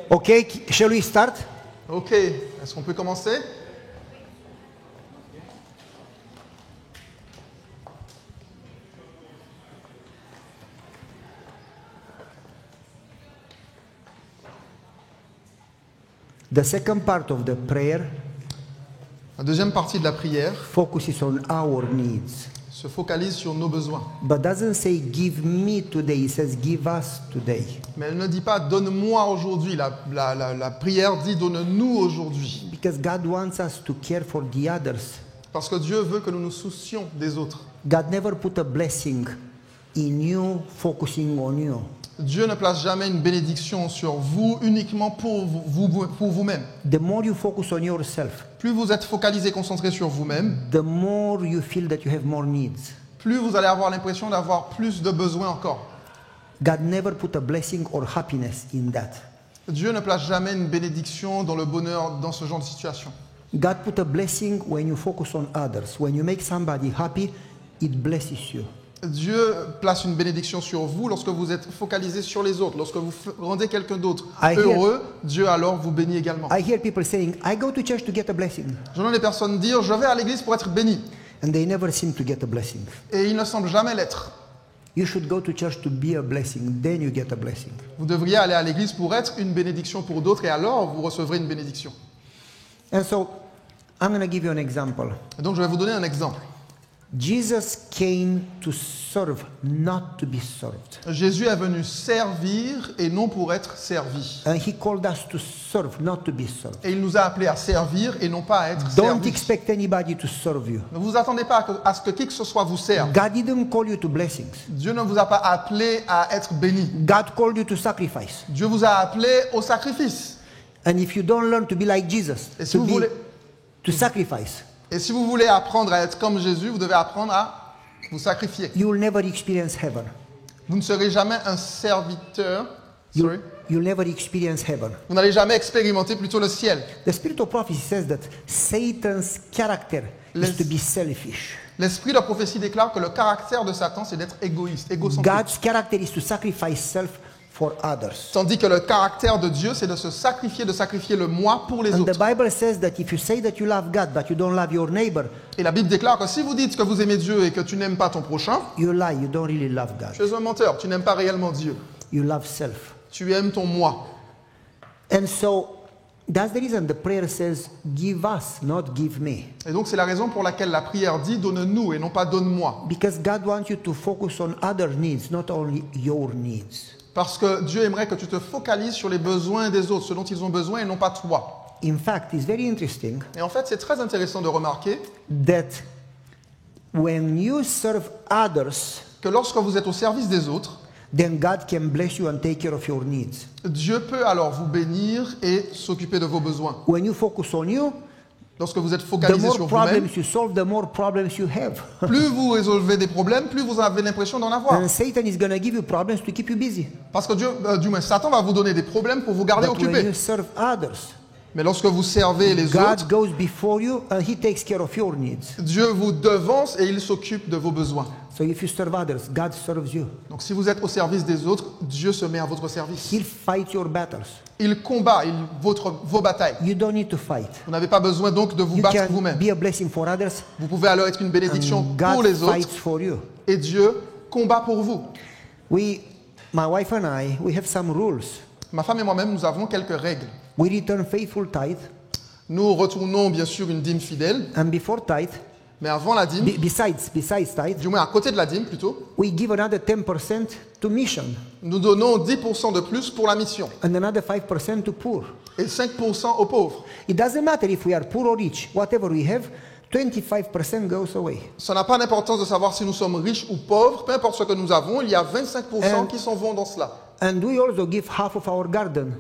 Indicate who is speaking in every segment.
Speaker 1: Okay, shall we start?
Speaker 2: Ok, est-ce qu'on peut commencer?
Speaker 1: The second part of the prayer
Speaker 2: La deuxième partie de la prière
Speaker 1: focuses on our needs,
Speaker 2: se focalise sur nos besoins.
Speaker 1: but doesn't say give me today, it says give us today.
Speaker 2: Mais elle ne dit pas donne-moi aujourd'hui. La prière dit donne-nous aujourd'hui.
Speaker 1: Because God wants us to care for the others.
Speaker 2: Parce que Dieu veut que nous nous soucions des autres.
Speaker 1: God never put a blessing in you focusing on you.
Speaker 2: Dieu ne place jamais une bénédiction sur vous uniquement pour vous-même.
Speaker 1: The more you focus on yourself,
Speaker 2: Plus vous êtes focalisé, concentré sur vous-même,
Speaker 1: the more you feel that you have more needs.
Speaker 2: plus vous allez avoir l'impression d'avoir plus de besoins encore.
Speaker 1: God never put a blessing or happiness in that.
Speaker 2: Dieu ne place jamais une bénédiction dans le bonheur dans ce genre de situation.
Speaker 1: God put a blessing when you focus on others. When you make somebody happy, it blesses you.
Speaker 2: Dieu place une bénédiction sur vous lorsque vous êtes focalisé sur les autres. Lorsque vous rendez quelqu'un d'autre heureux, Dieu alors vous bénit également.
Speaker 1: I hear people saying, I go to church to get a blessing.
Speaker 2: J'entends des personnes dire, je vais à l'église pour être béni.
Speaker 1: And they never seem to get a blessing.
Speaker 2: Et ils ne semblent jamais l'être.
Speaker 1: You should go to church to be a blessing, then you get a blessing.
Speaker 2: Vous devriez aller à l'église pour être une bénédiction pour d'autres et alors vous recevrez une bénédiction.
Speaker 1: And so, I'm going to give you an example.
Speaker 2: Et donc je vais vous donner un exemple.
Speaker 1: Jesus came to serve, not to be served.
Speaker 2: Jésus est venu servir et non pour être servi.
Speaker 1: And he called us to serve, not to be served.
Speaker 2: Et il nous a appelés à servir et non pas à être
Speaker 1: Don't
Speaker 2: servis.
Speaker 1: expect anybody to serve you.
Speaker 2: Ne vous attendez pas à ce que qui que ce soit vous serve.
Speaker 1: God didn't call you to blessings.
Speaker 2: Dieu ne vous a pas appelé à être béni.
Speaker 1: God called you to sacrifice.
Speaker 2: Dieu vous a appelé au sacrifice.
Speaker 1: And if you don't learn to be like Jesus,
Speaker 2: Et si
Speaker 1: to sacrifice,
Speaker 2: Et si vous voulez apprendre à être comme Jésus, vous devez apprendre à vous sacrifier.
Speaker 1: you will never experience heaven.
Speaker 2: Vous ne serez jamais un serviteur. Sorry.
Speaker 1: You'll never experience heaven.
Speaker 2: Vous n'allez jamais expérimenter plutôt le ciel.
Speaker 1: The spirit of prophecy says that Satan's character is to be selfish.
Speaker 2: L'esprit de prophétie déclare que le caractère de Satan, c'est d'être égoïste, égocentrique.
Speaker 1: God's character is to sacrifice self for others.
Speaker 2: Tandis que le caractère de Dieu, c'est de se sacrifier, de sacrifier le moi pour les
Speaker 1: And the
Speaker 2: autres.
Speaker 1: Bible says that if you say that you love God but you don't love your neighbor,
Speaker 2: Et la Bible déclare que si vous dites que vous aimez Dieu et que tu n'aimes pas ton prochain,
Speaker 1: you lie, you don't really love God.
Speaker 2: tu es un menteur, tu n'aimes pas réellement Dieu.
Speaker 1: You love self.
Speaker 2: Tu aimes ton moi.
Speaker 1: And so that's the reason the prayer says, give us, not give me.
Speaker 2: Et donc c'est la raison pour laquelle la prière dit donne-nous et non pas donne-moi.
Speaker 1: Because God wants you to focus on other needs, not only your needs.
Speaker 2: Parce que Dieu aimerait que tu te focalises sur les besoins des autres, ce dont ils ont besoin et non pas toi.
Speaker 1: In fact, it's very interesting
Speaker 2: Et en fait, c'est très intéressant de remarquer
Speaker 1: that when you serve others,
Speaker 2: que lorsque vous êtes au service des autres,
Speaker 1: then God can bless you and take care of your needs.
Speaker 2: Dieu peut alors vous bénir et s'occuper de vos besoins.
Speaker 1: When you focus on you,
Speaker 2: Lorsque vous êtes
Speaker 1: the
Speaker 2: focalisé
Speaker 1: more
Speaker 2: sur vous-même,
Speaker 1: problems you solve, the more problems you have.
Speaker 2: plus vous résolvez des problèmes, plus vous avez l'impression d'en avoir.
Speaker 1: And Satan is going to give you problems to keep you busy.
Speaker 2: Parce que Dieu, du moins Satan va vous donner des problèmes pour vous garder
Speaker 1: But when
Speaker 2: occupé.
Speaker 1: you serve others,
Speaker 2: Mais lorsque vous servez les
Speaker 1: God
Speaker 2: autres,
Speaker 1: goes before you and he takes care of your needs.
Speaker 2: Dieu vous devance et il s'occupe de vos besoins.
Speaker 1: So if you serve others, God serves you.
Speaker 2: Donc si vous êtes au service des autres, Dieu se met à votre service.
Speaker 1: He'll fight your battles.
Speaker 2: Il combat vos batailles.
Speaker 1: You don't need to fight.
Speaker 2: Vous n'avez pas besoin donc de vous
Speaker 1: You
Speaker 2: battre
Speaker 1: can
Speaker 2: vous-même.
Speaker 1: be a blessing for others,
Speaker 2: Vous pouvez alors être une bénédiction
Speaker 1: and
Speaker 2: pour
Speaker 1: God
Speaker 2: les
Speaker 1: fights
Speaker 2: autres
Speaker 1: for you.
Speaker 2: et Dieu combat pour vous.
Speaker 1: My wife and I, we have some rules.
Speaker 2: Ma femme et moi-même, nous avons quelques règles.
Speaker 1: We return faithful tithe,
Speaker 2: Nous retournons bien sûr une dîme fidèle,
Speaker 1: and before tithe,
Speaker 2: mais avant la dîme,
Speaker 1: besides tithe,
Speaker 2: du moins à côté de la dîme plutôt,
Speaker 1: we give another 10% to mission,
Speaker 2: nous donnons 10% de plus pour la mission
Speaker 1: and another 5% to poor.
Speaker 2: et 5% aux pauvres.
Speaker 1: It doesn't matter if we are poor or rich. Whatever we have, 25% goes away.
Speaker 2: Ça n'a pas d'importance de savoir si nous sommes riches ou pauvres, peu importe ce que nous avons, il y a 25%
Speaker 1: And-
Speaker 2: qui s'en vont dans cela.
Speaker 1: And we also give half of our garden.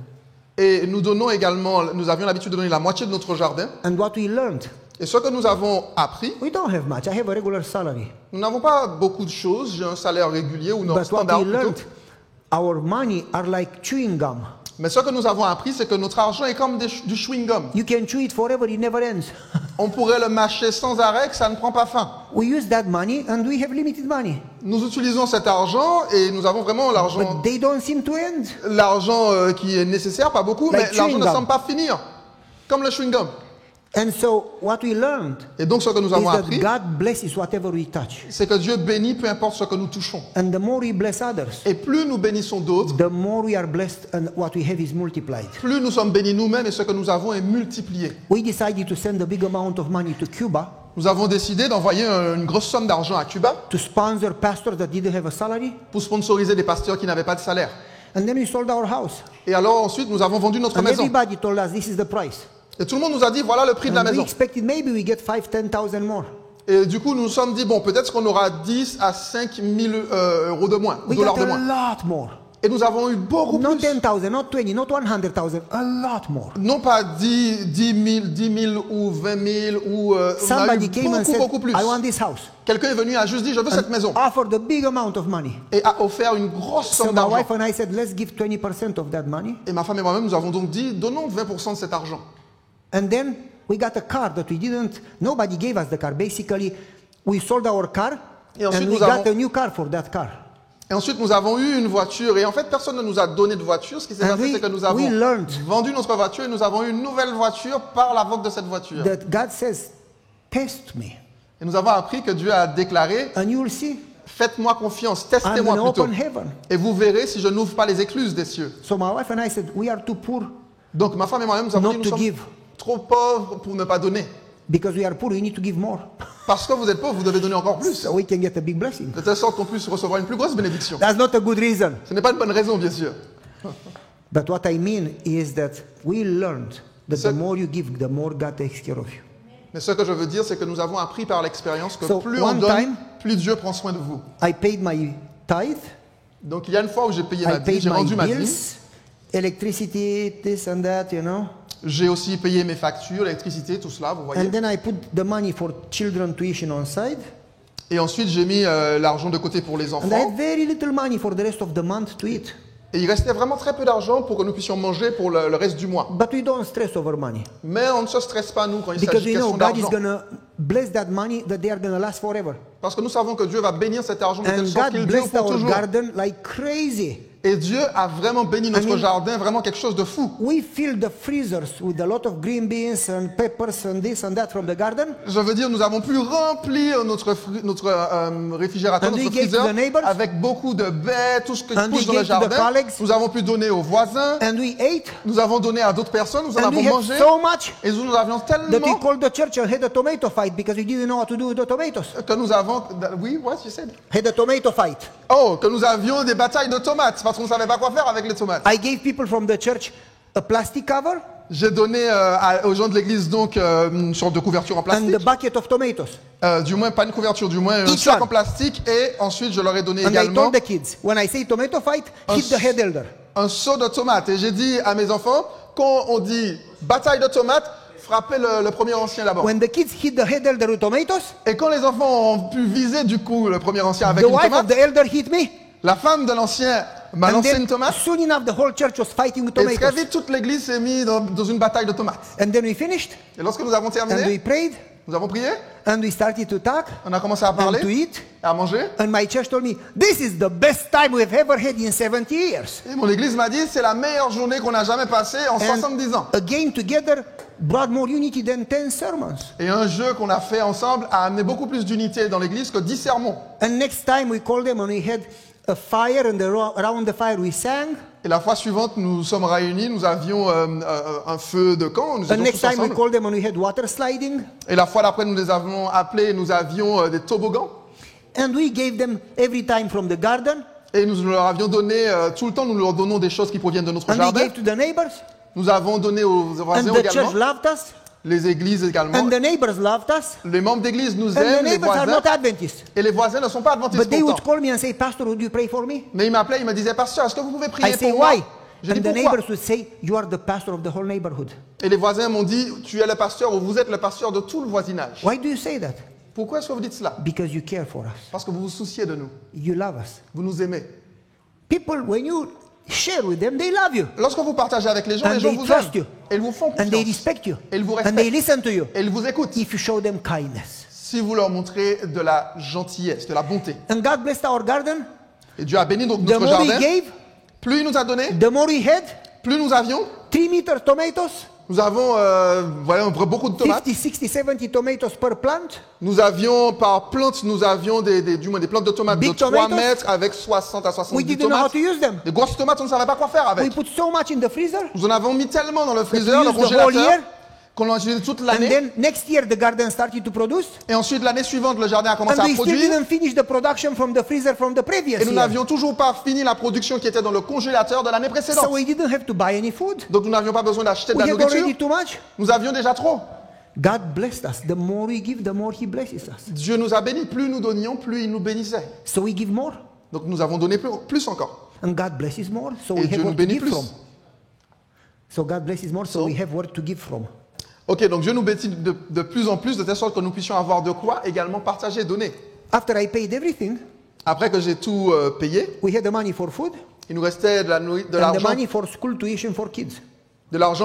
Speaker 2: Et nous donnons également, nous avions l'habitude de donner la moitié de notre jardin.
Speaker 1: And what we learned,
Speaker 2: Et ce que nous avons appris,
Speaker 1: we don't have much. I have a regular salary.
Speaker 2: nous n'avons pas beaucoup de choses, j'ai un salaire régulier ou non
Speaker 1: But what
Speaker 2: standard
Speaker 1: we
Speaker 2: plutôt.
Speaker 1: learned, our money are like chewing gum.
Speaker 2: Mais ce que nous avons appris, c'est que notre argent est comme du chewing-gum.
Speaker 1: You can chew it forever, it never ends.
Speaker 2: On pourrait le mâcher sans arrêt, que ça ne prend pas fin.
Speaker 1: We use that money and we have limited money.
Speaker 2: Nous utilisons cet argent et nous avons vraiment l'argent
Speaker 1: But they don't seem to end.
Speaker 2: Qui est nécessaire, pas beaucoup,
Speaker 1: Like
Speaker 2: mais l'argent ne
Speaker 1: chewing-gum.
Speaker 2: semble pas finir. Comme le chewing-gum.
Speaker 1: And so what we learned
Speaker 2: Et donc ce que nous
Speaker 1: is
Speaker 2: avons
Speaker 1: that
Speaker 2: appris,
Speaker 1: God blesses whatever we touch.
Speaker 2: c'est que Dieu bénit peu importe ce que nous touchons.
Speaker 1: And the more we bless others,
Speaker 2: Et plus nous bénissons d'autres,
Speaker 1: the more we are blessed and what we have is multiplied.
Speaker 2: plus nous sommes bénis nous-mêmes et ce que nous avons est multiplié.
Speaker 1: We decided to send a big amount of money to Cuba
Speaker 2: Nous avons décidé d'envoyer une grosse somme d'argent à Cuba
Speaker 1: to sponsor pastors that didn't have a salary.
Speaker 2: pour sponsoriser des pasteurs qui n'avaient pas de salaire.
Speaker 1: And then we sold our house.
Speaker 2: Et alors ensuite, nous avons vendu notre
Speaker 1: And
Speaker 2: maison.
Speaker 1: everybody told us this is the price.
Speaker 2: Et tout le monde nous a dit, voilà le prix de la
Speaker 1: And we
Speaker 2: maison.
Speaker 1: expected maybe we get 5,000-10,000 more.
Speaker 2: Et du coup, nous nous sommes dit, bon, peut-être qu'on aura 10 à 5 000 euros de moins,
Speaker 1: We
Speaker 2: dollars
Speaker 1: got
Speaker 2: de
Speaker 1: a
Speaker 2: moins.
Speaker 1: lot more.
Speaker 2: Et nous avons eu beaucoup
Speaker 1: Not
Speaker 2: plus.
Speaker 1: 10,000, not 20, not 100,000, a lot more.
Speaker 2: Non pas 10 000 ou 20 000 ou on a eu
Speaker 1: Somebody came and said,
Speaker 2: beaucoup plus.
Speaker 1: I want this house.
Speaker 2: Quelqu'un est venu et a juste dit, je veux cette maison.
Speaker 1: Offered a big amount of money.
Speaker 2: Et a offert une grosse
Speaker 1: So
Speaker 2: somme
Speaker 1: my
Speaker 2: d'argent.
Speaker 1: wife and I said, let's give 20% of that money.
Speaker 2: Et ma femme et moi-même, nous avons donc dit, donnons 20% de cet argent.
Speaker 1: And then we got a car that we didn't, nobody gave us the car. Basically, we sold our car
Speaker 2: Et ensuite,
Speaker 1: and we
Speaker 2: nous avons-
Speaker 1: got a new car for that car.
Speaker 2: Et ensuite, nous avons eu une voiture. Et en fait, personne ne nous a donné de voiture. Ce qui s'est
Speaker 1: And
Speaker 2: passé, c'est que nous avons
Speaker 1: we learned
Speaker 2: vendu notre voiture et nous avons eu une nouvelle voiture par la vente de cette voiture.
Speaker 1: that God says, test me
Speaker 2: Et nous avons appris que Dieu a déclaré,
Speaker 1: and you will see.
Speaker 2: faites-moi confiance,
Speaker 1: I'm
Speaker 2: testez-moi
Speaker 1: going to
Speaker 2: plutôt.
Speaker 1: open heaven.
Speaker 2: Et vous verrez si je n'ouvre pas les écluses des cieux.
Speaker 1: So my wife and I said, we are too poor
Speaker 2: Donc ma femme et moi-même, nous avons
Speaker 1: Not
Speaker 2: dit, nous
Speaker 1: to
Speaker 2: sommes
Speaker 1: give.
Speaker 2: trop pauvres pour ne pas donner.
Speaker 1: because we are poor, we need to give more
Speaker 2: Parce que vous êtes pauvres, vous devez donner encore plus.
Speaker 1: so we can get a big blessing.
Speaker 2: De telle sorte qu'on puisse recevoir une plus grosse bénédiction.
Speaker 1: That's not a good reason.
Speaker 2: Ce n'est pas une bonne raison, bien sûr.
Speaker 1: But what I mean is that we learned that
Speaker 2: So-
Speaker 1: the more you give, the more God takes care of you.
Speaker 2: Mais ce que je veux dire, c'est que nous avons appris par l'expérience que
Speaker 1: So,
Speaker 2: plus on
Speaker 1: one
Speaker 2: donne,
Speaker 1: time-
Speaker 2: plus Dieu prend soin de vous.
Speaker 1: I paid my tithe,
Speaker 2: Donc il y a une fois où j'ai payé
Speaker 1: I
Speaker 2: ma dîme,
Speaker 1: paid
Speaker 2: j'ai
Speaker 1: my
Speaker 2: rendu ma dîme.
Speaker 1: bills, electricity, this and that, you know.
Speaker 2: J'ai aussi payé mes factures, l'électricité, tout cela, vous voyez.
Speaker 1: And then I put the money for children tuition on side.
Speaker 2: Et ensuite, j'ai mis l'argent de côté pour les
Speaker 1: And I
Speaker 2: enfants.
Speaker 1: had very little money for the rest of the month to eat.
Speaker 2: Et il restait vraiment très peu d'argent pour que nous puissions manger pour le reste du mois.
Speaker 1: But we don't stress over money.
Speaker 2: Mais on ne se stresse pas, nous, quand il
Speaker 1: Because
Speaker 2: s'agit
Speaker 1: we
Speaker 2: de
Speaker 1: know
Speaker 2: question
Speaker 1: God is
Speaker 2: d'argent.
Speaker 1: going to bless that money that they are going to last forever.
Speaker 2: Parce que nous savons que Dieu va bénir cet argent de telle
Speaker 1: And
Speaker 2: sorte
Speaker 1: God
Speaker 2: qu'il dure
Speaker 1: blessed
Speaker 2: pour
Speaker 1: our
Speaker 2: toujours.
Speaker 1: garden like crazy.
Speaker 2: Et Dieu a vraiment béni notre
Speaker 1: I mean-
Speaker 2: jardin, vraiment quelque chose de fou.
Speaker 1: We filled the freezers with a lot of green beans and peppers and this and that from the garden.
Speaker 2: Je veux dire, nous avons pu remplir notre réfrigérateur,
Speaker 1: And we
Speaker 2: notre
Speaker 1: gave to
Speaker 2: freezer,
Speaker 1: the neighbors.
Speaker 2: avec beaucoup de baies, tout ce qui
Speaker 1: And we
Speaker 2: pousse dans le
Speaker 1: gave to the
Speaker 2: jardin.
Speaker 1: colleagues.
Speaker 2: Nous avons pu donner aux voisins,
Speaker 1: And we ate.
Speaker 2: nous avons donné à d'autres personnes, nous en
Speaker 1: And we
Speaker 2: avons
Speaker 1: had
Speaker 2: mangé.
Speaker 1: so much
Speaker 2: Et nous avions
Speaker 1: that we
Speaker 2: tellement
Speaker 1: called the church and had a tomato fight because we didn't know what to do with the tomatoes.
Speaker 2: que nous avons... Oui, what you said?
Speaker 1: Had a tomato fight.
Speaker 2: Oh, que nous avions des batailles de tomates parce qu'on ne savait pas quoi faire avec les tomates.
Speaker 1: I gave people from the church a plastic cover
Speaker 2: J'ai donné aux gens de l'église donc une sorte de couverture en
Speaker 1: and
Speaker 2: plastique.
Speaker 1: a bucket of tomatoes.
Speaker 2: Du moins, pas une couverture, du moins un
Speaker 1: Each
Speaker 2: sac
Speaker 1: one.
Speaker 2: en plastique. Et ensuite, je leur ai donné
Speaker 1: And I
Speaker 2: également
Speaker 1: told the kids, when I say tomato fight, hit the head elder.
Speaker 2: un seau de tomates. Et j'ai dit à mes enfants, quand on dit bataille de tomates, frappez le premier ancien là-bas.
Speaker 1: When the kids hit the head elder with tomatoes,
Speaker 2: Et quand les enfants ont pu viser du coup le premier ancien avec
Speaker 1: the
Speaker 2: une
Speaker 1: wife of
Speaker 2: tomate,
Speaker 1: the elder hit me.
Speaker 2: la femme de l'ancien m'a
Speaker 1: And
Speaker 2: lancé
Speaker 1: then
Speaker 2: une tomate.
Speaker 1: soon enough, the whole church was fighting with
Speaker 2: Et très
Speaker 1: tomatoes.
Speaker 2: vite, toute l'église s'est mise dans une bataille de tomates.
Speaker 1: And then we finished,
Speaker 2: Et lorsque nous avons
Speaker 1: and we
Speaker 2: terminé,
Speaker 1: prayed,
Speaker 2: nous avons prié,
Speaker 1: and we started to talk
Speaker 2: on a commencé à
Speaker 1: and
Speaker 2: parler,
Speaker 1: to eat.
Speaker 2: et à manger.
Speaker 1: And my church told me, this is the best time we've ever had in 70 years.
Speaker 2: Et mon église m'a dit, c'est la meilleure journée qu'on a jamais passée en 70 ans.
Speaker 1: a game together brought more unity than 10 sermons.
Speaker 2: Et un jeu qu'on a fait ensemble a amené beaucoup plus d'unité dans l'église que 10 sermons.
Speaker 1: And next time we called them and we had a fire, and around the fire we sang.
Speaker 2: Et la fois suivante, nous sommes réunis, nous avions un feu de camp, nous
Speaker 1: And
Speaker 2: étions
Speaker 1: next
Speaker 2: tous
Speaker 1: time we
Speaker 2: ensemble.
Speaker 1: called them and we had water sliding.
Speaker 2: Et la fois d'après, nous les avons appelés, nous avions des toboggans.
Speaker 1: And we gave them every time from the garden.
Speaker 2: Et nous leur avions donné, tout le temps, nous leur donnons des choses qui proviennent de notre
Speaker 1: And we
Speaker 2: jardin.
Speaker 1: gave to the neighbors.
Speaker 2: Nous avons donné aux
Speaker 1: And
Speaker 2: voisins
Speaker 1: the
Speaker 2: également,
Speaker 1: church loved us.
Speaker 2: les églises également.
Speaker 1: And the neighbors loved us.
Speaker 2: Les membres d'église nous
Speaker 1: And the
Speaker 2: aiment, les
Speaker 1: neighbors are
Speaker 2: voisins.
Speaker 1: not Adventists.
Speaker 2: Et les voisins ne sont pas adventistes
Speaker 1: But they would
Speaker 2: pourtant.
Speaker 1: call me and say, Pastor, would you pray for me?
Speaker 2: Mais ils m'appelaient, ils me disaient, pasteur, est-ce que vous pouvez
Speaker 1: I
Speaker 2: prier
Speaker 1: say,
Speaker 2: pour moi?
Speaker 1: why?
Speaker 2: J'ai
Speaker 1: And
Speaker 2: dit
Speaker 1: the
Speaker 2: pourquoi?
Speaker 1: neighbors would say, you are the pastor of the whole neighborhood.
Speaker 2: Et les voisins m'ont dit, tu es le pasteur ou vous êtes le pasteur de tout le voisinage.
Speaker 1: Why do you say that?
Speaker 2: Pourquoi est-ce que vous dites cela?
Speaker 1: Because you care for us.
Speaker 2: Parce que vous vous souciez de nous.
Speaker 1: You love us.
Speaker 2: Vous nous aimez.
Speaker 1: People, when you share with them, they love you.
Speaker 2: Lorsque vous partagez avec les gens,
Speaker 1: And
Speaker 2: les gens
Speaker 1: they
Speaker 2: vous
Speaker 1: trust
Speaker 2: aiment.
Speaker 1: you.
Speaker 2: Et ils vous font
Speaker 1: And they
Speaker 2: confiance.
Speaker 1: respect you.
Speaker 2: Et ils vous
Speaker 1: And they
Speaker 2: respectent.
Speaker 1: listen to you.
Speaker 2: Et ils vous écoutent.
Speaker 1: If you show them kindness.
Speaker 2: Si vous leur montrez de la gentillesse, de la bonté.
Speaker 1: And God blessed our garden.
Speaker 2: Et Dieu a béni donc
Speaker 1: The
Speaker 2: notre
Speaker 1: more He
Speaker 2: jardin.
Speaker 1: gave,
Speaker 2: Plus il nous a donné,
Speaker 1: the more He had.
Speaker 2: plus nous avions.
Speaker 1: 3 meters tomatoes.
Speaker 2: Nous avons voilà, beaucoup de tomates.
Speaker 1: 50, 60, 70 tomatoes per plant.
Speaker 2: Nous avions par plante, nous avions du moins des plantes de tomates
Speaker 1: Big
Speaker 2: de 3
Speaker 1: tomatoes.
Speaker 2: mètres avec 60 à
Speaker 1: We
Speaker 2: 70
Speaker 1: didn't know how
Speaker 2: tomates.
Speaker 1: to use them.
Speaker 2: Des grosses tomates, on ne savait pas quoi faire
Speaker 1: We
Speaker 2: avec.
Speaker 1: put so much in the freezer.
Speaker 2: Nous en avons mis tellement dans le freezer, le
Speaker 1: use the whole year.
Speaker 2: congélateur, qu'on l'a utilisé toute
Speaker 1: And
Speaker 2: l'année.
Speaker 1: then next year the garden started to produce.
Speaker 2: Et ensuite, l'année suivante, le jardin a commencé
Speaker 1: And
Speaker 2: à
Speaker 1: we still
Speaker 2: produire.
Speaker 1: didn't finish the production from the freezer from the previous
Speaker 2: Et nous
Speaker 1: year.
Speaker 2: n'avions toujours pas fini la production qui était dans le congélateur de l'année
Speaker 1: So
Speaker 2: précédente.
Speaker 1: we didn't have to buy any food.
Speaker 2: Donc nous n'avions pas besoin d'acheter de
Speaker 1: We
Speaker 2: la
Speaker 1: had already
Speaker 2: nourriture.
Speaker 1: too much.
Speaker 2: Nous avions déjà trop.
Speaker 1: God blessed us. The more we give, the more He blesses us.
Speaker 2: Dieu nous a bénis. Plus nous donnions, plus il nous bénissait.
Speaker 1: So we give more.
Speaker 2: Donc nous avons donné plus encore.
Speaker 1: And God blesses more. So
Speaker 2: Et
Speaker 1: we
Speaker 2: Dieu
Speaker 1: have
Speaker 2: nous
Speaker 1: what to
Speaker 2: bénit
Speaker 1: give
Speaker 2: plus.
Speaker 1: from. So God blesses more. So we have what to give from.
Speaker 2: Ok, donc Dieu nous bénit de plus en plus, de telle sorte que nous puissions avoir de quoi également partager, donner.
Speaker 1: After I paid everything,
Speaker 2: Après que j'ai tout payé,
Speaker 1: we had the money for food
Speaker 2: il nous restait de
Speaker 1: and the
Speaker 2: l'argent
Speaker 1: money for school tuition for kids.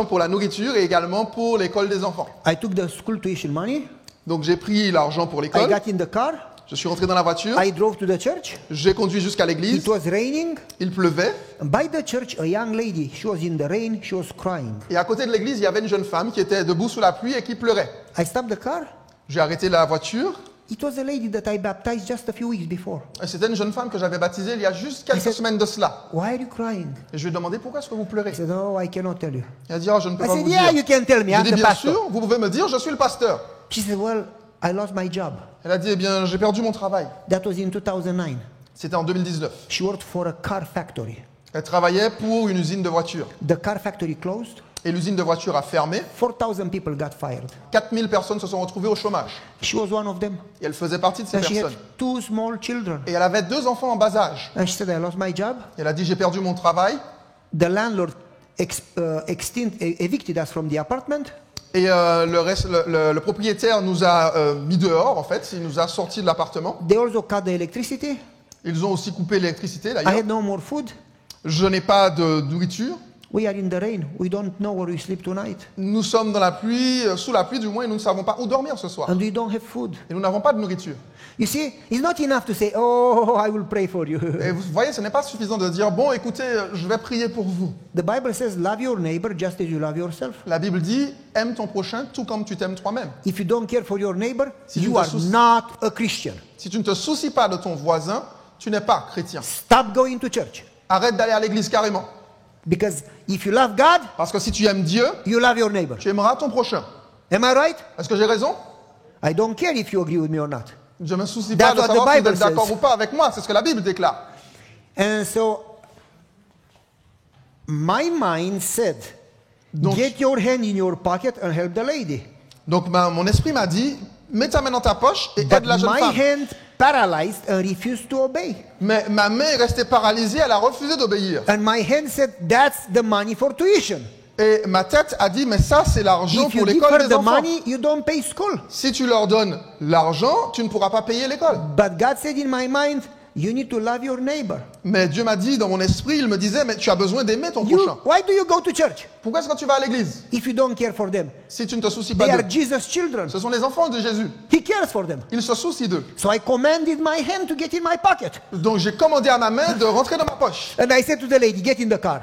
Speaker 2: pour la nourriture et également pour l'école des enfants.
Speaker 1: I took the school tuition money.
Speaker 2: Donc j'ai pris l'argent pour
Speaker 1: I
Speaker 2: l'école,
Speaker 1: got in the car.
Speaker 2: je suis rentré dans la voiture,
Speaker 1: I drove to the church.
Speaker 2: j'ai conduit jusqu'à
Speaker 1: It
Speaker 2: l'église,
Speaker 1: was raining.
Speaker 2: il pleuvait,
Speaker 1: And by the church, a young lady, she was in the rain, she was crying.
Speaker 2: et à côté de l'église, il y avait une jeune femme qui était debout sous la pluie et qui pleurait.
Speaker 1: I stopped the car.
Speaker 2: J'ai arrêté la voiture,
Speaker 1: It was a lady that I baptized just a few weeks before.
Speaker 2: et c'était une jeune femme que j'avais baptisée il y a juste quelques
Speaker 1: said-
Speaker 2: semaines de cela.
Speaker 1: Why are you crying?
Speaker 2: Et je lui ai demandé pourquoi est-ce que vous pleurez.
Speaker 1: I said, oh, I cannot tell you.
Speaker 2: Elle a dit, oh, je ne peux
Speaker 1: I
Speaker 2: pas
Speaker 1: said,
Speaker 2: vous
Speaker 1: yeah,
Speaker 2: dire.
Speaker 1: you can tell me.
Speaker 2: J'ai
Speaker 1: I'm
Speaker 2: dit,
Speaker 1: the
Speaker 2: bien
Speaker 1: pastor.
Speaker 2: sûr, vous pouvez me dire, je suis le pasteur.
Speaker 1: She said, well, I lost my job.
Speaker 2: Elle a dit, eh bien, j'ai perdu mon travail.
Speaker 1: That was in 2009.
Speaker 2: C'était en 2019.
Speaker 1: She worked for a car factory.
Speaker 2: Elle travaillait pour une usine de voitures.
Speaker 1: The car factory closed.
Speaker 2: Et l'usine de voitures a fermé.
Speaker 1: 4,000 people got fired.
Speaker 2: 4000 personnes se sont retrouvées au chômage.
Speaker 1: She was one of them.
Speaker 2: Et elle faisait partie de ces
Speaker 1: And she had
Speaker 2: personnes.
Speaker 1: 2 small children.
Speaker 2: Et elle avait 2 enfants en bas âge.
Speaker 1: And she said, I lost my job.
Speaker 2: Elle a dit, j'ai perdu mon travail.
Speaker 1: The landlord evicted us from the apartment.
Speaker 2: Et le propriétaire nous a mis dehors, en fait. Il nous a sortis de l'appartement.
Speaker 1: They also cut the electricity.
Speaker 2: Ils ont aussi coupé l'électricité,
Speaker 1: I
Speaker 2: d'ailleurs.
Speaker 1: had no more food.
Speaker 2: Je n'ai pas de nourriture.
Speaker 1: We are in the rain. We don't know where we sleep tonight.
Speaker 2: Nous sommes dans la pluie, sous la pluie du moins, et nous ne savons pas où dormir ce soir.
Speaker 1: And we don't have food.
Speaker 2: Et nous n'avons pas de nourriture.
Speaker 1: You see, it's not enough to say, oh, I will pray for you.
Speaker 2: Et vous voyez, ce n'est pas suffisant de dire, bon, écoutez, je vais prier pour vous.
Speaker 1: The Bible says, love your neighbor just as you love yourself.
Speaker 2: La Bible dit, aime ton prochain tout comme tu t'aimes toi-même.
Speaker 1: If you don't care for your neighbor,
Speaker 2: Si tu
Speaker 1: you
Speaker 2: te
Speaker 1: are
Speaker 2: soucies-
Speaker 1: not a Christian.
Speaker 2: Si tu ne te soucies pas de ton voisin, tu n'es pas chrétien.
Speaker 1: Stop going to church.
Speaker 2: Arrête d'aller à l'église carrément.
Speaker 1: Because if you love God,
Speaker 2: Parce que si tu aimes Dieu,
Speaker 1: you love your neighbor.
Speaker 2: tu aimeras ton prochain.
Speaker 1: Am I right?
Speaker 2: Est-ce que j'ai raison?
Speaker 1: I don't care if you agree with me or not.
Speaker 2: Je ne me soucie
Speaker 1: That's
Speaker 2: pas de
Speaker 1: what the
Speaker 2: savoir si vous
Speaker 1: Bible
Speaker 2: êtes d'accord
Speaker 1: says.
Speaker 2: ou pas avec moi. C'est ce que la Bible déclare.
Speaker 1: And so, my mind said,
Speaker 2: Donc-
Speaker 1: get your hand in your pocket and help the lady.
Speaker 2: Donc mon esprit m'a dit, mets ta main dans ta poche et
Speaker 1: But
Speaker 2: aide la jeune
Speaker 1: my
Speaker 2: femme.
Speaker 1: hand paralyzed and refused to obey.
Speaker 2: Mais ma main est restée paralysée, elle a refusé d'obéir.
Speaker 1: And my hand said, that's the money for tuition.
Speaker 2: Et ma tête a dit, mais ça c'est l'argent
Speaker 1: If you
Speaker 2: pour
Speaker 1: give
Speaker 2: l'école
Speaker 1: her
Speaker 2: des
Speaker 1: the
Speaker 2: enfants.
Speaker 1: money, you don't pay school.
Speaker 2: Si tu leur donnes l'argent, tu ne pourras pas payer l'école.
Speaker 1: But God said in my mind, you need to love your neighbor.
Speaker 2: Mais Dieu m'a dit, dans mon esprit, il me disait, mais tu as besoin d'aimer ton prochain.
Speaker 1: Why do you go to church
Speaker 2: Pourquoi est-ce que tu vas à l'église
Speaker 1: if you don't care for them?
Speaker 2: si tu ne te soucies pas
Speaker 1: They are
Speaker 2: d'eux?
Speaker 1: Jesus' children.
Speaker 2: Ce sont les enfants de Jésus.
Speaker 1: He cares for them.
Speaker 2: Il se soucie d'eux.
Speaker 1: So I commanded my hand to get in my pocket.
Speaker 2: Donc j'ai commandé à ma main de rentrer dans ma poche.
Speaker 1: And I said to the lady, get in the car.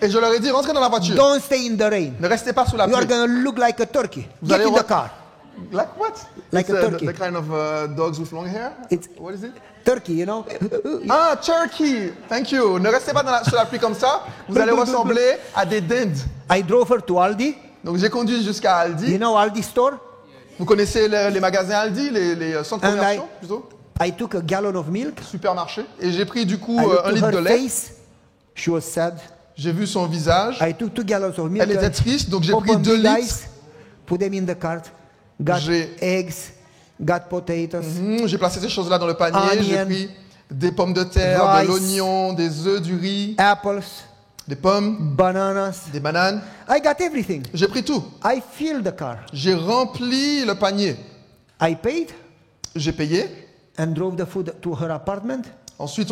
Speaker 2: Et je leur ai dit, rentrez dans la voiture.
Speaker 1: Don't stay in the rain.
Speaker 2: Ne restez pas sous la
Speaker 1: You are
Speaker 2: pluie.
Speaker 1: going to look like a turkey.
Speaker 2: Vous
Speaker 1: Get
Speaker 2: allez
Speaker 1: in the
Speaker 2: re-
Speaker 1: car.
Speaker 2: Like what?
Speaker 1: Like
Speaker 2: It's,
Speaker 1: a turkey.
Speaker 2: The kind of dogs with long hair?
Speaker 1: It's-
Speaker 2: What is it?
Speaker 1: Turkey, you know.
Speaker 2: Ah, turkey. Thank you. Ne restez pas sous la pluie comme ça. Vous allez ressembler à des dindes.
Speaker 1: I drove her to Aldi.
Speaker 2: Donc j'ai conduit jusqu'à Aldi.
Speaker 1: You know Aldi store?
Speaker 2: Vous connaissez les magasins Aldi, les centres
Speaker 1: And
Speaker 2: commerciaux plutôt,
Speaker 1: I took a gallon of milk.
Speaker 2: supermarchés. Et j'ai pris du coup
Speaker 1: I looked
Speaker 2: 1
Speaker 1: to
Speaker 2: litre de
Speaker 1: her
Speaker 2: lait.
Speaker 1: face. She was sad.
Speaker 2: J'ai vu son visage.
Speaker 1: I took 2 gallons of milk.
Speaker 2: Elle était
Speaker 1: and
Speaker 2: triste, donc j'ai pris
Speaker 1: opened
Speaker 2: 2
Speaker 1: the
Speaker 2: litres.
Speaker 1: dice, put them in the cart. Got
Speaker 2: J'ai-
Speaker 1: eggs, got potatoes,
Speaker 2: J'ai placé ces choses-là dans le panier. J'ai
Speaker 1: Onion.
Speaker 2: pris des pommes de terre,
Speaker 1: Rice.
Speaker 2: de l'oignon, des œufs, du riz,
Speaker 1: apples,
Speaker 2: des pommes,
Speaker 1: bananas.
Speaker 2: des bananes.
Speaker 1: I got everything.
Speaker 2: J'ai pris tout.
Speaker 1: I filled the car.
Speaker 2: J'ai rempli le panier.
Speaker 1: I paid
Speaker 2: J'ai payé.
Speaker 1: and drove the food to her apartment.
Speaker 2: Ensuite,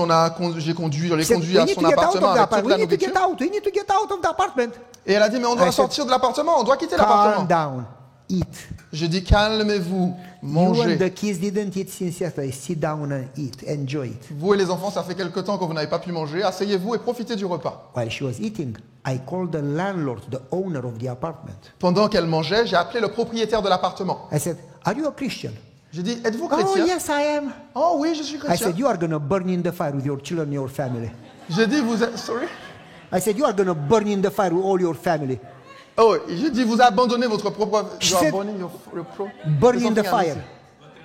Speaker 2: j'ai conduit
Speaker 1: She said,
Speaker 2: à
Speaker 1: we need
Speaker 2: son
Speaker 1: to get out
Speaker 2: appartement
Speaker 1: of the
Speaker 2: avec toute
Speaker 1: apartment.
Speaker 2: la
Speaker 1: We need to get
Speaker 2: nourriture.
Speaker 1: out. We need to get out of the apartment.
Speaker 2: Et elle a dit, mais on doit
Speaker 1: I said,
Speaker 2: sortir de l'appartement, on doit quitter
Speaker 1: Calm
Speaker 2: l'appartement.
Speaker 1: down. Eat.
Speaker 2: J'ai dit, calmez-vous,
Speaker 1: You and
Speaker 2: mangez.
Speaker 1: the kids didn't eat since yesterday. Sit down and eat. Enjoy it.
Speaker 2: Vous et les enfants, ça fait quelque temps que vous n'avez pas pu manger. Asseyez-vous et profitez du repas.
Speaker 1: While she was eating, I called the landlord, the owner of the apartment.
Speaker 2: Pendant qu'elle mangeait, j'ai appelé le propriétaire de l'appartement.
Speaker 1: I said, are you a Christian?
Speaker 2: J'ai dit, êtes-vous
Speaker 1: Oh,
Speaker 2: chrétien?
Speaker 1: yes, I am.
Speaker 2: Oh oui, je suis
Speaker 1: I
Speaker 2: chrétien.
Speaker 1: said, you are going to burn in the fire with your children and your family.
Speaker 2: J'ai dit, vous êtes... Sorry?
Speaker 1: I said, you are going to burn in the fire with all your family.
Speaker 2: Oh, j'ai dit, vous abandonnez votre propre...
Speaker 1: She
Speaker 2: You are
Speaker 1: said,
Speaker 2: burning your pro-
Speaker 1: Burn in the
Speaker 2: Something else.
Speaker 1: fire.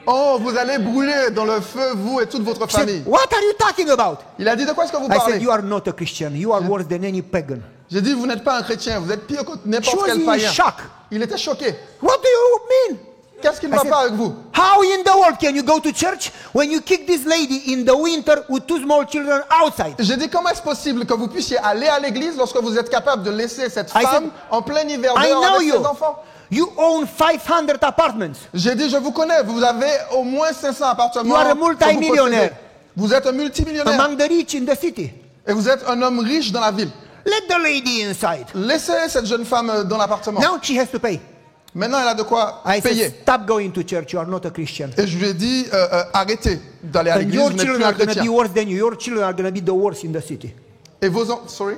Speaker 2: Oh, vous allez brûler dans le feu, vous et toute votre
Speaker 1: She said,
Speaker 2: famille.
Speaker 1: what are you talking about?
Speaker 2: Il a dit, de quoi est-ce que vous
Speaker 1: I said,
Speaker 2: parlez?
Speaker 1: you are not a Christian. You are worse than any pagan.
Speaker 2: J'ai dit, vous n'êtes pas un chrétien, vous êtes pire que
Speaker 1: She
Speaker 2: n'importe
Speaker 1: was
Speaker 2: quel
Speaker 1: in
Speaker 2: païen.
Speaker 1: shock.
Speaker 2: Il était choqué.
Speaker 1: What do you mean?
Speaker 2: Qu'est-ce qui ne
Speaker 1: I
Speaker 2: va
Speaker 1: said,
Speaker 2: pas avec vous?
Speaker 1: How in the world can you go to church when you kick this lady in the winter with two small children outside?
Speaker 2: J'ai dit, comment est-ce possible que vous puissiez aller à l'église lorsque vous êtes capable de laisser cette
Speaker 1: I
Speaker 2: femme
Speaker 1: said,
Speaker 2: en plein hiver
Speaker 1: I
Speaker 2: dehors
Speaker 1: know
Speaker 2: avec
Speaker 1: you.
Speaker 2: ses enfants?
Speaker 1: You own 500 apartments.
Speaker 2: J'ai dit, je vous connais, vous avez au moins 500 appartements.
Speaker 1: You are a
Speaker 2: que vous
Speaker 1: multimillionaire.
Speaker 2: possédez. Vous êtes un multimillionnaire.
Speaker 1: Among the rich in the city.
Speaker 2: Et vous êtes un homme riche dans la ville.
Speaker 1: Let the lady inside.
Speaker 2: Laissez cette jeune femme dans l'appartement.
Speaker 1: Now she has to pay.
Speaker 2: Maintenant, elle a de quoi
Speaker 1: I
Speaker 2: payer.
Speaker 1: said, stop going to church. You are not a Christian.
Speaker 2: Et je lui ai dit, arrêtez d'aller à
Speaker 1: And
Speaker 2: l'église,
Speaker 1: your
Speaker 2: vous n'êtes
Speaker 1: children
Speaker 2: plus un
Speaker 1: are going to be
Speaker 2: chrétien.
Speaker 1: worse than you. Your children are going to be the worst in the city.
Speaker 2: Et vos enfants, sorry?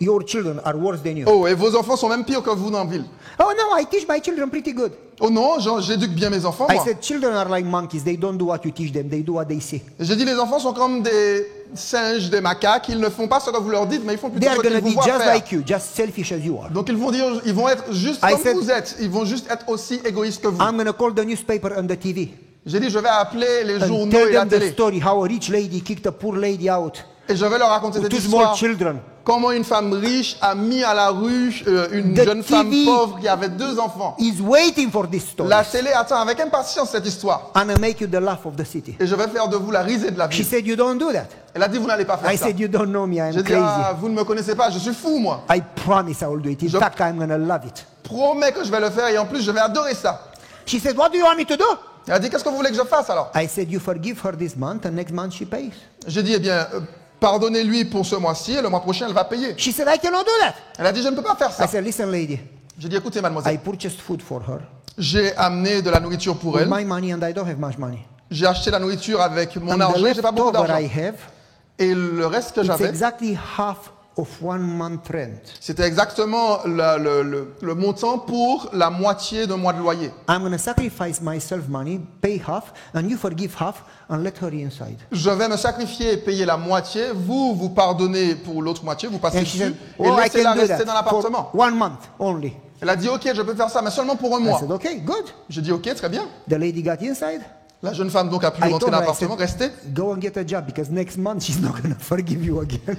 Speaker 1: Your children are worse than you.
Speaker 2: Oh, et vos enfants sont même pires que vous dans la ville.
Speaker 1: Oh no, I teach my children pretty good.
Speaker 2: Oh non, j'éduque bien mes enfants,
Speaker 1: I
Speaker 2: moi.
Speaker 1: said, children are like monkeys. They don't do what you teach them. They do what they see.
Speaker 2: J'ai dit, les enfants sont comme des singes, des macaques. Ils ne font pas ce que vous leur dites, mais ils font
Speaker 1: They
Speaker 2: plutôt
Speaker 1: are
Speaker 2: ce
Speaker 1: going
Speaker 2: qu'ils
Speaker 1: to
Speaker 2: vous
Speaker 1: be
Speaker 2: voient
Speaker 1: just
Speaker 2: faire.
Speaker 1: like you, just selfish as you are.
Speaker 2: Donc ils vont être juste
Speaker 1: I
Speaker 2: comme
Speaker 1: said-
Speaker 2: vous êtes. Ils vont juste être aussi égoïstes que vous.
Speaker 1: I'm going to call the newspaper and the TV
Speaker 2: J'ai dit, je vais appeler les
Speaker 1: and
Speaker 2: journaux
Speaker 1: tell
Speaker 2: et la
Speaker 1: them the
Speaker 2: télé.
Speaker 1: story how a rich lady kicked a poor lady out
Speaker 2: Et je vais leur raconter
Speaker 1: with
Speaker 2: cette
Speaker 1: two small
Speaker 2: histoire.
Speaker 1: children.
Speaker 2: Comment une femme riche a mis à la rue une
Speaker 1: The
Speaker 2: jeune femme
Speaker 1: TV
Speaker 2: pauvre qui avait 2 enfants.
Speaker 1: Is waiting for this story.
Speaker 2: La télé attend avec impatience cette histoire.
Speaker 1: I'm going to make you the laugh of the city.
Speaker 2: Et je vais faire de vous la risée de la
Speaker 1: She
Speaker 2: ville.
Speaker 1: said, you don't do that.
Speaker 2: Elle a dit, vous n'allez pas faire
Speaker 1: I
Speaker 2: ça.
Speaker 1: said, you don't know me. I'm
Speaker 2: J'ai dit,
Speaker 1: crazy.
Speaker 2: ah, vous ne me connaissez pas, je suis fou, moi.
Speaker 1: I promise I will do it. In
Speaker 2: Je-
Speaker 1: fact, I'm going to love it.
Speaker 2: Promets que je vais le faire et en plus, je vais adorer ça.
Speaker 1: She said, what do you want me to do?
Speaker 2: Elle a dit, qu'est-ce que vous voulez que je fasse alors?
Speaker 1: I said, you forgive her this month and next month she pays.
Speaker 2: J'ai dit, eh bien, pardonnez-lui pour ce mois-ci et le mois prochain, elle va payer.
Speaker 1: She said, I cannot do that.
Speaker 2: Elle a dit, je ne peux pas faire
Speaker 1: I
Speaker 2: ça.
Speaker 1: said, listen, lady,
Speaker 2: J'ai dit, écoutez,
Speaker 1: I
Speaker 2: mademoiselle,
Speaker 1: purchased food for her
Speaker 2: j'ai amené de la nourriture pour
Speaker 1: with
Speaker 2: elle.
Speaker 1: my money and I don't have much money.
Speaker 2: J'ai acheté la nourriture avec mon
Speaker 1: And the
Speaker 2: argent, j'ai pas beaucoup
Speaker 1: leftover
Speaker 2: d'argent.
Speaker 1: I have,
Speaker 2: Et le reste que
Speaker 1: it's
Speaker 2: j'avais,
Speaker 1: exactly half of 1 month rent.
Speaker 2: c'était exactement le montant pour la moitié d'un mois de loyer.
Speaker 1: I'm going to sacrifice myself money, pay half, and you forgive half and let her inside.
Speaker 2: Je vais me sacrifier et payer la moitié. Vous, vous pardonnez pour l'autre moitié, vous passez
Speaker 1: And she
Speaker 2: dessus
Speaker 1: said,
Speaker 2: et
Speaker 1: oh, I
Speaker 2: laissez-la
Speaker 1: can do
Speaker 2: rester
Speaker 1: that
Speaker 2: dans l'appartement.
Speaker 1: for 1 month only.
Speaker 2: Elle a dit, ok, je peux faire ça, mais seulement pour un
Speaker 1: I
Speaker 2: mois.
Speaker 1: said, okay, good.
Speaker 2: J'ai dit, ok, très bien.
Speaker 1: The lady got inside.
Speaker 2: La jeune femme donc a pu
Speaker 1: I
Speaker 2: rentrer
Speaker 1: told
Speaker 2: dans
Speaker 1: her, I
Speaker 2: l'appartement, rester.
Speaker 1: said, go and get a job because next month she's not going to forgive you again.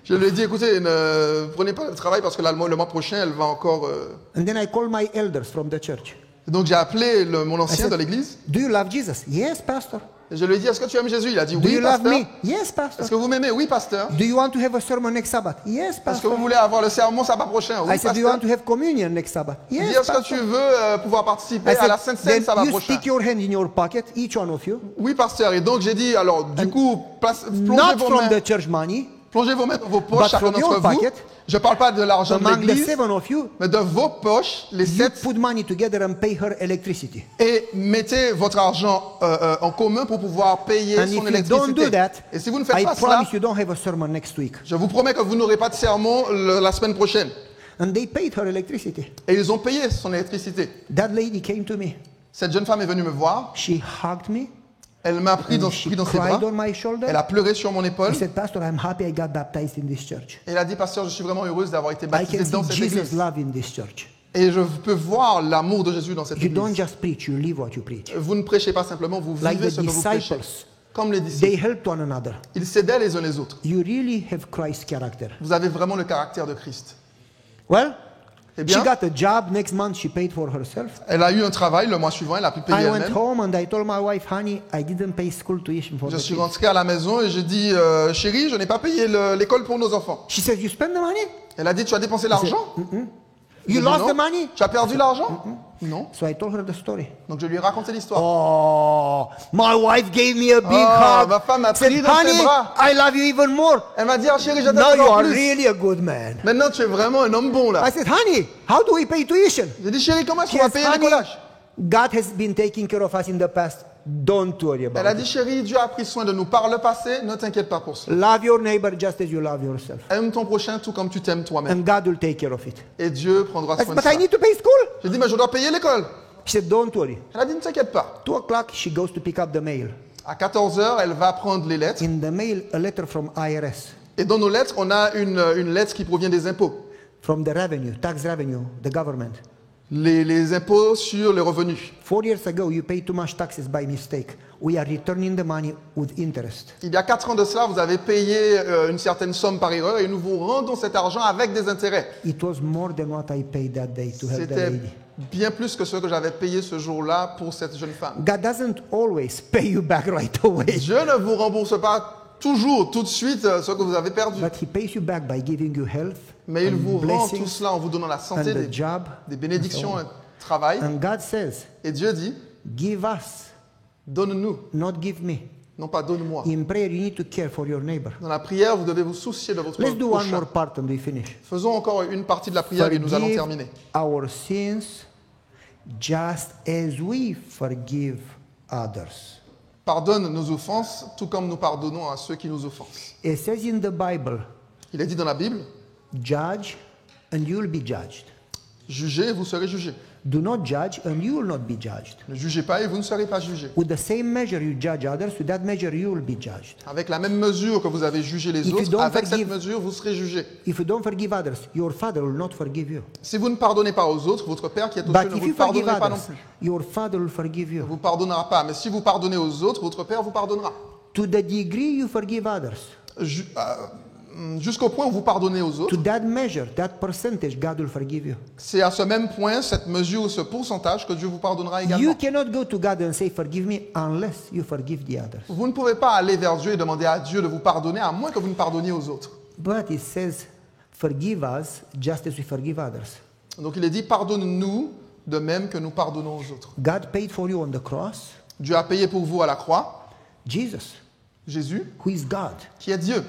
Speaker 2: Je lui ai dit, écoutez, ne prenez pas le travail parce que là, le mois prochain, elle va encore...
Speaker 1: And then I called my elders from the church.
Speaker 2: Donc j'ai appelé mon
Speaker 1: I
Speaker 2: ancien
Speaker 1: said,
Speaker 2: de l'église.
Speaker 1: do you love Jesus? Yes, pastor.
Speaker 2: Et je lui ai dit, est-ce que tu aimes Jésus? Il a dit,
Speaker 1: Do
Speaker 2: oui,
Speaker 1: you love
Speaker 2: pasteur.
Speaker 1: me? Yes, pastor.
Speaker 2: Est-ce que vous m'aimez? Oui, pasteur.
Speaker 1: Do you want to have a sermon next Sabbath? Yes,
Speaker 2: Est-ce que
Speaker 1: pastor.
Speaker 2: vous voulez avoir le sermon sabbat prochain? Oui,
Speaker 1: I said, do you want
Speaker 2: pasteur.
Speaker 1: to have communion next Sabbath?
Speaker 2: Il dit,
Speaker 1: Yes,
Speaker 2: est-ce que tu
Speaker 1: pastor.
Speaker 2: veux pouvoir participer
Speaker 1: I
Speaker 2: à la
Speaker 1: said,
Speaker 2: Sainte Seine
Speaker 1: then
Speaker 2: sabbat
Speaker 1: you
Speaker 2: prochain?
Speaker 1: stick your hand in your pocket, each one of you,
Speaker 2: Oui, pasteur. Et donc j'ai dit, alors, du coup,
Speaker 1: not from the church money,
Speaker 2: plongez vos mains dans vos
Speaker 1: But
Speaker 2: poches, chacun
Speaker 1: from your
Speaker 2: d'entre vous.
Speaker 1: pocket,
Speaker 2: Je ne parle pas de l'argent de
Speaker 1: among the
Speaker 2: l'église,
Speaker 1: 7 of you,
Speaker 2: mais de vos poches, les
Speaker 1: you
Speaker 2: 7,
Speaker 1: put money together and pay her electricity.
Speaker 2: et mettez votre argent en commun pour pouvoir payer
Speaker 1: And
Speaker 2: son
Speaker 1: if you don't do
Speaker 2: électricité.
Speaker 1: that,
Speaker 2: Et si vous ne faites
Speaker 1: I
Speaker 2: pas cela,
Speaker 1: promise you don't have a sermon next week.
Speaker 2: je vous promets que vous n'aurez pas de sermon la semaine prochaine.
Speaker 1: And they paid her electricity.
Speaker 2: Et ils ont payé son électricité.
Speaker 1: That lady came to me.
Speaker 2: Cette jeune femme est venue me voir.
Speaker 1: She hugged me.
Speaker 2: Elle m'a pris dans
Speaker 1: She
Speaker 2: ses bras.
Speaker 1: cried on my shoulder.
Speaker 2: Elle a pleuré sur mon épaule.
Speaker 1: She said, Pastor, I'm happy I got baptized in this church.
Speaker 2: Et elle a dit, pasteur, je suis vraiment heureuse d'avoir été
Speaker 1: I
Speaker 2: baptisée
Speaker 1: can
Speaker 2: dans
Speaker 1: see
Speaker 2: cette
Speaker 1: Jesus'
Speaker 2: église.
Speaker 1: love in this church.
Speaker 2: Et je peux voir l'amour de Jésus dans cette
Speaker 1: You don't
Speaker 2: église.
Speaker 1: just preach, you live what you preach.
Speaker 2: Vous ne prêchez pas simplement, vous
Speaker 1: Like
Speaker 2: vivez
Speaker 1: the
Speaker 2: ce que vous prêchez.
Speaker 1: disciples,
Speaker 2: Comme les disciples.
Speaker 1: they helped one another.
Speaker 2: Ils s'aidaient les uns les autres.
Speaker 1: You really have Christ's character.
Speaker 2: Vous avez vraiment le caractère de Christ.
Speaker 1: Well,
Speaker 2: Eh
Speaker 1: she
Speaker 2: bien,
Speaker 1: got a job. Next month, she paid for herself.
Speaker 2: elle a eu un travail le mois suivant, elle a pu payer
Speaker 1: I went
Speaker 2: elle-même.
Speaker 1: home and I told my wife, honey, I didn't pay school tuition for
Speaker 2: Je
Speaker 1: the
Speaker 2: suis
Speaker 1: kids.
Speaker 2: rentré à la maison et j'ai dit, chérie, je n'ai pas payé l'école pour nos enfants.
Speaker 1: She said, you spend the money?
Speaker 2: Elle a dit, tu as dépensé l'argent?
Speaker 1: You
Speaker 2: J'ai dit,
Speaker 1: lost
Speaker 2: non.
Speaker 1: the money?
Speaker 2: Tu as perdu l'argent? Non.
Speaker 1: So I told her the story.
Speaker 2: Donc je lui ai raconté l'histoire.
Speaker 1: Oh, my wife gave me a big
Speaker 2: Oh,
Speaker 1: hug.
Speaker 2: ma femme m'a
Speaker 1: Said,
Speaker 2: pris dans ses
Speaker 1: honey,
Speaker 2: bras.
Speaker 1: I love you even more.
Speaker 2: Elle m'a dit, ah, chérie, je t'aime
Speaker 1: Now you
Speaker 2: encore
Speaker 1: are
Speaker 2: plus.
Speaker 1: really a good man.
Speaker 2: Maintenant, tu es vraiment un homme bon là.
Speaker 1: I said, honey, how do we pay tuition?
Speaker 2: J'ai dit, chérie, comment est-ce
Speaker 1: She
Speaker 2: qu'on va
Speaker 1: says,
Speaker 2: payer les
Speaker 1: honey,
Speaker 2: collages?
Speaker 1: God has been taking care of us in the past. Don't worry
Speaker 2: Elle a
Speaker 1: about
Speaker 2: dit,
Speaker 1: it.
Speaker 2: chérie, Dieu a pris soin de nous par le passé, ne t'inquiète pas pour ça.
Speaker 1: Love your neighbor just as you love yourself.
Speaker 2: Aime ton prochain tout comme tu t'aimes toi-même.
Speaker 1: And God will take care of it.
Speaker 2: Et Dieu prendra
Speaker 1: I
Speaker 2: soin
Speaker 1: said,
Speaker 2: de
Speaker 1: but I
Speaker 2: ça.
Speaker 1: need to pay school.
Speaker 2: J'ai dit, mais je dois payer l'école.
Speaker 1: She said, don't worry.
Speaker 2: Elle a dit, ne t'inquiète pas.
Speaker 1: 2 o'clock, she goes to pick up the mail.
Speaker 2: À 14h, elle va prendre les lettres.
Speaker 1: In the mail, a letter from IRS,
Speaker 2: Et dans nos lettres, on a une lettre qui provient des impôts.
Speaker 1: from the revenue, tax revenue, the government.
Speaker 2: Les impôts sur les revenus.
Speaker 1: 4 years ago, you paid too much taxes by mistake. We are returning the money with interest.
Speaker 2: Il y a 4 ans de cela, vous avez payé une certaine somme par erreur et nous vous rendons cet argent avec des intérêts.
Speaker 1: It was more than what I paid that day to help the
Speaker 2: C'était
Speaker 1: lady.
Speaker 2: bien plus que ce que j'avais payé ce jour-là pour cette jeune femme.
Speaker 1: God doesn't always pay you back right away,
Speaker 2: Dieu ne vous rembourse pas toujours, tout de suite, ce que vous avez perdu.
Speaker 1: but He pays you back by giving you health
Speaker 2: Mais il
Speaker 1: and
Speaker 2: vous rend tout
Speaker 1: blessings
Speaker 2: cela en vous donnant la
Speaker 1: and
Speaker 2: santé,
Speaker 1: the job.
Speaker 2: des bénédictions, un travail.
Speaker 1: And God says,
Speaker 2: Et Dieu dit,
Speaker 1: give us,
Speaker 2: donne-nous,
Speaker 1: not give me.
Speaker 2: non pas donne-moi.
Speaker 1: In prayer, you need to care for your neighbor.
Speaker 2: Dans la prière, vous devez vous soucier de votre
Speaker 1: Let's do one
Speaker 2: prochain.
Speaker 1: more part and we finish.
Speaker 2: Faisons encore une partie de la prière et nous allons terminer.
Speaker 1: Our sins just as we forgive others.
Speaker 2: Pardonne nos offenses, tout comme nous pardonnons à ceux qui nous offensent.
Speaker 1: It says in the Bible,
Speaker 2: Il est dit dans la Bible,
Speaker 1: judge and you will be judged.
Speaker 2: jugez et vous serez jugés.
Speaker 1: Do not judge and you will not be judged.
Speaker 2: Ne jugez pas et vous ne serez pas jugés.
Speaker 1: With the same measure you judge others, with that measure you will be judged.
Speaker 2: Avec la même mesure que vous avez jugé les
Speaker 1: If you
Speaker 2: autres,
Speaker 1: don't
Speaker 2: avec cette
Speaker 1: forgive-
Speaker 2: mesure, vous serez jugés.
Speaker 1: If you don't forgive others, your Father will not forgive you.
Speaker 2: Si vous ne pardonnez pas aux autres, votre Père qui est aux cieux
Speaker 1: But
Speaker 2: ne
Speaker 1: if
Speaker 2: vous
Speaker 1: you forgive
Speaker 2: pardonnera pas non
Speaker 1: others,
Speaker 2: plus.
Speaker 1: your Father will forgive
Speaker 2: Ne
Speaker 1: you.
Speaker 2: vous pardonnera pas. Mais si vous pardonnez aux autres, votre Père vous pardonnera.
Speaker 1: To the degree you forgive others,
Speaker 2: Jusqu'au point où vous pardonnez aux autres,
Speaker 1: to that measure, that percentage, God will forgive you.
Speaker 2: c'est à ce même point, cette mesure, ce pourcentage que Dieu vous pardonnera
Speaker 1: You
Speaker 2: également.
Speaker 1: cannot go to God and say, forgive me, unless you forgive the others.
Speaker 2: Vous ne pouvez pas aller vers Dieu et demander à Dieu de vous pardonner, à moins que vous ne pardonniez aux autres.
Speaker 1: But it says, forgive us just as we forgive others.
Speaker 2: Donc il est dit, pardonne-nous de même que nous pardonnons aux autres.
Speaker 1: God paid for you on the cross.
Speaker 2: Dieu a payé pour vous à la croix,
Speaker 1: Jesus,
Speaker 2: Jésus,
Speaker 1: who is God,
Speaker 2: qui est Dieu.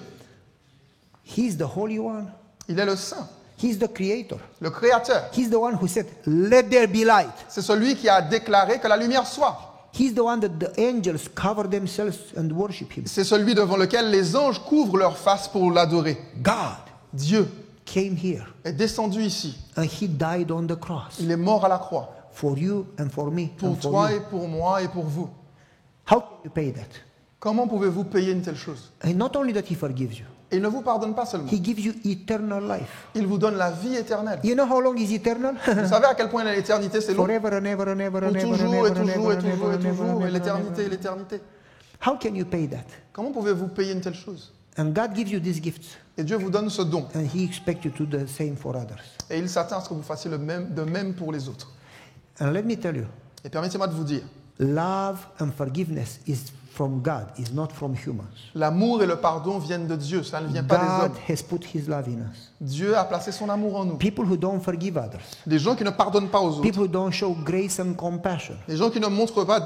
Speaker 1: He's the Holy One.
Speaker 2: Il est le Saint,
Speaker 1: He's the Creator.
Speaker 2: le Créateur.
Speaker 1: He's the one who said, let there be light.
Speaker 2: C'est celui qui a déclaré que la lumière soit.
Speaker 1: He's the one that the angels cover themselves and worship Him.
Speaker 2: C'est celui devant lequel les anges couvrent leur face pour l'adorer.
Speaker 1: God
Speaker 2: Dieu
Speaker 1: came here
Speaker 2: est descendu ici.
Speaker 1: and He died on the cross
Speaker 2: Il est mort à la croix.
Speaker 1: for you and for me
Speaker 2: Pour
Speaker 1: and for
Speaker 2: toi
Speaker 1: you.
Speaker 2: et pour moi et pour vous.
Speaker 1: How can you pay that?
Speaker 2: Comment pouvez-vous payer une telle chose?
Speaker 1: And not only that He forgives you,
Speaker 2: Et il ne vous pardonne pas seulement.
Speaker 1: He gives you eternal life.
Speaker 2: Il vous donne la vie éternelle.
Speaker 1: You know how long is eternal?
Speaker 2: Vous savez à quel point l'éternité c'est long?
Speaker 1: Forever and ever and ever
Speaker 2: Pour
Speaker 1: and ever and
Speaker 2: toujours
Speaker 1: ever
Speaker 2: et
Speaker 1: and
Speaker 2: toujours
Speaker 1: ever
Speaker 2: et
Speaker 1: and
Speaker 2: toujours
Speaker 1: ever
Speaker 2: et
Speaker 1: and ever
Speaker 2: toujours
Speaker 1: and
Speaker 2: et
Speaker 1: ever
Speaker 2: l'éternité
Speaker 1: and
Speaker 2: et l'éternité.
Speaker 1: How can you pay that?
Speaker 2: Comment pouvez-vous payer une telle chose?
Speaker 1: And God gives you these gifts,
Speaker 2: Et Dieu vous donne ce don.
Speaker 1: and He expects you to do the same for others.
Speaker 2: Et il s'attend à ce que vous fassiez de même pour les autres.
Speaker 1: And let me tell you,
Speaker 2: Et permettez-moi de vous dire,
Speaker 1: love and forgiveness is from God, is not from humans.
Speaker 2: l'amour et le pardon viennent de Dieu, ça ne vient pas des
Speaker 1: God
Speaker 2: hommes.
Speaker 1: has put His love in us.
Speaker 2: Dieu a placé son amour en nous.
Speaker 1: People who don't forgive others,
Speaker 2: Des gens qui ne pardonnent pas aux autres,
Speaker 1: people who don't show grace and compassion,
Speaker 2: des gens qui ne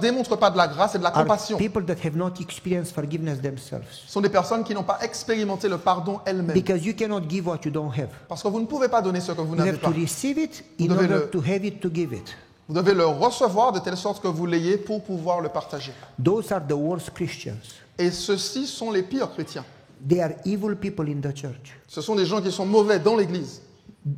Speaker 2: démontrent pas de la grâce et de la
Speaker 1: are
Speaker 2: compassion,
Speaker 1: people that have not experienced forgiveness themselves.
Speaker 2: sont des personnes qui n'ont pas expérimenté le pardon elles-mêmes.
Speaker 1: Because you cannot give what you don't have.
Speaker 2: Parce que vous ne pouvez pas donner ce que vous
Speaker 1: You
Speaker 2: n'avez
Speaker 1: have to
Speaker 2: pas.
Speaker 1: receive it in
Speaker 2: devez
Speaker 1: order
Speaker 2: le-
Speaker 1: to have it to give it.
Speaker 2: Vous devez le recevoir de telle sorte que vous l'ayez pour pouvoir le partager.
Speaker 1: Those are the worst Christians.
Speaker 2: Et ceux-ci sont les pires chrétiens.
Speaker 1: They are evil people in the church.
Speaker 2: Ce sont des gens qui sont mauvais dans l'église.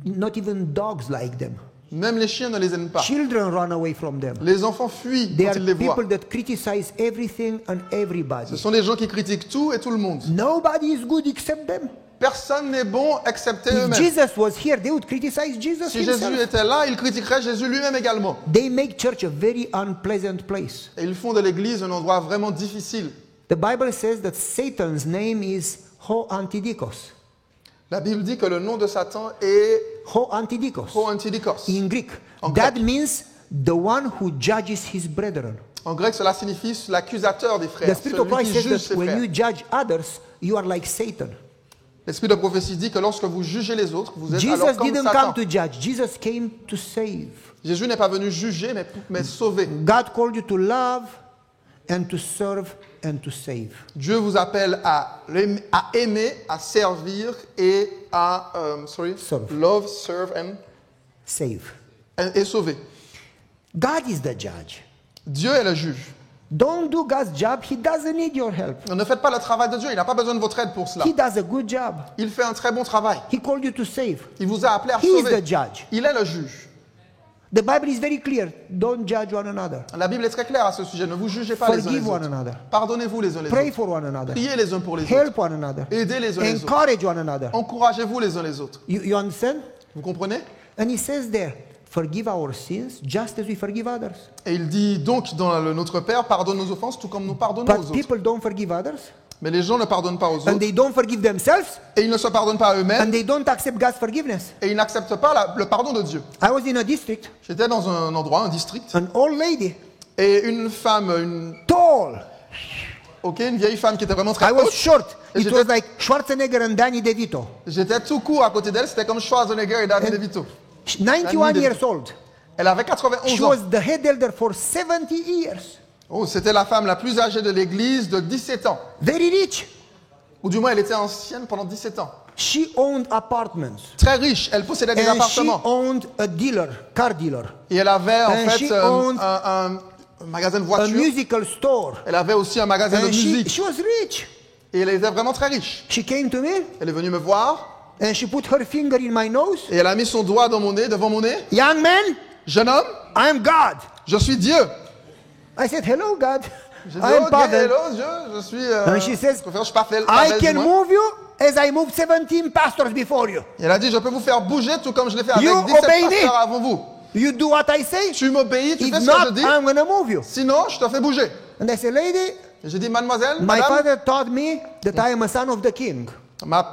Speaker 1: Not even dogs like them.
Speaker 2: Même les chiens ne les aiment pas.
Speaker 1: Children run away from them.
Speaker 2: Les enfants fuient
Speaker 1: They
Speaker 2: quand
Speaker 1: are
Speaker 2: ils les voient.
Speaker 1: people that criticize everything and
Speaker 2: Ce
Speaker 1: everybody.
Speaker 2: sont des gens qui critiquent tout et tout le monde.
Speaker 1: Nobody is good except them.
Speaker 2: Personne n'est bon excepté
Speaker 1: If
Speaker 2: eux-mêmes.
Speaker 1: Jesus was here, they would criticize Jesus
Speaker 2: Si Jésus
Speaker 1: himself.
Speaker 2: était là, il critiquerait Jésus lui-même également.
Speaker 1: They make church a very unpleasant place.
Speaker 2: Et ils font de l'église un endroit vraiment difficile.
Speaker 1: The Bible says that Satan's name is Ho Antidikos.
Speaker 2: La Bible dit que le nom de Satan est
Speaker 1: Ho Antidikos.
Speaker 2: Antidikos.
Speaker 1: In Greek.
Speaker 2: En
Speaker 1: That
Speaker 2: grec.
Speaker 1: means the one who judges his brethren.
Speaker 2: En grec, cela signifie l'accusateur des
Speaker 1: The
Speaker 2: frères,
Speaker 1: Spirit of
Speaker 2: celui
Speaker 1: Christ
Speaker 2: qui
Speaker 1: says
Speaker 2: juge ses
Speaker 1: that when
Speaker 2: frères.
Speaker 1: you judge others, you are like Satan.
Speaker 2: L'esprit de prophétie dit que lorsque vous jugez les autres, vous êtes
Speaker 1: Jesus
Speaker 2: alors comme
Speaker 1: didn't
Speaker 2: Satan.
Speaker 1: come to judge. Jesus came to save.
Speaker 2: Jésus n'est pas venu juger, mais sauver.
Speaker 1: God called you to love and to serve and to save.
Speaker 2: Dieu vous appelle à aimer, à servir et à
Speaker 1: Serve.
Speaker 2: love, serve
Speaker 1: Save.
Speaker 2: et sauver.
Speaker 1: God is the judge.
Speaker 2: Dieu est le juge.
Speaker 1: Don't do God's job. He doesn't need your help.
Speaker 2: Ne faites pas le travail de Dieu, il n'a pas besoin de votre aide pour cela.
Speaker 1: He does a good job.
Speaker 2: Il fait un très bon travail.
Speaker 1: He called you to save.
Speaker 2: Il vous a appelé à
Speaker 1: He is
Speaker 2: sauver.
Speaker 1: the judge.
Speaker 2: Il est le juge.
Speaker 1: The Bible is very clear. Don't judge one another.
Speaker 2: La Bible est très claire à ce sujet. Ne vous jugez pas les uns les
Speaker 1: Forgive one
Speaker 2: autres.
Speaker 1: another.
Speaker 2: Pardonnez-vous les uns les
Speaker 1: Pray
Speaker 2: autres.
Speaker 1: for one another.
Speaker 2: Priez les uns pour les autres.
Speaker 1: Help one another.
Speaker 2: Aidez les uns les autres.
Speaker 1: Encourage one another.
Speaker 2: Encouragez-vous les uns les autres.
Speaker 1: You understand?
Speaker 2: Vous comprenez?
Speaker 1: And he says there, forgive our sins just as we forgive others.
Speaker 2: Et il dit donc dans Notre Père, pardonne nos offenses tout comme nous pardonnons aux
Speaker 1: But
Speaker 2: autres.
Speaker 1: people don't forgive others.
Speaker 2: Mais les gens ne pardonnent pas aux
Speaker 1: And
Speaker 2: autres.
Speaker 1: they don't forgive themselves.
Speaker 2: Et ils ne se pardonnent pas à
Speaker 1: And
Speaker 2: eux-mêmes.
Speaker 1: they don't accept God's forgiveness.
Speaker 2: Et ils n'acceptent pas le pardon de Dieu.
Speaker 1: I was in a district.
Speaker 2: J'étais dans un endroit, un district.
Speaker 1: An old lady,
Speaker 2: Et une femme,
Speaker 1: tall.
Speaker 2: une vieille femme qui était vraiment très
Speaker 1: I was
Speaker 2: haute.
Speaker 1: short.
Speaker 2: Et
Speaker 1: It
Speaker 2: j'étais-
Speaker 1: was like Schwarzenegger and Danny DeVito.
Speaker 2: J'étais tout court à côté d'elle. C'était comme Schwarzenegger et Danny DeVito.
Speaker 1: 91
Speaker 2: Danny
Speaker 1: years old.
Speaker 2: Elle avait
Speaker 1: She
Speaker 2: 91 ans.
Speaker 1: was the head elder for 70 years.
Speaker 2: Oh, c'était la femme la plus âgée de l'église de 17 ans.
Speaker 1: Very rich.
Speaker 2: Ou du moins, elle était ancienne pendant 17 ans.
Speaker 1: She owned apartments.
Speaker 2: Très riche. Elle possédait des
Speaker 1: And she
Speaker 2: appartements.
Speaker 1: owned a dealer, car dealer.
Speaker 2: Et elle avait en
Speaker 1: And
Speaker 2: fait
Speaker 1: she owned
Speaker 2: un magasin de
Speaker 1: A
Speaker 2: voitures.
Speaker 1: musical store.
Speaker 2: Elle avait aussi un magasin de
Speaker 1: And
Speaker 2: musique.
Speaker 1: she was rich.
Speaker 2: Et elle était vraiment très riche.
Speaker 1: She came to me
Speaker 2: Elle est venue me voir.
Speaker 1: and she put her finger in my nose.
Speaker 2: Et elle a mis son doigt dans mon nez, devant mon nez.
Speaker 1: Young man,
Speaker 2: Jeune homme,
Speaker 1: I am God.
Speaker 2: je suis Dieu.
Speaker 1: I said, hello, God.
Speaker 2: J'ai dit,
Speaker 1: I am
Speaker 2: ok,
Speaker 1: Pavel.
Speaker 2: hello Dieu, je suis...
Speaker 1: And she says,
Speaker 2: je suis Pavel,
Speaker 1: I
Speaker 2: Pavel, du
Speaker 1: can
Speaker 2: moins.
Speaker 1: move you as I moved 17 pastors before you.
Speaker 2: Et elle a dit, je peux vous faire bouger tout comme je l'ai fait avec
Speaker 1: You
Speaker 2: 17
Speaker 1: obey me.
Speaker 2: pasteurs avant vous.
Speaker 1: You do what I say.
Speaker 2: Tu m'obéis, tu
Speaker 1: If
Speaker 2: fais ce que je
Speaker 1: not,
Speaker 2: dis.
Speaker 1: I'm going to move you.
Speaker 2: Sinon, je te fais bouger.
Speaker 1: And I said, lady,
Speaker 2: Et j'ai dit, mademoiselle,
Speaker 1: my
Speaker 2: madame,
Speaker 1: father taught me that I am a son of the king.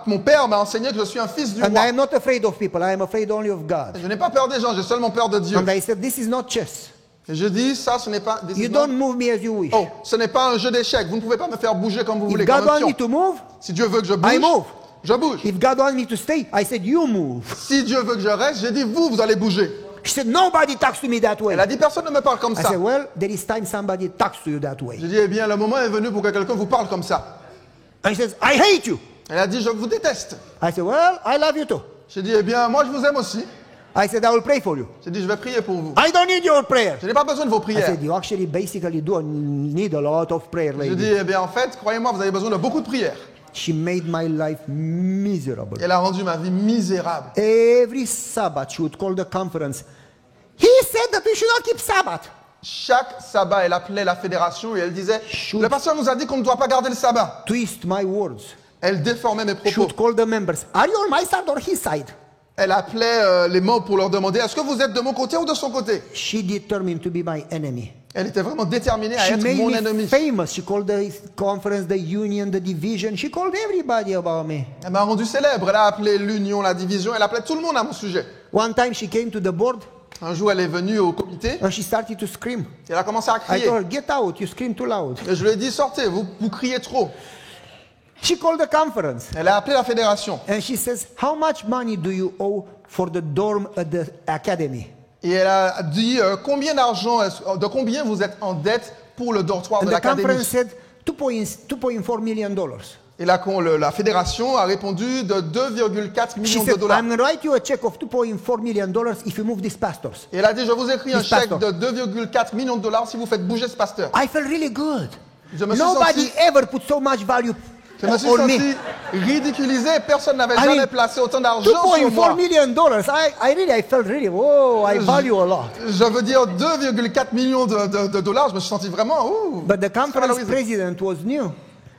Speaker 2: mon père m'a enseigné que je suis un fils du
Speaker 1: And I
Speaker 2: roi.
Speaker 1: am not afraid of people. I am afraid only of God.
Speaker 2: Je n'ai pas peur des gens, j'ai seulement peur de Dieu.
Speaker 1: And I said, this is not chess.
Speaker 2: Et je dis, ça, ce n'est pas... this
Speaker 1: You
Speaker 2: is not-
Speaker 1: don't move me as you wish.
Speaker 2: Oh, ce n'est pas un jeu d'échecs. Vous ne pouvez pas me faire bouger comme vous voulez,
Speaker 1: If God
Speaker 2: comme un
Speaker 1: wants
Speaker 2: pion.
Speaker 1: me to move,
Speaker 2: Si Dieu veut que je bouge,
Speaker 1: I move.
Speaker 2: je bouge.
Speaker 1: If God wants me to stay, I said, you move.
Speaker 2: Si Dieu veut que je reste, j'ai dit, vous allez bouger.
Speaker 1: She said, nobody talks to me that way.
Speaker 2: Elle a dit, personne ne me parle comme
Speaker 1: I
Speaker 2: ça.
Speaker 1: said, well, there is time somebody talks to you that way.
Speaker 2: J'ai dit, eh bien, le moment est venu pour que quelqu'un vous parle comme ça.
Speaker 1: And she says, I hate you.
Speaker 2: Elle a dit, je vous déteste.
Speaker 1: I said, well, I love you too.
Speaker 2: J'ai dit, eh bien, moi, je vous aime aussi.
Speaker 1: I said, I will pray for you.
Speaker 2: J'ai dit, je vais prier pour vous.
Speaker 1: I don't need your prayer.
Speaker 2: Je n'ai pas besoin de vos
Speaker 1: I
Speaker 2: prières.
Speaker 1: said, you actually basically do need a lot of prayer,
Speaker 2: Je dis,
Speaker 1: lady.
Speaker 2: eh bien, en fait, croyez-moi, vous avez besoin de beaucoup de prières.
Speaker 1: She made my life miserable.
Speaker 2: Elle a rendu ma vie misérable.
Speaker 1: Every Sabbath, she would call the conference. He said that we should not keep Sabbath.
Speaker 2: Chaque sabbat, elle appelait la fédération et elle disait,
Speaker 1: Should-
Speaker 2: le pasteur nous a dit qu'on ne doit pas garder le sabbat.
Speaker 1: Twist my words.
Speaker 2: Elle déformait mes propos.
Speaker 1: Should call the members. Are you on my side or his side?
Speaker 2: Elle appelait les membres pour leur demander, est-ce que vous êtes de mon côté ou de son côté?
Speaker 1: She determined to be my enemy.
Speaker 2: Elle était vraiment déterminée à
Speaker 1: She
Speaker 2: être
Speaker 1: made
Speaker 2: mon
Speaker 1: me
Speaker 2: ennemi.
Speaker 1: famous. She called the conference, the union, the division. She called everybody about me.
Speaker 2: Elle m'a rendu célèbre. Elle a appelé l'union, la division. Elle appelait tout le monde à mon sujet.
Speaker 1: One time she came to the board
Speaker 2: Un jour, elle est venue au comité.
Speaker 1: and she started to scream.
Speaker 2: Et elle a commencé à
Speaker 1: I
Speaker 2: crier.
Speaker 1: told her, get out, you scream too loud.
Speaker 2: Et je lui ai dit, sortez, vous criez trop.
Speaker 1: She called the conference
Speaker 2: Elle a appelé la fédération.
Speaker 1: and she says, how much money do you owe for the dorm at the academy?
Speaker 2: Et elle a dit, combien d'argent, de combien vous êtes en dette pour le dortoir
Speaker 1: And
Speaker 2: de
Speaker 1: the conference
Speaker 2: l'académie?
Speaker 1: said, $2.4 million.
Speaker 2: Et la fédération a répondu de 2,4
Speaker 1: She
Speaker 2: millions de
Speaker 1: said,
Speaker 2: dollars.
Speaker 1: I'm going to write you a check of $2.4 million if you move these pastors.
Speaker 2: Et elle a dit, je vous écris un
Speaker 1: This
Speaker 2: chèque
Speaker 1: pastor.
Speaker 2: de 2,4 millions de dollars si vous faites bouger ce pasteur.
Speaker 1: I felt really good.
Speaker 2: Je me suis
Speaker 1: Nobody
Speaker 2: senti-
Speaker 1: ever put so much value
Speaker 2: Je me suis
Speaker 1: on me.
Speaker 2: senti ridiculisé. Personne n'avait
Speaker 1: I
Speaker 2: jamais
Speaker 1: mean,
Speaker 2: placé autant d'argent sur moi.
Speaker 1: $2.4 million. I felt really, oh, I value a lot.
Speaker 2: Je veux dire 2,4 millions de dollars. Je me suis senti vraiment... ouh,
Speaker 1: But the conference
Speaker 2: valorisé.
Speaker 1: president was new.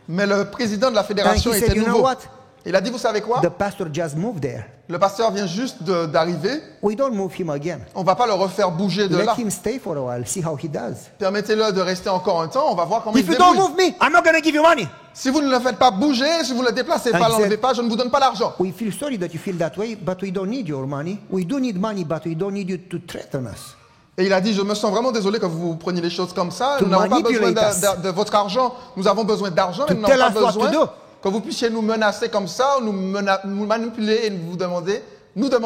Speaker 2: Mais le président de la fédération
Speaker 1: And he
Speaker 2: était
Speaker 1: said, you know
Speaker 2: nouveau.
Speaker 1: what?
Speaker 2: Il a dit, vous savez quoi?
Speaker 1: The pastor just moved there.
Speaker 2: Le pasteur vient juste d'arriver.
Speaker 1: We don't move him again.
Speaker 2: On ne va pas le refaire bouger de
Speaker 1: Let
Speaker 2: là.
Speaker 1: him stay for a while, see how he does.
Speaker 2: Permettez-le de rester encore un temps. On va voir comment il
Speaker 1: If
Speaker 2: se
Speaker 1: you don't
Speaker 2: débrouille.
Speaker 1: move me, I'm not going to give you money.
Speaker 2: Si vous ne le faites pas bouger, si vous ne le déplacez
Speaker 1: And
Speaker 2: pas,
Speaker 1: he
Speaker 2: l'enlevez
Speaker 1: said-
Speaker 2: pas, je ne vous donne pas l'argent.
Speaker 1: We feel sorry that you feel that way, but we don't need your money. We do need money, but we don't need you to threaten us.
Speaker 2: Et il a dit, je me sens vraiment désolé que vous preniez les choses comme ça.
Speaker 1: To
Speaker 2: Nous n'avons pas besoin
Speaker 1: manipulate us.
Speaker 2: de votre argent. Nous avons besoin d'argent, mais
Speaker 1: To
Speaker 2: nous n'avons
Speaker 1: tell
Speaker 2: pas
Speaker 1: us what to
Speaker 2: besoin
Speaker 1: do.
Speaker 2: que vous puissiez nous menacer comme ça, ou nous manipuler et nous demander
Speaker 1: You
Speaker 2: pour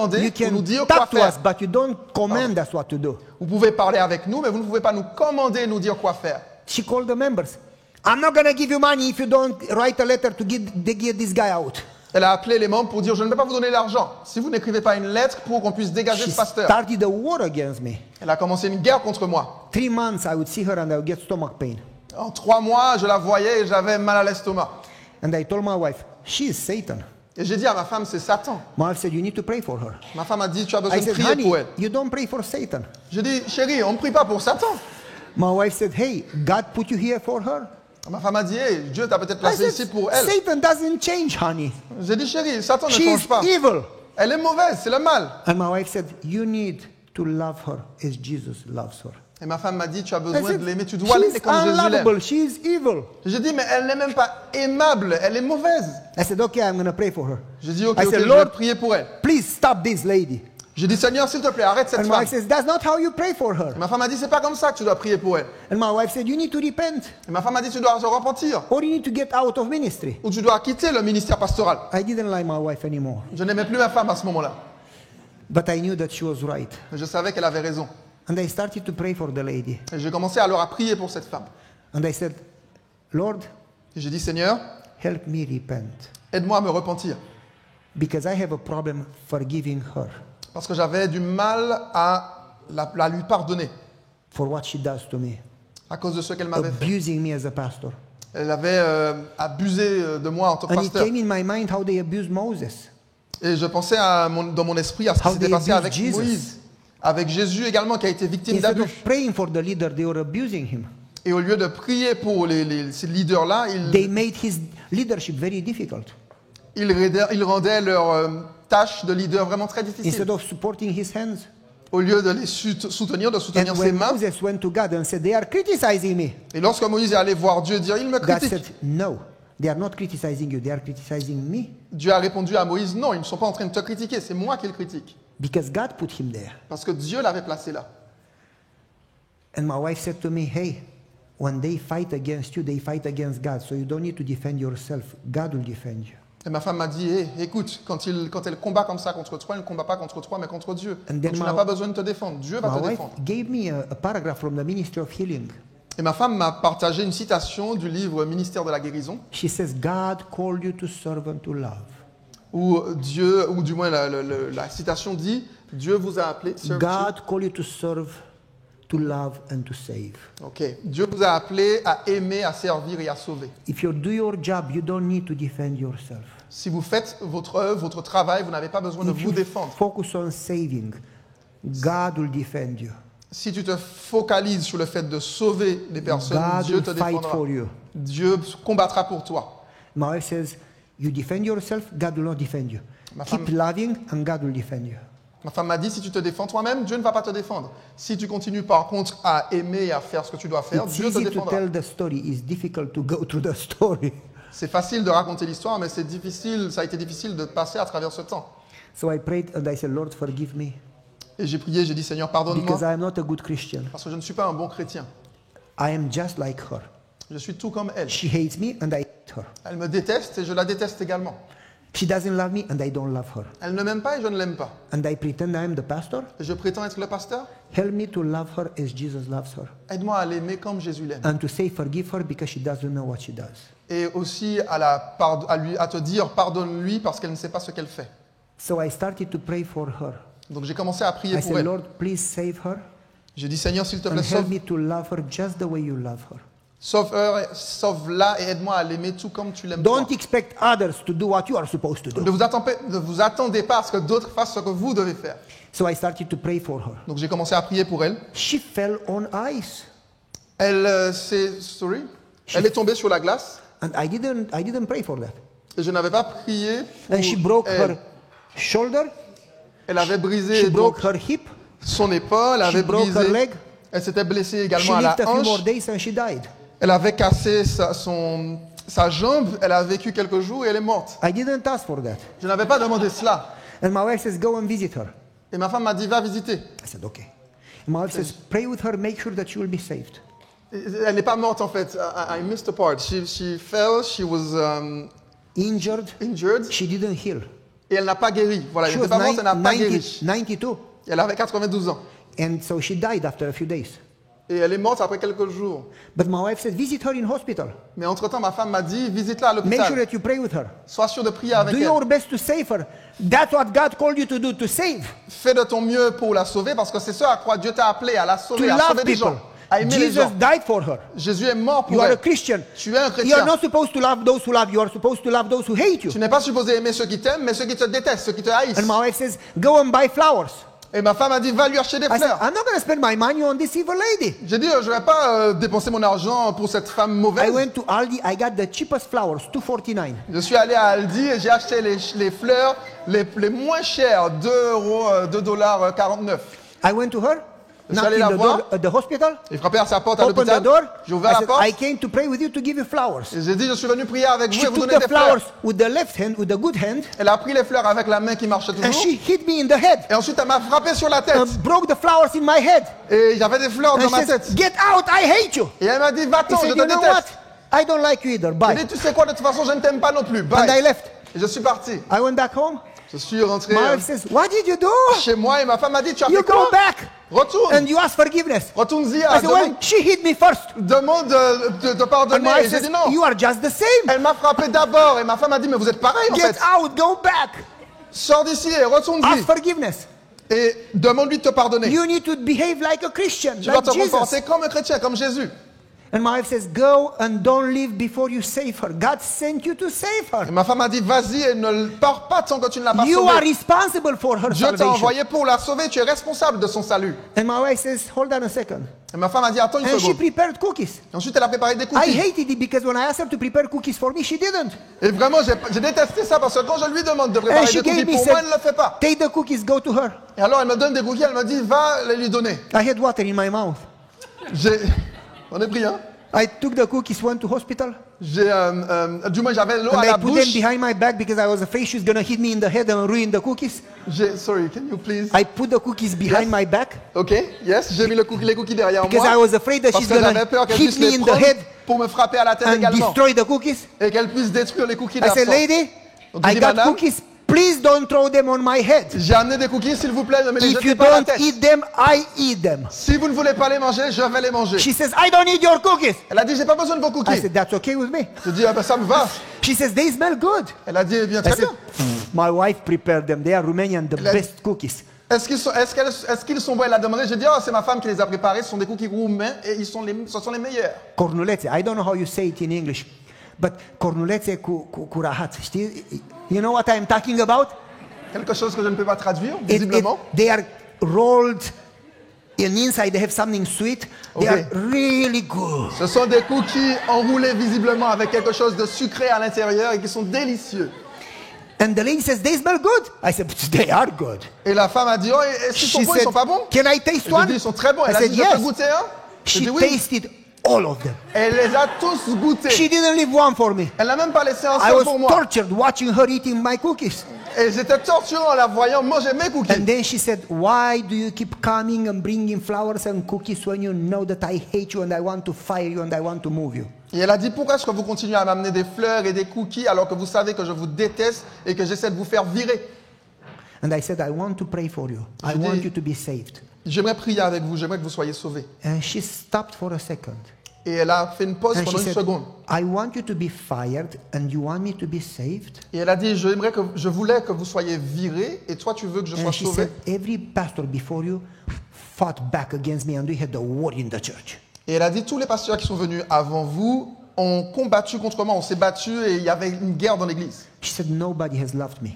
Speaker 2: nous
Speaker 1: can
Speaker 2: dire quoi
Speaker 1: talk to us,
Speaker 2: faire.
Speaker 1: but you don't command us what to do.
Speaker 2: Vous pouvez parler avec nous, mais vous ne pouvez pas nous commander et nous dire quoi faire.
Speaker 1: She called the members. I'm not going to give you money if you don't write a letter to get this guy out.
Speaker 2: Elle a appelé les membres pour dire, je ne vais pas vous donner l'argent si vous n'écrivez pas une lettre pour qu'on puisse dégager
Speaker 1: She
Speaker 2: ce pasteur.
Speaker 1: started a war against me.
Speaker 2: Elle a commencé une guerre contre moi.
Speaker 1: 3 months I would see her and I would get stomach pain.
Speaker 2: En 3 mois, je la voyais et j'avais mal à l'estomac.
Speaker 1: And I told my wife, she is Satan.
Speaker 2: Et j'ai dit à ma femme, c'est Satan.
Speaker 1: My wife said, you need to pray for her.
Speaker 2: Ma femme a dit, tu as besoin
Speaker 1: I
Speaker 2: de
Speaker 1: said,
Speaker 2: prier
Speaker 1: honey,
Speaker 2: pour elle.
Speaker 1: you don't pray for Satan.
Speaker 2: J'ai dit, chérie, on ne prie pas pour Satan.
Speaker 1: My wife said, hey, God put you here for her.
Speaker 2: Ma femme a dit, hey, Dieu t'a peut-être
Speaker 1: I
Speaker 2: placé
Speaker 1: said,
Speaker 2: ici pour elle.
Speaker 1: Satan doesn't change, honey.
Speaker 2: J'ai dit, chérie, Satan ne
Speaker 1: She
Speaker 2: change
Speaker 1: is
Speaker 2: pas.
Speaker 1: evil.
Speaker 2: Elle est mauvaise, c'est le mal.
Speaker 1: And my wife said, you need to love her as Jesus loves her.
Speaker 2: Et ma femme m'a dit, tu as
Speaker 1: I
Speaker 2: besoin
Speaker 1: said,
Speaker 2: de l'aimer, tu dois l'aimer
Speaker 1: she's
Speaker 2: comme Jésus l'aime.
Speaker 1: unlovable, she is evil.
Speaker 2: J'ai dit, mais elle n'est même pas aimable, elle est mauvaise.
Speaker 1: I said, okay, I'm going to pray for her.
Speaker 2: J'ai dit, ok,
Speaker 1: I
Speaker 2: ok,
Speaker 1: said,
Speaker 2: je vais
Speaker 1: Lord,
Speaker 2: prier pour elle.
Speaker 1: please stop this lady.
Speaker 2: J'ai dit, Seigneur, s'il te plaît, arrête cette
Speaker 1: And my
Speaker 2: femme.
Speaker 1: wife says, that's not how you pray for her.
Speaker 2: Ma femme a dit, c'est pas comme ça que tu dois prier pour elle.
Speaker 1: And my wife said, you need to repent
Speaker 2: Et ma femme a dit, tu dois te repentir.
Speaker 1: or you need to get out of ministry.
Speaker 2: Ou tu dois quitter le ministère pastoral.
Speaker 1: I didn't like my wife anymore.
Speaker 2: Je n'aimais plus ma femme à ce moment-là.
Speaker 1: But I knew that she was right.
Speaker 2: Mais je savais qu'elle avait raison.
Speaker 1: And I started to pray for the lady.
Speaker 2: Et j'ai commencé alors à prier pour cette femme.
Speaker 1: And I said, Lord,
Speaker 2: Et j'ai dit, Seigneur,
Speaker 1: help me repent.
Speaker 2: aide-moi à me repentir.
Speaker 1: Because I have a problem forgiving her
Speaker 2: Parce que j'avais du mal à la lui pardonner
Speaker 1: for what she does to me,
Speaker 2: à cause de ce qu'elle m'avait fait.
Speaker 1: abusing me as a pastor.
Speaker 2: Elle avait abusé de moi en tant que
Speaker 1: And it
Speaker 2: pasteur.
Speaker 1: came in my mind how they abused Moses.
Speaker 2: Et je pensais dans mon esprit à ce qui
Speaker 1: How
Speaker 2: s'était
Speaker 1: they
Speaker 2: passé
Speaker 1: abused
Speaker 2: avec
Speaker 1: Jesus.
Speaker 2: Moïse, avec Jésus également qui a été victime
Speaker 1: Instead
Speaker 2: d'abus.
Speaker 1: of praying for the leader, they were abusing him.
Speaker 2: Et au lieu de prier pour ces leaders-là,
Speaker 1: They made his leadership very difficult.
Speaker 2: ils rendaient leur tâche de leader vraiment très difficile.
Speaker 1: Instead of supporting his hands.
Speaker 2: Au lieu de les soutenir, de soutenir
Speaker 1: And
Speaker 2: ses
Speaker 1: when
Speaker 2: mains.
Speaker 1: Moses went to God and said, they are criticizing me,
Speaker 2: Et lorsque Moïse est allé voir Dieu dire, il me
Speaker 1: God
Speaker 2: critique.
Speaker 1: said, no, they are not criticizing you, they are criticizing me.
Speaker 2: Dieu a répondu à Moïse, non, ils ne sont pas en train de te critiquer, c'est moi qui le critique.
Speaker 1: Because God put him there.
Speaker 2: Parce que Dieu l'avait placé là.
Speaker 1: And my wife said to me, hey, when they fight against you, they fight against God. So you don't need to defend yourself. God will defend you.
Speaker 2: Et ma femme m'a dit, hey, écoute, quand elle combat comme ça contre toi, elle ne combat pas contre toi, mais contre Dieu.
Speaker 1: And
Speaker 2: Donc
Speaker 1: then
Speaker 2: tu n'as pas besoin de te défendre, Dieu va
Speaker 1: My
Speaker 2: te
Speaker 1: wife
Speaker 2: défendre.
Speaker 1: gave me a paragraph from the Ministry of Healing.
Speaker 2: Et ma femme m'a partagé une citation du livre Ministère de la guérison,
Speaker 1: She says, God called you to serve and to love.
Speaker 2: où Dieu, ou du moins la citation dit, Dieu vous a appelé, serve
Speaker 1: God called you to serve, to love and to save.
Speaker 2: you. Ok. Dieu vous a appelé à aimer, à servir et à sauver.
Speaker 1: If you do your job, you don't need to defend yourself.
Speaker 2: Si vous faites votre œuvre, votre travail, vous n'avez pas besoin de
Speaker 1: If
Speaker 2: vous
Speaker 1: you
Speaker 2: défendre.
Speaker 1: focus on saving, God will defend you.
Speaker 2: Si tu te focalises sur le fait de sauver les personnes,
Speaker 1: God
Speaker 2: Dieu
Speaker 1: will
Speaker 2: te
Speaker 1: fight
Speaker 2: défendra.
Speaker 1: for you.
Speaker 2: Dieu combattra pour toi.
Speaker 1: My wife says, you defend yourself, God will not defend you.
Speaker 2: Ma
Speaker 1: Keep
Speaker 2: femme-
Speaker 1: loving and God will defend you.
Speaker 2: Ma femme m'a dit, si tu te défends toi-même, Dieu ne va pas te défendre. Si tu continues par contre à aimer et à faire ce que tu dois faire,
Speaker 1: It's
Speaker 2: Dieu te
Speaker 1: easy to
Speaker 2: défendra.
Speaker 1: tell the story. It's difficult to go through the story.
Speaker 2: C'est facile de raconter l'histoire, mais c'est difficile, ça a été difficile de passer à travers ce temps.
Speaker 1: So I prayed and I said, Lord, forgive me
Speaker 2: Et j'ai prié, j'ai dit, Seigneur,
Speaker 1: because
Speaker 2: pardonne-moi,
Speaker 1: I am not a good Christian.
Speaker 2: parce que je ne suis pas un bon chrétien.
Speaker 1: I am just like her.
Speaker 2: Je suis tout comme elle.
Speaker 1: She hates me and I hate her.
Speaker 2: Elle me déteste et je la déteste également.
Speaker 1: She doesn't love me and I don't love her.
Speaker 2: Elle ne m'aime pas et je ne l'aime pas.
Speaker 1: And I pretend I am the pastor.
Speaker 2: Et je prétends être le pasteur.
Speaker 1: Help me to love her as Jesus loves her.
Speaker 2: Aide-moi à l'aimer comme Jésus l'aime.
Speaker 1: And to say forgive her because she doesn't know what she does.
Speaker 2: Et aussi à te dire pardonne-lui parce qu'elle ne sait pas ce qu'elle fait.
Speaker 1: So I started to pray for her.
Speaker 2: Donc j'ai commencé à prier
Speaker 1: I
Speaker 2: pour
Speaker 1: said,
Speaker 2: elle.
Speaker 1: Lord, please save her
Speaker 2: J'ai dit Seigneur, s'il te
Speaker 1: and
Speaker 2: plaît,
Speaker 1: help me to love her just the way you love her.
Speaker 2: sauve-la et aide-moi à l'aimer tout comme tu l'aimes. Toi.
Speaker 1: Don't expect others to do what you are supposed to
Speaker 2: Ne
Speaker 1: do.
Speaker 2: vous attendez pas à ce que d'autres fassent ce que vous devez faire.
Speaker 1: So I started to pray for her.
Speaker 2: Donc j'ai commencé à prier pour elle.
Speaker 1: She fell on ice.
Speaker 2: Elle est tombée sur la glace
Speaker 1: And I didn't pray for that.
Speaker 2: et je n'avais pas prié pour
Speaker 1: And she broke
Speaker 2: elle.
Speaker 1: her shoulder.
Speaker 2: Elle avait brisé
Speaker 1: She broke
Speaker 2: donc,
Speaker 1: her hip.
Speaker 2: son épaule, elle
Speaker 1: She
Speaker 2: avait
Speaker 1: broke her
Speaker 2: brisé.
Speaker 1: leg.
Speaker 2: Elle s'était blessée
Speaker 1: She
Speaker 2: également à la
Speaker 1: lived a few more
Speaker 2: hanche.
Speaker 1: days and she died.
Speaker 2: Elle avait cassé sa jambe. Elle a vécu quelques jours et elle est morte.
Speaker 1: I didn't ask for that.
Speaker 2: Je n'avais pas demandé cela.
Speaker 1: And my wife says, go and visit her.
Speaker 2: Et ma femme m'a dit, va visiter.
Speaker 1: I said, okay. And my wife says, pray with her, make sure that she will be saved.
Speaker 2: Elle n'est pas morte en fait. I missed a part. She fell. She was
Speaker 1: injured. She didn't heal.
Speaker 2: Et elle n'a pas guéri. Voilà, elle n'était pas morte, elle n'a pas guéri.
Speaker 1: 92.
Speaker 2: Et elle avait 92 ans.
Speaker 1: And so she died after a few days.
Speaker 2: Et elle est morte après quelques jours.
Speaker 1: But my wife said, visit her in hospital.
Speaker 2: Mais entre-temps, ma femme m'a dit, visite-la à
Speaker 1: Make
Speaker 2: l'hôpital.
Speaker 1: sure that you pray with her.
Speaker 2: Sois sûr de prier avec
Speaker 1: Do
Speaker 2: elle.
Speaker 1: your best to save her. That's what God called you to do, to save.
Speaker 2: Fais de ton mieux pour la sauver, parce que c'est ce à quoi Dieu t'a appelé, à la sauver,
Speaker 1: To
Speaker 2: à
Speaker 1: love
Speaker 2: sauver des
Speaker 1: people.
Speaker 2: gens, à aimer les
Speaker 1: Jesus
Speaker 2: gens.
Speaker 1: died for her.
Speaker 2: Jésus est mort pour
Speaker 1: You are a
Speaker 2: elle.
Speaker 1: Christian.
Speaker 2: Tu es un
Speaker 1: You are
Speaker 2: chrétien.
Speaker 1: not supposed to love those who love you. You are supposed to love those who hate you.
Speaker 2: Tu n'es pas supposé aimer ceux qui t'aiment, mais ceux qui te détestent, ceux qui te haïssent.
Speaker 1: And my wife says, go and buy flowers.
Speaker 2: Et ma femme a dit, va lui acheter des
Speaker 1: I said,
Speaker 2: fleurs.
Speaker 1: I'm not going to spend my money on this evil lady.
Speaker 2: J'ai dit, je ne vais pas dépenser mon argent pour cette femme
Speaker 1: I
Speaker 2: mauvaise.
Speaker 1: went to Aldi. I got the cheapest flowers, $2.49.
Speaker 2: Je suis allé à Aldi et j'ai acheté les fleurs les moins chères, 2,49 $.
Speaker 1: I went to her,
Speaker 2: Je suis
Speaker 1: knocked
Speaker 2: allé
Speaker 1: in
Speaker 2: la
Speaker 1: the
Speaker 2: voir.
Speaker 1: door at the hospital,
Speaker 2: J'ai frappé à sa porte à
Speaker 1: opened the
Speaker 2: l'hôpital.
Speaker 1: door.
Speaker 2: J'ai ouvert
Speaker 1: I
Speaker 2: la
Speaker 1: said,
Speaker 2: porte
Speaker 1: I came to pray with you to give you flowers.
Speaker 2: et j'ai dit, je suis venu prier avec vous
Speaker 1: She
Speaker 2: et vous
Speaker 1: took
Speaker 2: donner
Speaker 1: the
Speaker 2: des fleurs.
Speaker 1: flowers with the left hand, with the good hand,
Speaker 2: Elle a pris les fleurs avec la main qui marchait
Speaker 1: and
Speaker 2: toujours.
Speaker 1: she hit me in the head
Speaker 2: Et ensuite, elle m'a frappé sur la tête.
Speaker 1: and broke the flowers in my head.
Speaker 2: Et j'avais des fleurs dans
Speaker 1: And
Speaker 2: ma
Speaker 1: she
Speaker 2: tête.
Speaker 1: said, get out, I hate you.
Speaker 2: Et elle m'a dit,
Speaker 1: I
Speaker 2: va-t'en, je
Speaker 1: said,
Speaker 2: te
Speaker 1: you know what?
Speaker 2: déteste.
Speaker 1: I don't like you either.
Speaker 2: J'ai
Speaker 1: Bye.
Speaker 2: dit, tu sais quoi, de toute façon, je ne t'aime pas non plus.
Speaker 1: And I
Speaker 2: Bye.
Speaker 1: left.
Speaker 2: Et je suis parti.
Speaker 1: I went back home.
Speaker 2: Je suis rentré
Speaker 1: My wife says, what did you do?
Speaker 2: chez moi et ma femme m'a dit, tu as
Speaker 1: You
Speaker 2: fait quoi?
Speaker 1: go back
Speaker 2: Retourne.
Speaker 1: and you ask forgiveness.
Speaker 2: Retourne-y.
Speaker 1: I said, well, she hit me first.
Speaker 2: Demande de
Speaker 1: And
Speaker 2: pardonner.
Speaker 1: my
Speaker 2: Et
Speaker 1: wife
Speaker 2: j'ai
Speaker 1: says,
Speaker 2: dit non.
Speaker 1: you are just the same.
Speaker 2: Elle m'a frappé d'abord et ma femme a dit, mais vous êtes pareil en
Speaker 1: Get
Speaker 2: fait.
Speaker 1: out, go back.
Speaker 2: Sors d'ici et retourne-y.
Speaker 1: Ask forgiveness.
Speaker 2: Et demande-lui de te pardonner.
Speaker 1: You need to behave like a Christian,
Speaker 2: Tu dois
Speaker 1: like
Speaker 2: te
Speaker 1: Jesus.
Speaker 2: comporter comme un chrétien, comme Jésus.
Speaker 1: And my wife says, go and don't leave before you save her. God sent you to save
Speaker 2: Et
Speaker 1: her.
Speaker 2: ma femme a dit, vas-y et ne pars pas tant que tu ne l'as pas
Speaker 1: You are
Speaker 2: sauvée.
Speaker 1: responsible for her
Speaker 2: Dieu t'a
Speaker 1: salvation.
Speaker 2: envoyé pour la sauver, tu es responsable de son salut.
Speaker 1: And my wife says, hold on a second.
Speaker 2: Et ma femme a dit, attends une
Speaker 1: And she
Speaker 2: seconde.
Speaker 1: prepared cookies.
Speaker 2: Et ensuite, elle a préparé des
Speaker 1: I
Speaker 2: cookies.
Speaker 1: hated it because when I asked her to prepare cookies for me, she didn't.
Speaker 2: Et vraiment, j'ai détesté ça parce que quand je lui demande de
Speaker 1: And
Speaker 2: préparer
Speaker 1: she
Speaker 2: des
Speaker 1: gave
Speaker 2: cookies,
Speaker 1: me,
Speaker 2: pour moi,
Speaker 1: said,
Speaker 2: elle ne le fait pas.
Speaker 1: take the cookies, go to her.
Speaker 2: Et alors, elle me donne des cookies, elle me dit, va les lui donner.
Speaker 1: I had water in my mouth.
Speaker 2: On est pris, hein?
Speaker 1: I took the cookies, went to hospital,
Speaker 2: Du moins, j'avais l'eau
Speaker 1: and
Speaker 2: à
Speaker 1: I
Speaker 2: la
Speaker 1: put them
Speaker 2: bouche.
Speaker 1: behind my back because I was afraid she was going to hit me in the head and ruin the cookies.
Speaker 2: Sorry, can you please?
Speaker 1: I put the cookies behind
Speaker 2: Yes.
Speaker 1: my back
Speaker 2: Ok, yes, j'ai mis les cookies derrière
Speaker 1: because I
Speaker 2: moi.
Speaker 1: was afraid that
Speaker 2: Parce
Speaker 1: she's
Speaker 2: que
Speaker 1: going
Speaker 2: j'avais peur
Speaker 1: to
Speaker 2: qu'elle
Speaker 1: hit
Speaker 2: puisse
Speaker 1: me
Speaker 2: les
Speaker 1: in the
Speaker 2: prendre
Speaker 1: head
Speaker 2: pour me frapper à la tête
Speaker 1: and
Speaker 2: également.
Speaker 1: destroy the cookies.
Speaker 2: Et qu'elle puisse détruire les cookies de
Speaker 1: I
Speaker 2: la
Speaker 1: said,
Speaker 2: sorte.
Speaker 1: lady,
Speaker 2: Donc, tu
Speaker 1: I
Speaker 2: dis,
Speaker 1: got
Speaker 2: madame,
Speaker 1: cookies. Please don't throw them on my head.
Speaker 2: j'ai amené des cookies, s'il vous plaît, ne me les
Speaker 1: If
Speaker 2: jetez
Speaker 1: you
Speaker 2: pas à la
Speaker 1: don't
Speaker 2: tête.
Speaker 1: eat them, I eat them.
Speaker 2: Si vous ne voulez pas les manger, je vais les manger.
Speaker 1: She says, I don't need your cookies.
Speaker 2: Elle a dit, j'ai pas besoin de vos
Speaker 1: I
Speaker 2: cookies.
Speaker 1: said, that's okay with me.
Speaker 2: J'ai dit, ah ben ça me va.
Speaker 1: She says, they smell good.
Speaker 2: Elle a dit, eh bien,
Speaker 1: I
Speaker 2: très
Speaker 1: said,
Speaker 2: bien.
Speaker 1: my wife prepared them. They are Romanian, the
Speaker 2: Elle a-
Speaker 1: best cookies.
Speaker 2: Est-ce qu'ils sont bons? Elle a demandé. J'ai dit, oh, c'est ma femme qui les a préparés. Ce sont des cookies roumains et ce sont les meilleurs.
Speaker 1: Cornulețe. I don't know how you say it in English. But cornulețe cu rahat. Știi? You know what I'm talking about?
Speaker 2: Quelque chose que je ne peux pas traduire, visiblement.
Speaker 1: They are rolled and inside they have something sweet. They
Speaker 2: Okay.
Speaker 1: are really good.
Speaker 2: Ce sont des cookies enroulés visiblement avec quelque chose de sucré à l'intérieur et qui sont délicieux.
Speaker 1: And the lady says, they smell good. I said, they are good.
Speaker 2: Et la femme a dit, oh, est-ce qu'ils sont
Speaker 1: She
Speaker 2: bons? Ils
Speaker 1: said,
Speaker 2: sont pas bons?
Speaker 1: can I taste
Speaker 2: J'ai
Speaker 1: one?
Speaker 2: dit, ils sont très bons.
Speaker 1: I
Speaker 2: Elle a
Speaker 1: said,
Speaker 2: dit, je peux
Speaker 1: yes.
Speaker 2: goûter un? J'ai
Speaker 1: She
Speaker 2: dit oui.
Speaker 1: tasted all of them.
Speaker 2: Elle les a tous goûtés.
Speaker 1: She didn't leave one for me.
Speaker 2: Elle n'a même pas laissé un
Speaker 1: I
Speaker 2: seul
Speaker 1: was
Speaker 2: pour moi.
Speaker 1: tortured watching her eating my cookies.
Speaker 2: Et j'étais torturant en la voyant manger mes cookies.
Speaker 1: And then she said, why do you keep coming and bringing flowers and cookies when you know that I hate you and I want to fire you and I want to move you?
Speaker 2: Et elle a dit, pourquoi est-ce que vous continuez à m'amener des fleurs et des cookies alors que vous savez que je vous déteste et que j'essaie de vous faire virer?
Speaker 1: And I said, I want to pray for you. I
Speaker 2: Je dis-
Speaker 1: want you to be saved.
Speaker 2: J'aimerais prier avec vous, j'aimerais que vous soyez sauvés.
Speaker 1: And she stopped for a second.
Speaker 2: Et elle a fait une pause
Speaker 1: And
Speaker 2: pendant
Speaker 1: she
Speaker 2: une
Speaker 1: said,
Speaker 2: seconde.
Speaker 1: I want you to be fired and you want me to be saved?
Speaker 2: Et elle a dit, je voulais que vous soyez virés et toi tu veux que je sois
Speaker 1: And she
Speaker 2: sauvé.
Speaker 1: said, every pastor before you fought back against me and we had a war in the church.
Speaker 2: Et elle a dit, tous les pasteurs qui sont venus avant vous ont combattu contre moi, on s'est battu et il y avait une guerre dans l'église.
Speaker 1: She said, nobody has loved me.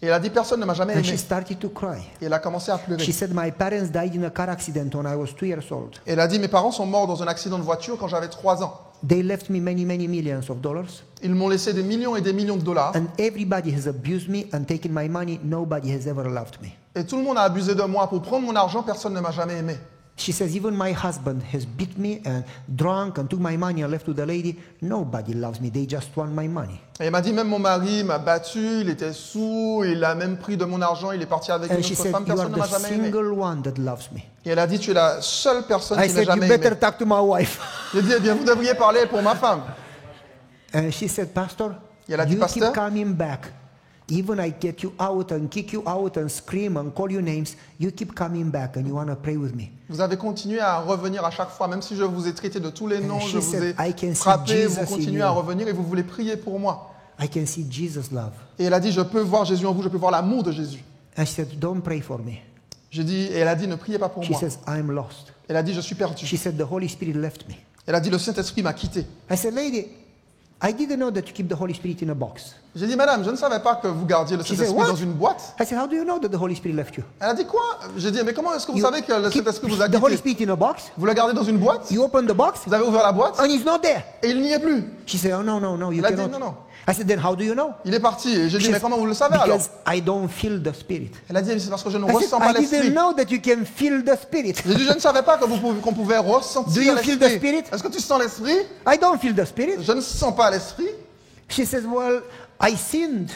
Speaker 2: Et elle a dit, personne ne m'a jamais
Speaker 1: And
Speaker 2: aimé.
Speaker 1: she started to cry.
Speaker 2: Et elle a commencé à pleurer.
Speaker 1: She said, my parents died in a car accident when I was 2 years old.
Speaker 2: Et elle a dit, mes parents sont morts dans un accident de voiture quand j'avais 3 ans.
Speaker 1: They left me many, many millions of dollars.
Speaker 2: Ils m'ont laissé des millions et des millions de dollars.
Speaker 1: And everybody has abused me and taken my money. Nobody has ever loved me.
Speaker 2: Et tout le monde a abusé de moi pour prendre mon argent, personne ne m'a jamais aimé.
Speaker 1: She says, even my husband has beat me and drunk and took my money and left to the lady. Nobody loves me. They just want my money.
Speaker 2: Et elle m'a dit, même mon mari m'a battu, il était saoul, il a même pris de mon argent, il est parti avec une
Speaker 1: And she
Speaker 2: autre
Speaker 1: said,
Speaker 2: femme,
Speaker 1: you are
Speaker 2: personne ne m'a
Speaker 1: the
Speaker 2: jamais aimé.
Speaker 1: single one that loves me.
Speaker 2: Et elle a dit, tu es la seule personne
Speaker 1: I
Speaker 2: qui m'a
Speaker 1: said, you
Speaker 2: jamais
Speaker 1: better
Speaker 2: aimé.
Speaker 1: talk to my wife.
Speaker 2: J'ai dit, eh bien, vous devriez parler pour ma femme.
Speaker 1: And she said, Pastor,
Speaker 2: Et elle a dit,
Speaker 1: You keep
Speaker 2: pasteur,
Speaker 1: coming back. Even I get you out and kick you out and scream and call you names, you keep coming back and you want to pray with me.
Speaker 2: vous avez continué à revenir à chaque fois, même si je vous ai traité de tous les noms,
Speaker 1: she
Speaker 2: je vous
Speaker 1: said, I can
Speaker 2: ai
Speaker 1: see
Speaker 2: frappé,
Speaker 1: Jesus
Speaker 2: vous
Speaker 1: in
Speaker 2: continuez
Speaker 1: you.
Speaker 2: à revenir et vous voulez prier pour moi.
Speaker 1: I can see Jesus' love.
Speaker 2: Et elle a dit, je peux voir Jésus en vous, je peux voir l'amour de Jésus.
Speaker 1: And she said, don't pray for me.
Speaker 2: J'ai dit, et elle a dit, ne priez pas pour
Speaker 1: She
Speaker 2: moi.
Speaker 1: says, I'm lost.
Speaker 2: Elle a dit, je suis perdu.
Speaker 1: She said, the Holy Spirit left me.
Speaker 2: Elle a dit, le Saint-Esprit m'a quitté.
Speaker 1: I said, lady, I didn't know that you keep the Holy Spirit in a box.
Speaker 2: J'ai dit, madame, je ne savais pas que vous gardiez le
Speaker 1: She said,
Speaker 2: Saint-Esprit
Speaker 1: what?
Speaker 2: dans une boîte.
Speaker 1: I said, how do you know that the Holy Spirit left you?
Speaker 2: Elle a dit, quoi? J'ai dit, mais comment est-ce que vous
Speaker 1: You
Speaker 2: savez que le
Speaker 1: keep
Speaker 2: Saint-Esprit vous a
Speaker 1: the Holy
Speaker 2: quitté?
Speaker 1: Spirit in a box,
Speaker 2: Vous le gardez dans une boîte?
Speaker 1: you open the box,
Speaker 2: Vous avez ouvert la boîte
Speaker 1: and he's not there.
Speaker 2: et il n'y est plus.
Speaker 1: She said, oh, no, you
Speaker 2: Elle a dit,
Speaker 1: cannot.
Speaker 2: non.
Speaker 1: I said, then how do you know?
Speaker 2: Il est parti. Et j'ai
Speaker 1: She
Speaker 2: dit, mais
Speaker 1: says,
Speaker 2: comment vous le savez alors?
Speaker 1: because I don't feel the Spirit.
Speaker 2: Elle a dit, c'est parce que je ne
Speaker 1: I said,
Speaker 2: ressens pas
Speaker 1: I didn't
Speaker 2: l'Esprit.
Speaker 1: know that you can feel the Spirit.
Speaker 2: J'ai dit, je ne savais pas qu'on pouvait
Speaker 1: Do
Speaker 2: ressentir
Speaker 1: you feel the
Speaker 2: l'Esprit.
Speaker 1: Spirit?
Speaker 2: Est-ce que tu sens l'Esprit?
Speaker 1: I don't feel the Spirit.
Speaker 2: Je ne sens pas l'Esprit.
Speaker 1: She says, well, I sinned.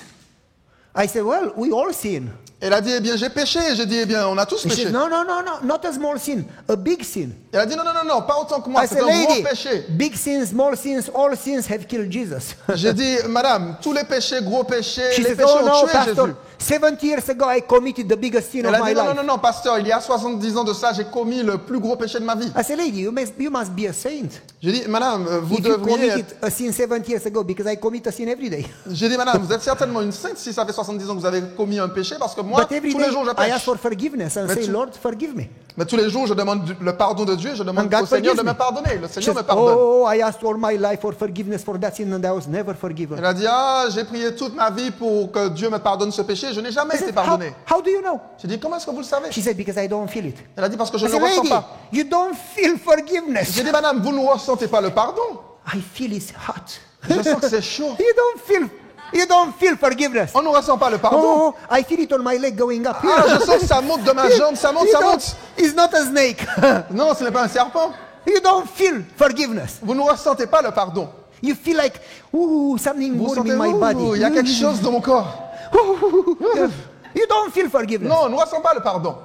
Speaker 1: I said, well, we all sin.
Speaker 2: Elle a dit, eh bien, j'ai péché. J'ai dit, eh bien, on a tous
Speaker 1: She
Speaker 2: péché.
Speaker 1: says, no, not a small sin, a big sin.
Speaker 2: Elle a dit, non, pas autant que moi.
Speaker 1: I
Speaker 2: C'est
Speaker 1: said,
Speaker 2: un gros
Speaker 1: lady,
Speaker 2: péché.
Speaker 1: big sins, small sins, all sins have killed Jesus.
Speaker 2: J'ai dit, madame, tous les péchés, gros péchés,
Speaker 1: She
Speaker 2: les
Speaker 1: says,
Speaker 2: péchés
Speaker 1: oh
Speaker 2: ont
Speaker 1: no,
Speaker 2: tué
Speaker 1: pastor,
Speaker 2: Jésus.
Speaker 1: 70 years ago I committed the biggest sin
Speaker 2: Elle
Speaker 1: of
Speaker 2: a
Speaker 1: my
Speaker 2: dit,
Speaker 1: life.
Speaker 2: non, pasteur, il y a 70 ans de ça, j'ai commis le plus gros péché de ma vie.
Speaker 1: I said, lady, you must be a saint.
Speaker 2: J'ai dit, madame, vous
Speaker 1: If you
Speaker 2: devriez
Speaker 1: committed
Speaker 2: être...
Speaker 1: a sin 70 years ago, because I commit a sin every day.
Speaker 2: J'ai dit, madame, vous êtes certainement une sainte si ça fait 70 ans que vous avez commis un péché, parce que moi,
Speaker 1: But every
Speaker 2: tous les
Speaker 1: day
Speaker 2: jours, je
Speaker 1: I ask
Speaker 2: pêche.
Speaker 1: for forgiveness and
Speaker 2: Mais
Speaker 1: say,
Speaker 2: tu-
Speaker 1: Lord, forgive me.
Speaker 2: Mais tous les jours, je demande le pardon de Dieu, je demande
Speaker 1: And God
Speaker 2: au Seigneur de
Speaker 1: forgives
Speaker 2: me
Speaker 1: me.
Speaker 2: pardonner. Le
Speaker 1: She
Speaker 2: Seigneur
Speaker 1: says,
Speaker 2: me pardonne.
Speaker 1: oh, I asked all my life for forgiveness for that sin and I was never forgiven.
Speaker 2: Elle a dit, j'ai prié toute ma vie pour que Dieu me pardonne ce péché, je n'ai jamais
Speaker 1: I
Speaker 2: été
Speaker 1: said,
Speaker 2: pardonné.
Speaker 1: how do you know?
Speaker 2: J'ai dit, comment est-ce que vous le savez?
Speaker 1: She said, because I don't feel it.
Speaker 2: Elle a dit, parce que je
Speaker 1: I
Speaker 2: ne le
Speaker 1: said,
Speaker 2: ressens
Speaker 1: lady,
Speaker 2: pas.
Speaker 1: you don't feel forgiveness.
Speaker 2: J'ai dit, madame, vous ne ressentez pas le pardon?
Speaker 1: I feel it's hot.
Speaker 2: Je sens que c'est chaud.
Speaker 1: You don't feel forgiveness.
Speaker 2: On ne ressent pas le pardon.
Speaker 1: Oh, I feel it on my leg going up.
Speaker 2: Je sens que ça monte de ma jambe, ça monte,
Speaker 1: You
Speaker 2: ça
Speaker 1: don't-
Speaker 2: monte.
Speaker 1: It's not a snake.
Speaker 2: Non, ce n'est pas un serpent.
Speaker 1: You don't feel forgiveness.
Speaker 2: Vous ne ressentez pas le pardon.
Speaker 1: You feel like, ooh, something
Speaker 2: Vous
Speaker 1: warm
Speaker 2: sentez,
Speaker 1: in my body.
Speaker 2: il y a quelque chose dans mon corps.
Speaker 1: You don't feel forgiveness.
Speaker 2: Non, on ne ressent pas le pardon.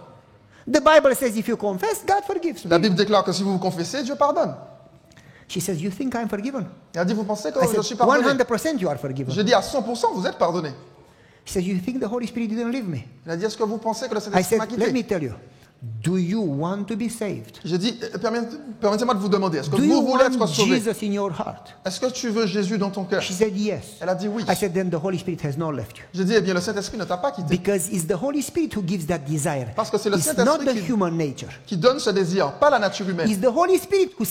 Speaker 1: The Bible says if you confess, God forgives.
Speaker 2: La Bible déclare que si vous vous confessez, Dieu pardonne.
Speaker 1: She says, you think I'm forgiven?
Speaker 2: Elle a dit, vous pensez que
Speaker 1: I
Speaker 2: je
Speaker 1: said,
Speaker 2: suis pardonné?
Speaker 1: 100% you are forgiven.
Speaker 2: Je dis à 100%, vous êtes pardonné.
Speaker 1: She says, you think the Holy Spirit didn't leave me?
Speaker 2: Elle a dit, est-ce que vous pensez que le
Speaker 1: I
Speaker 2: Saint-Esprit m'a
Speaker 1: said, let me
Speaker 2: quitté?
Speaker 1: tell you, do you want to be saved?
Speaker 2: J'ai dit, permettez-moi de vous demander, est-ce que
Speaker 1: Do you
Speaker 2: vous voulez
Speaker 1: want
Speaker 2: être sauvé?
Speaker 1: Jesus in your heart?
Speaker 2: Est-ce que tu veux Jésus dans ton cœur?
Speaker 1: She said, yes.
Speaker 2: Elle a dit oui.
Speaker 1: I said, then the Holy Spirit has not left you.
Speaker 2: J'ai dit, eh bien, le Saint-Esprit ne t'a pas quitté.
Speaker 1: Because it's the Holy Spirit who gives that desire.
Speaker 2: Parce que c'est le
Speaker 1: It's
Speaker 2: Saint-Esprit
Speaker 1: not the
Speaker 2: qui-
Speaker 1: human nature.
Speaker 2: Qui donne ce désir, pas la nature humaine.
Speaker 1: It's the Holy Spirit who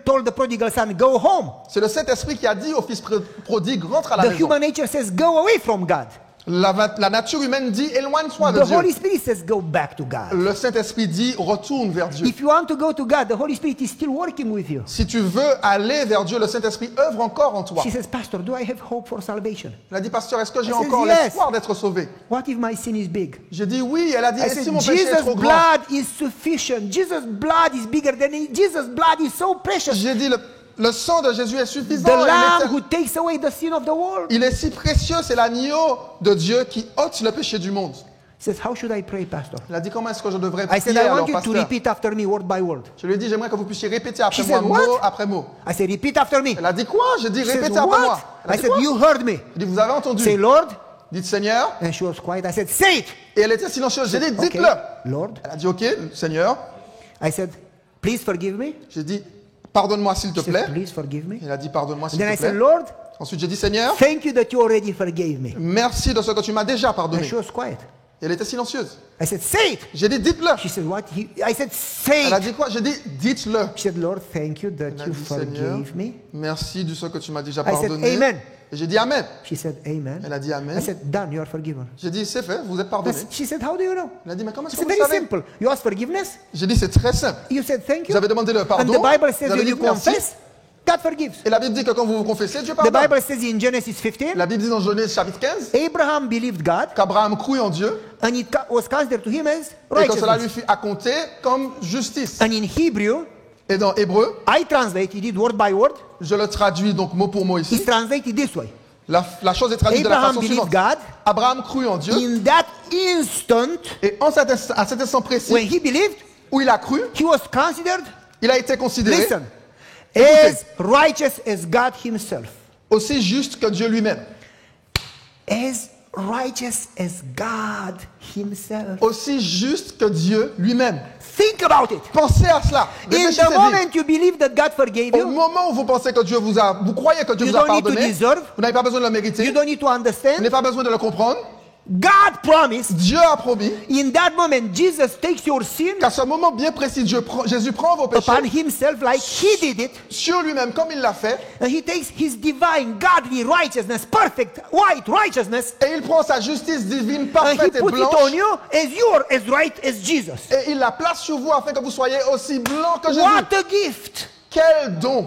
Speaker 1: told the prodigal son, go home.
Speaker 2: C'est le Saint-Esprit qui a dit au fils prodigue, rentre à la
Speaker 1: The
Speaker 2: maison.
Speaker 1: human nature says, go away from God.
Speaker 2: La nature humaine dit, éloigne-toi de
Speaker 1: The
Speaker 2: Dieu.
Speaker 1: Holy Spirit says, go back to God.
Speaker 2: Le Saint-Esprit dit, retourne vers Dieu.
Speaker 1: If you want to go to God, the Holy Spirit is still working with you.
Speaker 2: Si tu veux aller vers Dieu, le Saint-Esprit œuvre encore en toi.
Speaker 1: She says, Pastor, do I have hope for salvation?
Speaker 2: Elle a dit, pasteur, est-ce que j'ai
Speaker 1: I said,
Speaker 2: encore
Speaker 1: yes.
Speaker 2: l'espoir d'être sauvé?
Speaker 1: What if my sin is big?
Speaker 2: J'ai dit oui. Elle a dit,
Speaker 1: I
Speaker 2: et si
Speaker 1: said,
Speaker 2: mon péché est
Speaker 1: Jesus'
Speaker 2: trop grand?
Speaker 1: blood is sufficient. Jesus' blood is bigger than it. Jesus' blood is so precious.
Speaker 2: J'ai dit, le sang de Jésus est
Speaker 1: The
Speaker 2: suffisant.
Speaker 1: Lamb who takes away the sin of the world.
Speaker 2: Il est si précieux, c'est l'agneau de Dieu qui ôte le péché du monde.
Speaker 1: Says, how should I pray, Pastor?
Speaker 2: Elle a dit, comment est-ce que je devrais
Speaker 1: I said,
Speaker 2: prier
Speaker 1: I
Speaker 2: alors,
Speaker 1: want you to
Speaker 2: pasteur?
Speaker 1: repeat after me word by word.
Speaker 2: Je lui ai dit, j'aimerais que vous puissiez répéter après
Speaker 1: She
Speaker 2: moi,
Speaker 1: said, what?
Speaker 2: mot après mot.
Speaker 1: I said, repeat after me.
Speaker 2: Elle a dit quoi? J'ai dit,
Speaker 1: She says,
Speaker 2: répétez après moi.
Speaker 1: what?
Speaker 2: Elle a
Speaker 1: I
Speaker 2: dit,
Speaker 1: said,
Speaker 2: quoi?
Speaker 1: you heard me.
Speaker 2: Elle dit, vous avez entendu.
Speaker 1: Say, Lord.
Speaker 2: Dites Seigneur.
Speaker 1: And she was quiet. I said, say it.
Speaker 2: Et elle était silencieuse. J'ai dit,
Speaker 1: Okay,
Speaker 2: dites-le.
Speaker 1: Lord.
Speaker 2: Elle a dit, ok, Seigneur.
Speaker 1: I said, please forgive me.
Speaker 2: J'ai dit, pardonne-moi s'il te
Speaker 1: She
Speaker 2: plaît.
Speaker 1: said, please forgive me.
Speaker 2: Elle a dit, pardonne-moi s'il
Speaker 1: Then
Speaker 2: te
Speaker 1: I said,
Speaker 2: plaît.
Speaker 1: Lord,
Speaker 2: Ensuite, j'ai dit, Seigneur,
Speaker 1: thank you that you already forgave me.
Speaker 2: merci de ce que tu m'as déjà
Speaker 1: And
Speaker 2: pardonné.
Speaker 1: she was quiet.
Speaker 2: Et elle était silencieuse.
Speaker 1: I said, say it.
Speaker 2: J'ai dit, dites-le.
Speaker 1: She said, what? I said, say
Speaker 2: Elle a
Speaker 1: it.
Speaker 2: dit quoi? J'ai dit, dites-le.
Speaker 1: She said, Lord, thank you that
Speaker 2: Elle a
Speaker 1: you
Speaker 2: dit, Seigneur,
Speaker 1: forgave me.
Speaker 2: merci de ce que tu m'as déjà
Speaker 1: I said,
Speaker 2: pardonné.
Speaker 1: Amen.
Speaker 2: Et j'ai dit, Amen.
Speaker 1: She said, amen.
Speaker 2: Elle a dit, Amen.
Speaker 1: I said, done, you are forgiven.
Speaker 2: J'ai dit, c'est fait, vous êtes pardonné.
Speaker 1: She said, how do you know?
Speaker 2: Elle a dit, mais comment est-ce que
Speaker 1: It's
Speaker 2: vous le
Speaker 1: very
Speaker 2: savez?
Speaker 1: simple. You ask forgiveness.
Speaker 2: J'ai dit, c'est très simple.
Speaker 1: You said thank you.
Speaker 2: Vous avez demandé le
Speaker 1: And
Speaker 2: pardon.
Speaker 1: the Bible says
Speaker 2: Vous avez
Speaker 1: when
Speaker 2: dit
Speaker 1: you
Speaker 2: merci.
Speaker 1: confess, God forgives.
Speaker 2: Et la Bible dit que quand vous vous confessez, Dieu
Speaker 1: The
Speaker 2: pardonne.
Speaker 1: Bible says in Genesis 15,
Speaker 2: La Bible dit dans Genèse chapitre 15
Speaker 1: Abraham believed God
Speaker 2: qu'Abraham crut en Dieu
Speaker 1: and it was considered to him as
Speaker 2: et que cela lui
Speaker 1: righteousness.
Speaker 2: fut accompté comme justice.
Speaker 1: And in Hebrew,
Speaker 2: Et dans Hébreu,
Speaker 1: I translated it word by word.
Speaker 2: je le traduis donc mot pour mot
Speaker 1: It's
Speaker 2: ici.
Speaker 1: translated this way.
Speaker 2: La chose est traduite de la
Speaker 1: Abraham
Speaker 2: façon
Speaker 1: believed
Speaker 2: suivante.
Speaker 1: God.
Speaker 2: Abraham crut en Dieu
Speaker 1: In that instant,
Speaker 2: et à cet instant précis
Speaker 1: when he believed,
Speaker 2: où il a cru,
Speaker 1: he was considered,
Speaker 2: il a été considéré
Speaker 1: listen, as righteous as God himself.
Speaker 2: aussi juste que Dieu lui-même.
Speaker 1: as righteous as God himself.
Speaker 2: Aussi juste que Dieu lui-même.
Speaker 1: Think about it.
Speaker 2: Pensez à cela.
Speaker 1: In
Speaker 2: Réfléchissez-y.
Speaker 1: the moment you believe that God forgave
Speaker 2: Au
Speaker 1: you,
Speaker 2: moment où vous pensez que Dieu vous croyez que Dieu
Speaker 1: you
Speaker 2: vous a
Speaker 1: don't need to
Speaker 2: pardonné,
Speaker 1: deserve,
Speaker 2: vous n'avez pas besoin de le mériter,
Speaker 1: you don't need to
Speaker 2: vous
Speaker 1: understand.
Speaker 2: n'avez pas besoin de le comprendre.
Speaker 1: God promised.
Speaker 2: Dieu a promis
Speaker 1: In that moment, Jesus takes your sin
Speaker 2: qu'à ce moment bien précis, Jésus prend vos péchés
Speaker 1: upon himself like he did it.
Speaker 2: sur lui-même comme il l'a fait,
Speaker 1: And he takes his divine, godly righteousness, perfect, white righteousness,
Speaker 2: et il prend sa justice divine
Speaker 1: and he
Speaker 2: parfaite et
Speaker 1: puts it
Speaker 2: blanche,
Speaker 1: on you as you're as right as Jesus.
Speaker 2: et il la place sur vous afin que vous soyez aussi blanc que Jésus.
Speaker 1: What a gift!
Speaker 2: Quel don!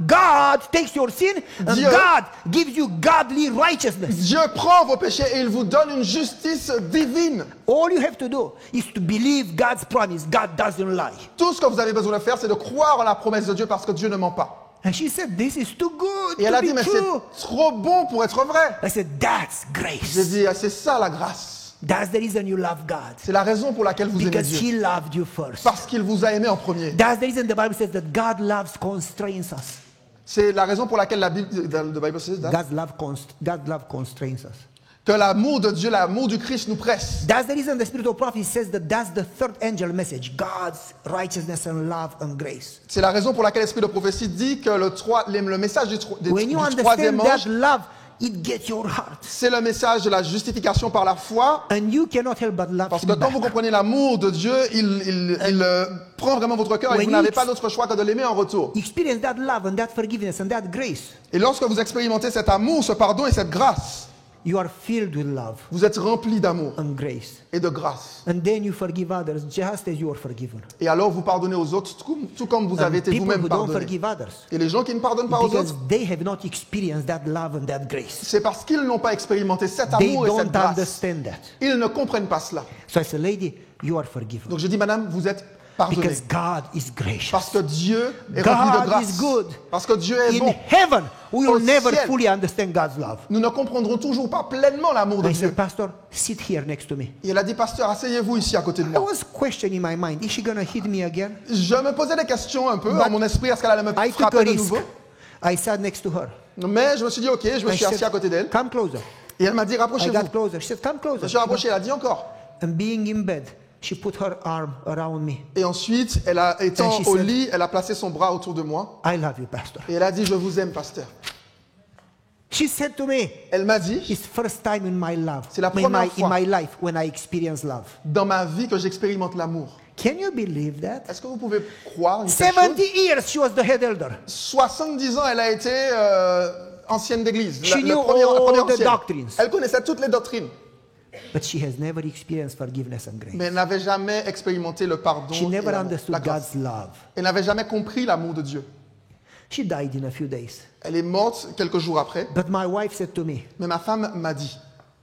Speaker 1: God takes your sin and
Speaker 2: Dieu-
Speaker 1: God gives you godly righteousness.
Speaker 2: Dieu prend vos péchés et il vous donne une justice divine.
Speaker 1: All you have to do is to believe God's promise. God doesn't lie.
Speaker 2: Tout ce que vous avez besoin de faire, c'est de croire en la promesse de Dieu parce que Dieu ne ment pas.
Speaker 1: And she said, this is too good
Speaker 2: Et elle
Speaker 1: to
Speaker 2: a dit,
Speaker 1: be
Speaker 2: mais
Speaker 1: true.
Speaker 2: c'est trop bon pour être vrai.
Speaker 1: I said, that's
Speaker 2: J'ai
Speaker 1: grace.
Speaker 2: dit, c'est ça la grâce.
Speaker 1: That's the reason you love God.
Speaker 2: C'est la raison pour laquelle vous aimez
Speaker 1: Because
Speaker 2: Dieu.
Speaker 1: he loved you first.
Speaker 2: Parce qu'il vous a aimé en premier.
Speaker 1: That's the reason the Bible says that God loves constrains us.
Speaker 2: C'est la raison pour laquelle la Bible says that,
Speaker 1: God's love constrains us.
Speaker 2: que l'amour de Dieu, l'amour du Christ nous presse.
Speaker 1: That's the reason the Spirit of prophecy says that that's the third angel message. God's righteousness and love and grace.
Speaker 2: C'est la raison pour laquelle l'Esprit de prophétie dit que le message du
Speaker 1: When you
Speaker 2: troisième
Speaker 1: understand
Speaker 2: ange,
Speaker 1: that love, it gets your heart.
Speaker 2: c'est le message de la justification par la foi.
Speaker 1: And you cannot help but love
Speaker 2: Parce
Speaker 1: him
Speaker 2: que quand
Speaker 1: back.
Speaker 2: vous comprenez l'amour de Dieu, il prend vraiment votre cœur et
Speaker 1: When
Speaker 2: vous
Speaker 1: you
Speaker 2: n'avez pas d'autre choix que de l'aimer en retour.
Speaker 1: Experience that love and that forgiveness and that grace.
Speaker 2: Et lorsque vous expérimentez cet amour, ce pardon et cette grâce,
Speaker 1: You are filled with love
Speaker 2: vous êtes rempli d'amour
Speaker 1: and grace.
Speaker 2: et de grâce.
Speaker 1: And then you forgive others just as you are forgiven.
Speaker 2: Et alors vous pardonnez aux autres tout comme vous avez
Speaker 1: And
Speaker 2: été
Speaker 1: people
Speaker 2: vous-même
Speaker 1: who don't
Speaker 2: pardonné.
Speaker 1: forgive others,
Speaker 2: Et les gens qui ne pardonnent pas aux
Speaker 1: because
Speaker 2: autres,
Speaker 1: they have not experienced that love and that grace.
Speaker 2: c'est parce qu'ils n'ont pas expérimenté cet
Speaker 1: They
Speaker 2: amour et cette
Speaker 1: don't
Speaker 2: grâce.
Speaker 1: understand that.
Speaker 2: Ils ne comprennent pas cela.
Speaker 1: So I said, lady, you are forgiven.
Speaker 2: Donc je dis, madame, vous êtes pardonnée.
Speaker 1: Because God is gracious.
Speaker 2: Parce que Dieu est rempli de
Speaker 1: God
Speaker 2: grâce.
Speaker 1: is good.
Speaker 2: Parce que Dieu est
Speaker 1: In
Speaker 2: bon.
Speaker 1: heaven, we
Speaker 2: Au
Speaker 1: will never
Speaker 2: ciel.
Speaker 1: fully understand God's love.
Speaker 2: Nous ne comprendrons toujours pas pleinement l'amour de
Speaker 1: I
Speaker 2: Dieu.
Speaker 1: said, Pastor, sit here next to me.
Speaker 2: Et elle a dit, pasteur, asseyez-vous ici à côté de
Speaker 1: I
Speaker 2: moi.
Speaker 1: was questioning my mind, is she going to hit me again?
Speaker 2: Je me posais des questions un peu
Speaker 1: But
Speaker 2: dans mon esprit, est-ce qu'elle allait me
Speaker 1: I took a
Speaker 2: frapper de
Speaker 1: risk.
Speaker 2: nouveau?
Speaker 1: I sat next to her.
Speaker 2: Mais je me suis dit, ok, je me
Speaker 1: I
Speaker 2: suis assis
Speaker 1: said,
Speaker 2: à côté d'elle.
Speaker 1: come closer.
Speaker 2: Et elle m'a dit,
Speaker 1: I
Speaker 2: rapprochez-vous.
Speaker 1: got closer. She said, come
Speaker 2: Je me
Speaker 1: closer.
Speaker 2: suis rapproché, elle a dit encore.
Speaker 1: And being in bed, she put her arm around me.
Speaker 2: Et ensuite, étant
Speaker 1: And she
Speaker 2: au
Speaker 1: said-
Speaker 2: lit, elle a placé son bras autour de moi.
Speaker 1: I love you, Pastor.
Speaker 2: Et elle a dit, je vous aime, pasteur.
Speaker 1: She said to me,
Speaker 2: Elle m'a dit,
Speaker 1: it's first time in my love,
Speaker 2: C'est la
Speaker 1: in
Speaker 2: première
Speaker 1: my
Speaker 2: fois.
Speaker 1: life when I experience love.
Speaker 2: dans ma vie que j'expérimente l'amour.
Speaker 1: Can you believe that?
Speaker 2: Est-ce que vous pouvez croire une telle
Speaker 1: 70
Speaker 2: chose?
Speaker 1: years she was the head elder.
Speaker 2: 70 ans, elle a été ancienne d'église.
Speaker 1: She knew
Speaker 2: La
Speaker 1: all
Speaker 2: première
Speaker 1: the
Speaker 2: ancienne.
Speaker 1: doctrines.
Speaker 2: Elle connaissait toutes les doctrines,
Speaker 1: But she has never experienced forgiveness and grace.
Speaker 2: mais elle n'avait jamais expérimenté le pardon
Speaker 1: She
Speaker 2: et
Speaker 1: never
Speaker 2: l'amour,
Speaker 1: understood
Speaker 2: la grâce.
Speaker 1: God's love.
Speaker 2: Elle n'avait jamais compris l'amour de Dieu.
Speaker 1: She died in a few days.
Speaker 2: Elle est morte quelques jours après,
Speaker 1: But my wife said to me,
Speaker 2: mais ma femme m'a dit,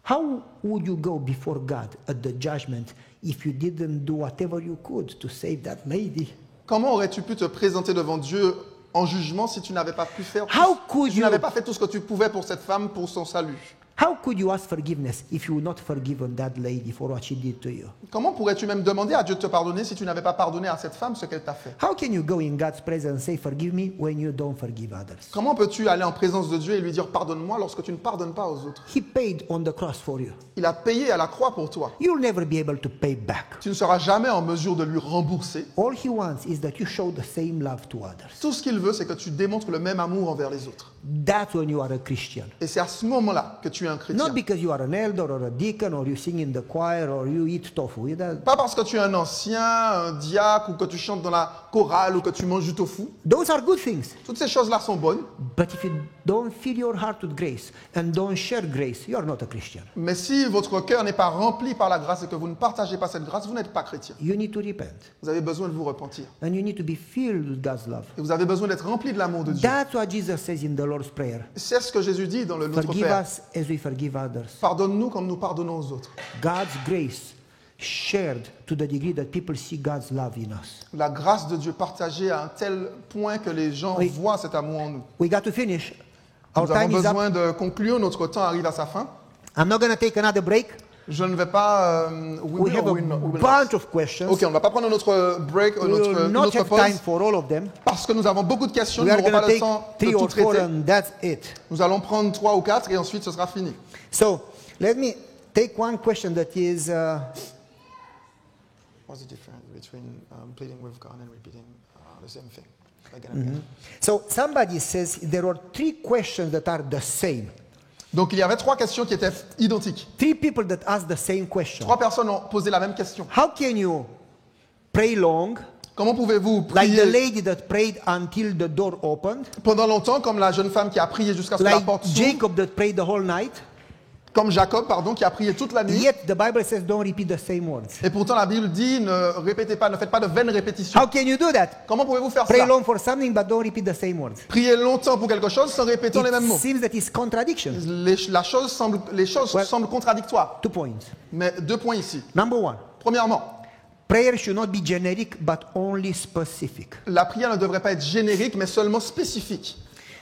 Speaker 1: how would you go before God at the judgment if you didn't do whatever you could to save that lady?
Speaker 2: comment aurais-tu pu te présenter devant Dieu en jugement si tu n'avais pas pu faire
Speaker 1: How could
Speaker 2: si tu
Speaker 1: you-
Speaker 2: n'avais pas fait tout ce que tu pouvais pour cette femme, pour son salut?
Speaker 1: How could you ask forgiveness if you were not forgiven that lady for what she did to you?
Speaker 2: Comment pourrais-tu même demander à Dieu de te pardonner si tu n'avais pas pardonné à cette femme ce qu'elle t'a fait?
Speaker 1: How can you go in God's presence and say forgive me when you don't forgive others?
Speaker 2: Comment peux-tu aller en présence de Dieu et lui dire pardonne-moi lorsque tu ne pardonnes pas aux autres?
Speaker 1: He paid on the cross for you.
Speaker 2: Il a payé à la croix pour toi.
Speaker 1: You'll never be able to pay back.
Speaker 2: Tu ne seras jamais en mesure de lui rembourser.
Speaker 1: All he wants is that you show the same love to others.
Speaker 2: Tout ce qu'il veut, c'est que tu démontres le même amour envers les autres.
Speaker 1: That's when you are a Christian.
Speaker 2: Et c'est à ce moment-là que tu es un chrétien.
Speaker 1: Not because you are an elder or a deacon or you sing in the choir or you eat tofu.
Speaker 2: Pas parce que tu es un ancien, un diacre, ou que tu chantes dans la chorale, ou que tu manges du tofu.
Speaker 1: Those are good things.
Speaker 2: Toutes ces choses-là sont bonnes.
Speaker 1: But if you don't fill your heart with grace and don't share grace, you are not a Christian.
Speaker 2: Mais si votre cœur n'est pas rempli par la grâce et que vous ne partagez pas cette grâce, vous n'êtes pas chrétien.
Speaker 1: You need to repent.
Speaker 2: Vous avez besoin de vous repentir.
Speaker 1: And you need to be filled with God's love.
Speaker 2: Et vous avez besoin d'être rempli de l'amour de Dieu.
Speaker 1: That's what Jesus says in the Lord's Prayer.
Speaker 2: C'est ce que Jésus dit dans le Notre
Speaker 1: Forgive
Speaker 2: Père.
Speaker 1: us as we forgive others.
Speaker 2: Pardonne-nous comme nous pardonnons aux autres.
Speaker 1: God's grace shared to the degree that people see God's love in us.
Speaker 2: La grâce de Dieu partagée à un tel point que les gens
Speaker 1: Oui.
Speaker 2: voient cet amour en nous.
Speaker 1: We got to finish. Our
Speaker 2: Nous avons
Speaker 1: time is up.
Speaker 2: besoin de conclure. Notre temps arrive à sa fin.
Speaker 1: I'm not going to take another break.
Speaker 2: Je ne vais pas.
Speaker 1: We have a bunch of questions.
Speaker 2: Ok, on ne va pas prendre notre break,
Speaker 1: We will not
Speaker 2: notre
Speaker 1: have
Speaker 2: pause,
Speaker 1: time for all of them.
Speaker 2: parce que nous avons beaucoup de questions. Nous
Speaker 1: We are
Speaker 2: n'aurons
Speaker 1: going
Speaker 2: pas
Speaker 1: to
Speaker 2: le
Speaker 1: take
Speaker 2: temps de
Speaker 1: 3
Speaker 2: tout
Speaker 1: or 4
Speaker 2: traiter.
Speaker 1: and that's it.
Speaker 2: Nous allons prendre 3 ou 4 et ensuite ce sera fini.
Speaker 1: So let me take one question that is
Speaker 2: What's the difference between pleading with God and repeating the same thing? Again and again.
Speaker 1: so somebody says there are 3 questions that are the same.
Speaker 2: Donc il y avait 3 questions qui étaient identiques.
Speaker 1: 3 people that ask the same question.
Speaker 2: 3 personnes ont posé la même question.
Speaker 1: How can you pray long
Speaker 2: Comment pouvez-vous
Speaker 1: like the
Speaker 2: prier
Speaker 1: lady that prayed until the door opened?
Speaker 2: pendant longtemps comme la jeune femme qui a prié jusqu'à ce que la
Speaker 1: Like
Speaker 2: porte s'ouvre?
Speaker 1: Jacob that prayed the whole night?
Speaker 2: Comme Jacob, pardon, qui a prié toute la nuit.
Speaker 1: Yet the Bible says don't repeat the same words.
Speaker 2: Et pourtant la Bible dit ne répétez pas, ne faites pas de vaines répétitions.
Speaker 1: How can you do that?
Speaker 2: Comment pouvez-vous faire
Speaker 1: Pray
Speaker 2: cela?
Speaker 1: long for something but don't repeat the same words.
Speaker 2: Prier longtemps pour quelque chose sans répéter les mêmes
Speaker 1: It
Speaker 2: mots.
Speaker 1: seems that it's contradiction.
Speaker 2: Les choses semblent contradictoires.
Speaker 1: 2 points.
Speaker 2: Mais 2 points ici.
Speaker 1: Number 1.
Speaker 2: Premièrement,
Speaker 1: Prayer should not be generic but only specific.
Speaker 2: la prière ne devrait pas être générique mais seulement spécifique.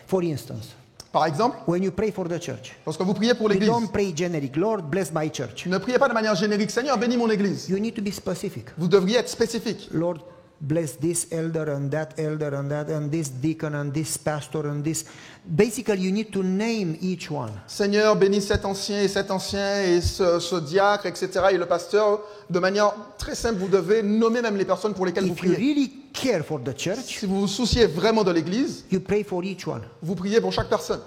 Speaker 1: For instance,
Speaker 2: Par exemple,
Speaker 1: when you pray for the church,
Speaker 2: lorsque vous priez pour
Speaker 1: you
Speaker 2: l'église,
Speaker 1: don't pray generic. Lord, bless my church.
Speaker 2: ne priez pas de manière générique. Seigneur, bénis mon église.
Speaker 1: You need to be specific.
Speaker 2: Vous devriez être spécifique.
Speaker 1: Lord, bless this elder and that elder and that and this deacon and this pastor and this. Basically, you need to name each one.
Speaker 2: Seigneur, bénis cet ancien et ce diacre, etc. et le pasteur. De manière très simple, vous devez nommer même les personnes pour lesquelles vous
Speaker 1: If you
Speaker 2: priez.
Speaker 1: really care for the church,
Speaker 2: Si vous vous souciez vraiment de l'église,
Speaker 1: you pray for each one.
Speaker 2: vous priez pour chaque personne.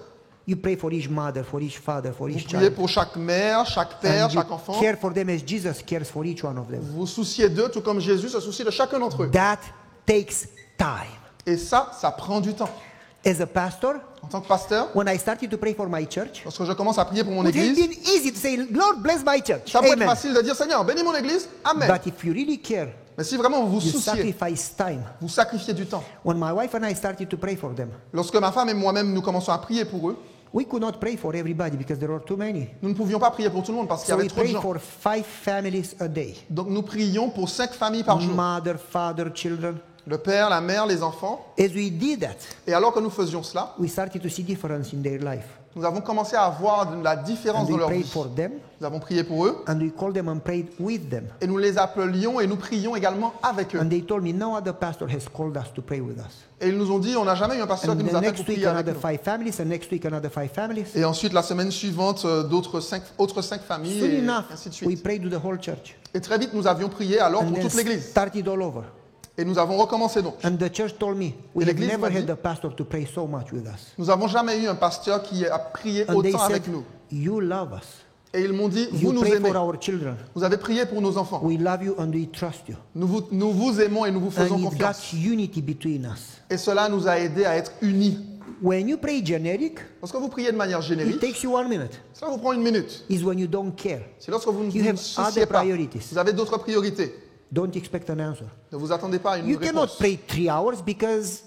Speaker 1: You pray for each mother, for each father, for
Speaker 2: Vous
Speaker 1: each
Speaker 2: priez
Speaker 1: child.
Speaker 2: pour chaque mère, chaque père,
Speaker 1: And you
Speaker 2: chaque enfant.
Speaker 1: care for them as Jesus cares for each one of them.
Speaker 2: Vous vous souciez d'eux tout comme Jésus se soucie de chacun d'entre eux.
Speaker 1: That takes time.
Speaker 2: Et ça prend du temps.
Speaker 1: As a pastor,
Speaker 2: En tant que pasteur,
Speaker 1: when I started to pray for my church,
Speaker 2: lorsque je commence à prier pour mon
Speaker 1: it has
Speaker 2: église,
Speaker 1: been easy to say, Lord, bless my church.
Speaker 2: ça peut être
Speaker 1: Amen.
Speaker 2: facile de dire Seigneur, bénis mon église, Amen.
Speaker 1: But if you really care,
Speaker 2: Mais si vraiment vous vous
Speaker 1: you
Speaker 2: souciez,
Speaker 1: sacrifice time.
Speaker 2: vous sacrifiez du temps.
Speaker 1: When my wife and I started to pray for them,
Speaker 2: Lorsque ma femme et moi-même nous commençons à prier pour eux,
Speaker 1: we could not pray for everybody because there are too many.
Speaker 2: nous ne pouvions pas prier pour tout le monde parce qu'il y
Speaker 1: So
Speaker 2: avait
Speaker 1: we
Speaker 2: trop de
Speaker 1: pray
Speaker 2: gens.
Speaker 1: for 5 families a day.
Speaker 2: Donc nous prions pour 5 familles par jour.
Speaker 1: Mother, father, children.
Speaker 2: Le père, la mère, les enfants.
Speaker 1: As we did that,
Speaker 2: Et alors que nous faisions cela,
Speaker 1: we started to see difference in their life.
Speaker 2: nous avons commencé à voir de la différence
Speaker 1: And
Speaker 2: dans
Speaker 1: we
Speaker 2: leur
Speaker 1: prayed
Speaker 2: vie.
Speaker 1: for them,
Speaker 2: Nous avons prié pour eux
Speaker 1: and we called them and prayed with them.
Speaker 2: et nous les appelions et nous prions également avec eux.
Speaker 1: And they told me no other pastor has called us to pray with us.
Speaker 2: Et ils nous ont dit, on n'a jamais eu un pasteur
Speaker 1: And
Speaker 2: qui nous
Speaker 1: the
Speaker 2: appelle
Speaker 1: next
Speaker 2: pour
Speaker 1: week
Speaker 2: prier avec
Speaker 1: another
Speaker 2: nous.
Speaker 1: 5 families, and next week another 5 families.
Speaker 2: Et ensuite, la semaine suivante, autres cinq familles,
Speaker 1: Soon
Speaker 2: et
Speaker 1: enough,
Speaker 2: ainsi de
Speaker 1: we
Speaker 2: suite.
Speaker 1: prayed to the whole church.
Speaker 2: Et très vite, nous avions prié alors
Speaker 1: And
Speaker 2: pour
Speaker 1: then
Speaker 2: toute l'église.
Speaker 1: started all over.
Speaker 2: Et nous avons recommencé donc.
Speaker 1: And the church told me, we
Speaker 2: Et
Speaker 1: have
Speaker 2: l'église
Speaker 1: never
Speaker 2: m'a dit-
Speaker 1: had a pastor to pray so much with us.
Speaker 2: Nous n'avons jamais eu un pasteur qui a prié
Speaker 1: And they
Speaker 2: autant avec
Speaker 1: said,
Speaker 2: nous.
Speaker 1: you love us.
Speaker 2: Et ils m'ont dit, vous
Speaker 1: You
Speaker 2: nous
Speaker 1: pray
Speaker 2: aimez.
Speaker 1: for our children.
Speaker 2: Vous avez prié pour nos enfants.
Speaker 1: We love you and we trust you.
Speaker 2: Nous vous aimons et nous vous faisons
Speaker 1: And it got
Speaker 2: confiance.
Speaker 1: unity between us.
Speaker 2: Et cela nous a aidés à être unis.
Speaker 1: When you pray generic,
Speaker 2: Lorsque vous priez de manière
Speaker 1: it
Speaker 2: générique,
Speaker 1: takes you 1 minute.
Speaker 2: cela vous prend 1 minute.
Speaker 1: Is when you don't care.
Speaker 2: C'est lorsque vous ne
Speaker 1: You
Speaker 2: vous
Speaker 1: have
Speaker 2: souciez
Speaker 1: other
Speaker 2: pas.
Speaker 1: priorities.
Speaker 2: Vous avez d'autres priorités.
Speaker 1: Don't expect an answer.
Speaker 2: Ne vous attendez pas à une
Speaker 1: You cannot
Speaker 2: réponse.
Speaker 1: pray 3 hours because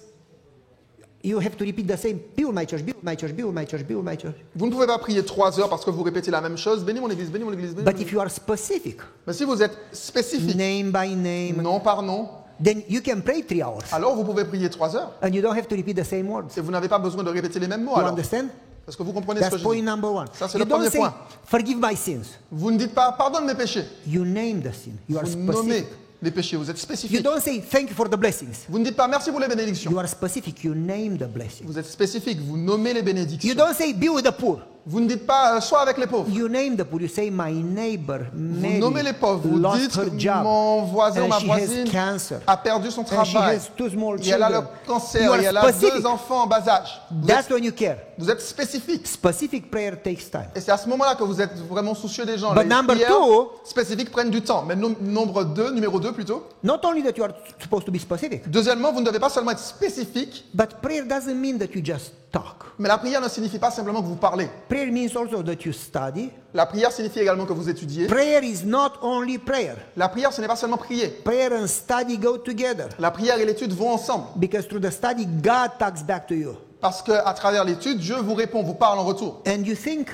Speaker 1: you have to repeat the same. Be with my church, be with my church, be with my church, be with my church.
Speaker 2: Vous ne pouvez pas prier 3 heures parce que vous répétez la même chose. Bénis mon église, bénis mon église, bénis mon
Speaker 1: But
Speaker 2: église.
Speaker 1: if you are specific,
Speaker 2: Mais si vous êtes spécifique,
Speaker 1: name by name,
Speaker 2: nom par nom,
Speaker 1: then you can pray 3 hours.
Speaker 2: alors vous pouvez prier 3 heures.
Speaker 1: And you don't have to repeat the same words.
Speaker 2: Et vous n'avez pas besoin de répéter les mêmes mots
Speaker 1: You
Speaker 2: alors.
Speaker 1: understand?
Speaker 2: Est-ce que vous comprenez ce que
Speaker 1: That's
Speaker 2: je
Speaker 1: point
Speaker 2: dis?
Speaker 1: number 1.
Speaker 2: Ça, c'est
Speaker 1: You
Speaker 2: le
Speaker 1: don't
Speaker 2: premier
Speaker 1: say,
Speaker 2: point.
Speaker 1: forgive my sins.
Speaker 2: Vous ne dites pas pardonne mes péchés.
Speaker 1: You name the sin. You are
Speaker 2: Vous nommez
Speaker 1: specific.
Speaker 2: les péchés. Vous êtes
Speaker 1: You
Speaker 2: spécifique.
Speaker 1: don't say thank you for the blessings.
Speaker 2: Vous ne dites pas merci pour les bénédictions.
Speaker 1: You are specific. You name the blessings.
Speaker 2: Vous êtes spécifique. Vous nommez les
Speaker 1: You
Speaker 2: bénédictions.
Speaker 1: don't say be with the poor.
Speaker 2: Vous ne dites pas sois avec les pauvres.
Speaker 1: You name the poor. You say my neighbor
Speaker 2: Vous
Speaker 1: Mary
Speaker 2: nommez les pauvres. Vous
Speaker 1: lost
Speaker 2: dites
Speaker 1: her job
Speaker 2: mon voisin,
Speaker 1: and
Speaker 2: ma
Speaker 1: she has
Speaker 2: voisine
Speaker 1: cancer.
Speaker 2: a perdu son
Speaker 1: And she
Speaker 2: travail.
Speaker 1: has 2 small
Speaker 2: Et elle a le
Speaker 1: children. You
Speaker 2: cancer.
Speaker 1: are
Speaker 2: Et elle a
Speaker 1: specific.
Speaker 2: 2 enfants en bas âge.
Speaker 1: That's when you care.
Speaker 2: Vous êtes spécifique.
Speaker 1: Specific prayer takes time.
Speaker 2: Et c'est à ce moment-là que vous êtes vraiment soucieux des gens.
Speaker 1: But
Speaker 2: Les
Speaker 1: number
Speaker 2: prières
Speaker 1: 2,
Speaker 2: spécifiques prennent du temps. Mais numéro 2 plutôt.
Speaker 1: not only that you are supposed to be specific,
Speaker 2: Deuxièmement, vous ne devez pas seulement être spécifique,
Speaker 1: but prayer doesn't mean that you just talk.
Speaker 2: mais la prière ne signifie pas simplement que vous parlez.
Speaker 1: Prayer means also that you study.
Speaker 2: La prière signifie également que vous étudiez.
Speaker 1: Prayer is not only prayer.
Speaker 2: La prière, ce n'est pas seulement prier.
Speaker 1: Prayer and study go together.
Speaker 2: La prière et l'étude vont ensemble.
Speaker 1: Because through the study, God talks back to you.
Speaker 2: Parce qu'à travers l'étude, Dieu vous répond, vous parle en retour.
Speaker 1: And you think,